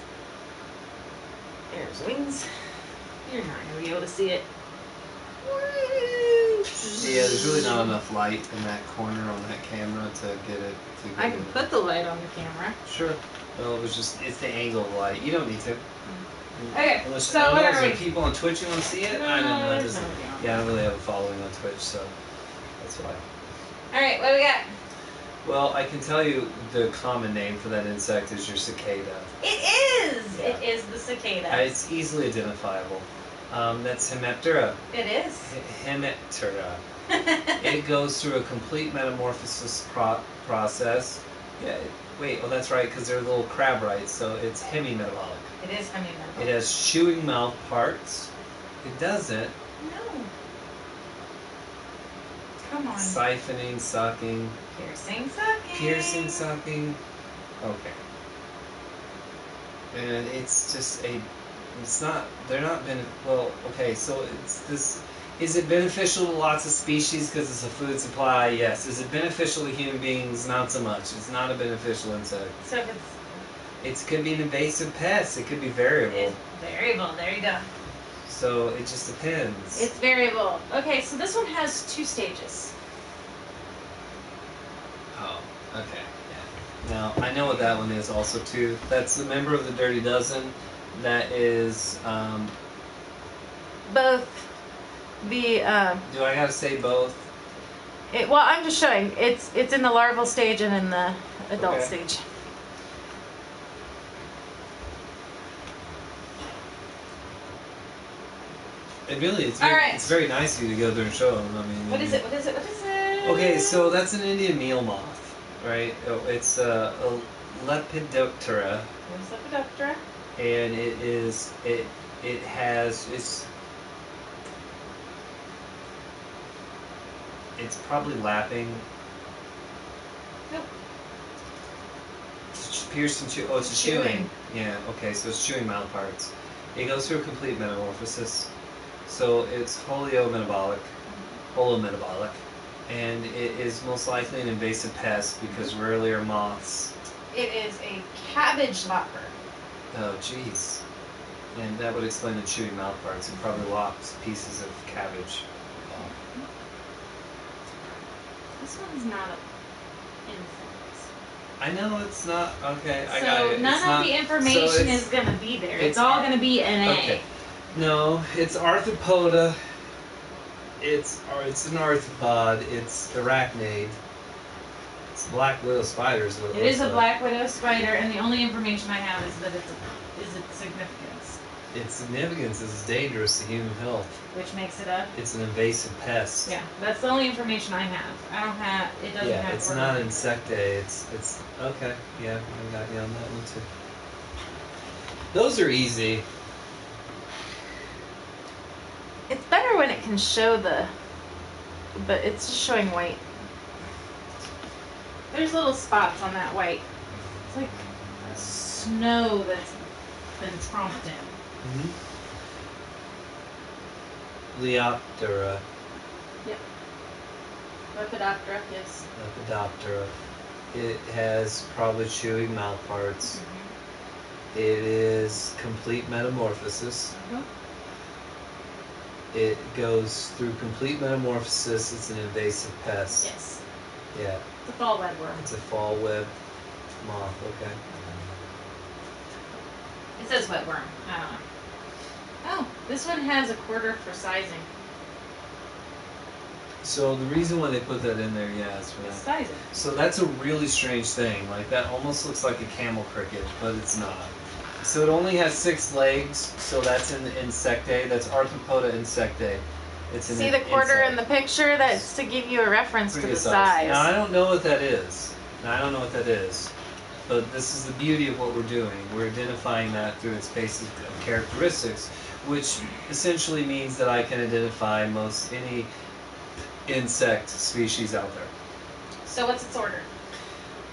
A: There's wings. You're not going to be able to see it.
C: that is. Yeah, there's really not enough light in that corner on that camera to get it.
A: I can put the light on the camera.
C: Sure. Well, it's the angle of light. You don't need to.
A: Okay,
C: Unless,
A: so what
C: unless
A: are
C: there
A: we?
C: people on Twitch who want to see it.
A: No,
C: I don't know. That
A: there's
C: doesn't.
A: nobody on.
C: Yeah, I don't really have a following on Twitch, so that's why.
A: All right, what do we got?
C: Well, I can tell you the common name for that insect is your cicada.
A: It is.
C: Yeah.
A: It is the cicada.
C: It's easily identifiable. That's Hemiptera.
A: It is.
C: Hemiptera. It goes through a complete metamorphosis process. Yeah. Wait. Oh, that's right, because they're little crab rights, so it's hemimetabolic.
A: It is hemimetabolic.
C: It has chewing mouth parts. It doesn't.
A: No. Come on.
C: Siphoning, sucking.
A: Piercing, sucking.
C: Piercing, sucking. Okay. And it's just it's not, they're not well, okay, so it's this, is it beneficial to lots of species because it's a food supply? Yes. Is it beneficial to human beings? Not so much. It's not a beneficial insect.
A: So if
C: It could be an invasive pest. It could be variable.
A: it's variable, there you go.
C: So it just depends.
A: It's variable. Okay, so this one has 2 stages.
C: Oh, okay. Yeah. Now, I know what that one is also, too. That's the member of the Dirty Dozen. That is,
A: Both the
C: do I gotta say both?
A: well, I'm just showing. It's in the larval stage and in the adult
C: Okay.
A: stage.
C: It really, it's
A: All
C: very,
A: right.
C: it's very nice of you to go there and show them. I mean,
A: What is it? What is it? What is it?
C: Okay, so that's an Indian meal moth, right? It's a Lepidoptera,
A: Where's Lepidoptera?
C: and it has it's probably lapping.
A: Nope.
C: It's piercing chew. Oh, it's chewing. Yeah. Okay, so it's chewing mouth parts. It goes through a complete metamorphosis, so it's holometabolic, and it is most likely an invasive pest because rarely are moths.
A: It is a cabbage lopper.
C: Oh, jeez. And that would explain the chewy mouth parts and probably lost pieces of cabbage.
A: This one's not an insect.
C: I know it's not okay. I
A: So
C: got it.
A: none of the information is going to be there. It's all going to be an A.
C: Okay. No, it's arthropoda. It's an arthropod. It's arachnid. It's black widow spider is what it
A: It
C: looks
A: is a
C: like.
A: black widow spider, and the only information I have is that it's its significance,
C: Its significance is dangerous to human health.
A: which makes it a.
C: It's an invasive pest.
A: Yeah, that's the only information I have. I don't have. It doesn't have.
C: Yeah, it's
A: order.
C: not insectae. It's okay. Yeah, I got you on that one too. Those are easy.
A: It's better when it can show but it's just showing white. There's little spots on that white. It's like snow that's been tromped in.
C: Leoptera.
A: Yep. Lepidoptera, yes.
C: Lepidoptera. It has probably chewy mouth parts.
A: Mm-hmm.
C: It is complete metamorphosis.
A: Mm-hmm.
C: It goes through complete metamorphosis. It's an invasive pest.
A: Yes.
C: Yeah.
A: It's a fall webworm.
C: It's a fall web moth. Okay.
A: It says webworm. I don't know. Oh, this one has a quarter for sizing.
C: So the reason why they put that in there, yeah, is for
A: It's
C: that.
A: sizing.
C: So that's a really strange thing. Like that almost looks like a camel cricket, but it's not. So it only has 6 legs. So that's in the insectae. That's Arthropoda insectae. It's an
A: See the quarter
C: insect.
A: in the picture? That's to give you a reference to
C: Pretty
A: the
C: good
A: size.
C: Now I don't know what that is. But this is the beauty of what we're doing. We're identifying that through its basic characteristics, which essentially means that I can identify most any insect species out there.
A: So what's its order?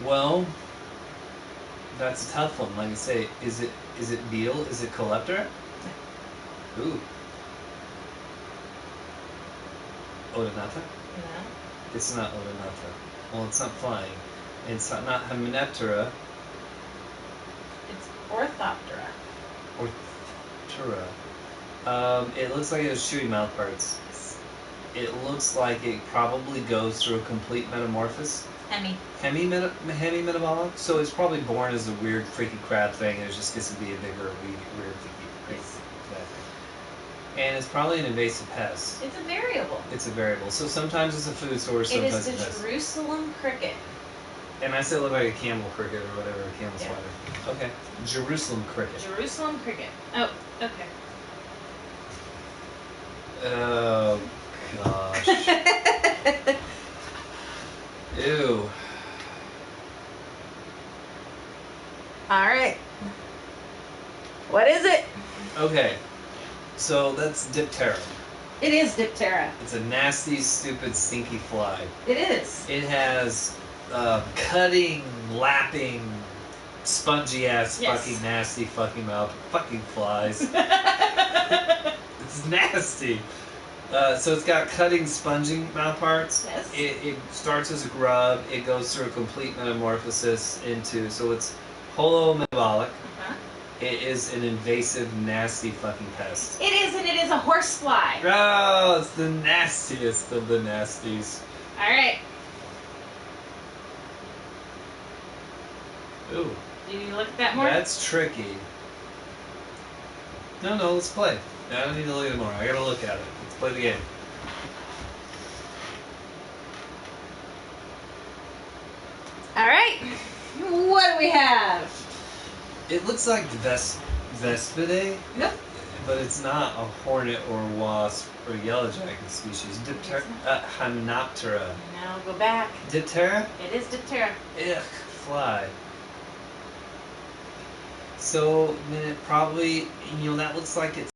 C: Well, that's a tough one. Like I say, is it beetle? Is it coleptera? Ooh. Odonata?
A: No.
C: It's not Odonata. Well, it's not flying. It's not Hymenoptera.
A: It's Orthoptera.
C: Orthoptera. It looks like it has chewy mouth parts. It looks like it probably goes through a complete metamorphosis. Hemi-metabolic? So it's probably born as a weird, freaky crab thing, and it just gets to be a bigger, weird, freaky
A: Yes.
C: crab thing. And it's probably an invasive pest.
A: It's a variable.
C: It's a variable. So sometimes it's a food source,
A: It
C: sometimes
A: is
C: it's a
A: the
C: pest.
A: Jerusalem cricket.
C: And I said it looked like a camel cricket or whatever, a camel
A: Yeah.
C: spider. Okay. Jerusalem cricket.
A: Jerusalem cricket. Oh, okay.
C: Oh, gosh. Ew.
A: All right. What is it?
C: Okay. So that's Diptera.
A: It is Diptera.
C: It's a nasty, stupid, stinky fly.
A: It is.
C: It has cutting, lapping, spongy ass,
A: Yes.
C: fucking nasty fucking mouth. Fucking flies. It's nasty. So it's got cutting, sponging mouth parts.
A: Yes.
C: It starts as a grub. It goes through a complete metamorphosis into, so it's holometabolic.
A: Uh-huh.
C: It is an invasive, nasty fucking pest.
A: It is, and it is a horsefly.
C: Oh, it's the nastiest of the nasties.
A: All right.
C: Ooh,
A: Do you look at that more?
C: that's tricky. No, let's play. I don't need to look at it more. I gotta look at it. Let's play the game.
A: All right. What do we have?
C: It looks like Vespidae,
A: Nope.
C: but it's not a hornet or wasp or yellow jacket species. Hymenoptera.
A: Now go back.
C: Diptera?
A: It is Diptera.
C: Ugh, fly. So then it probably, that looks like it's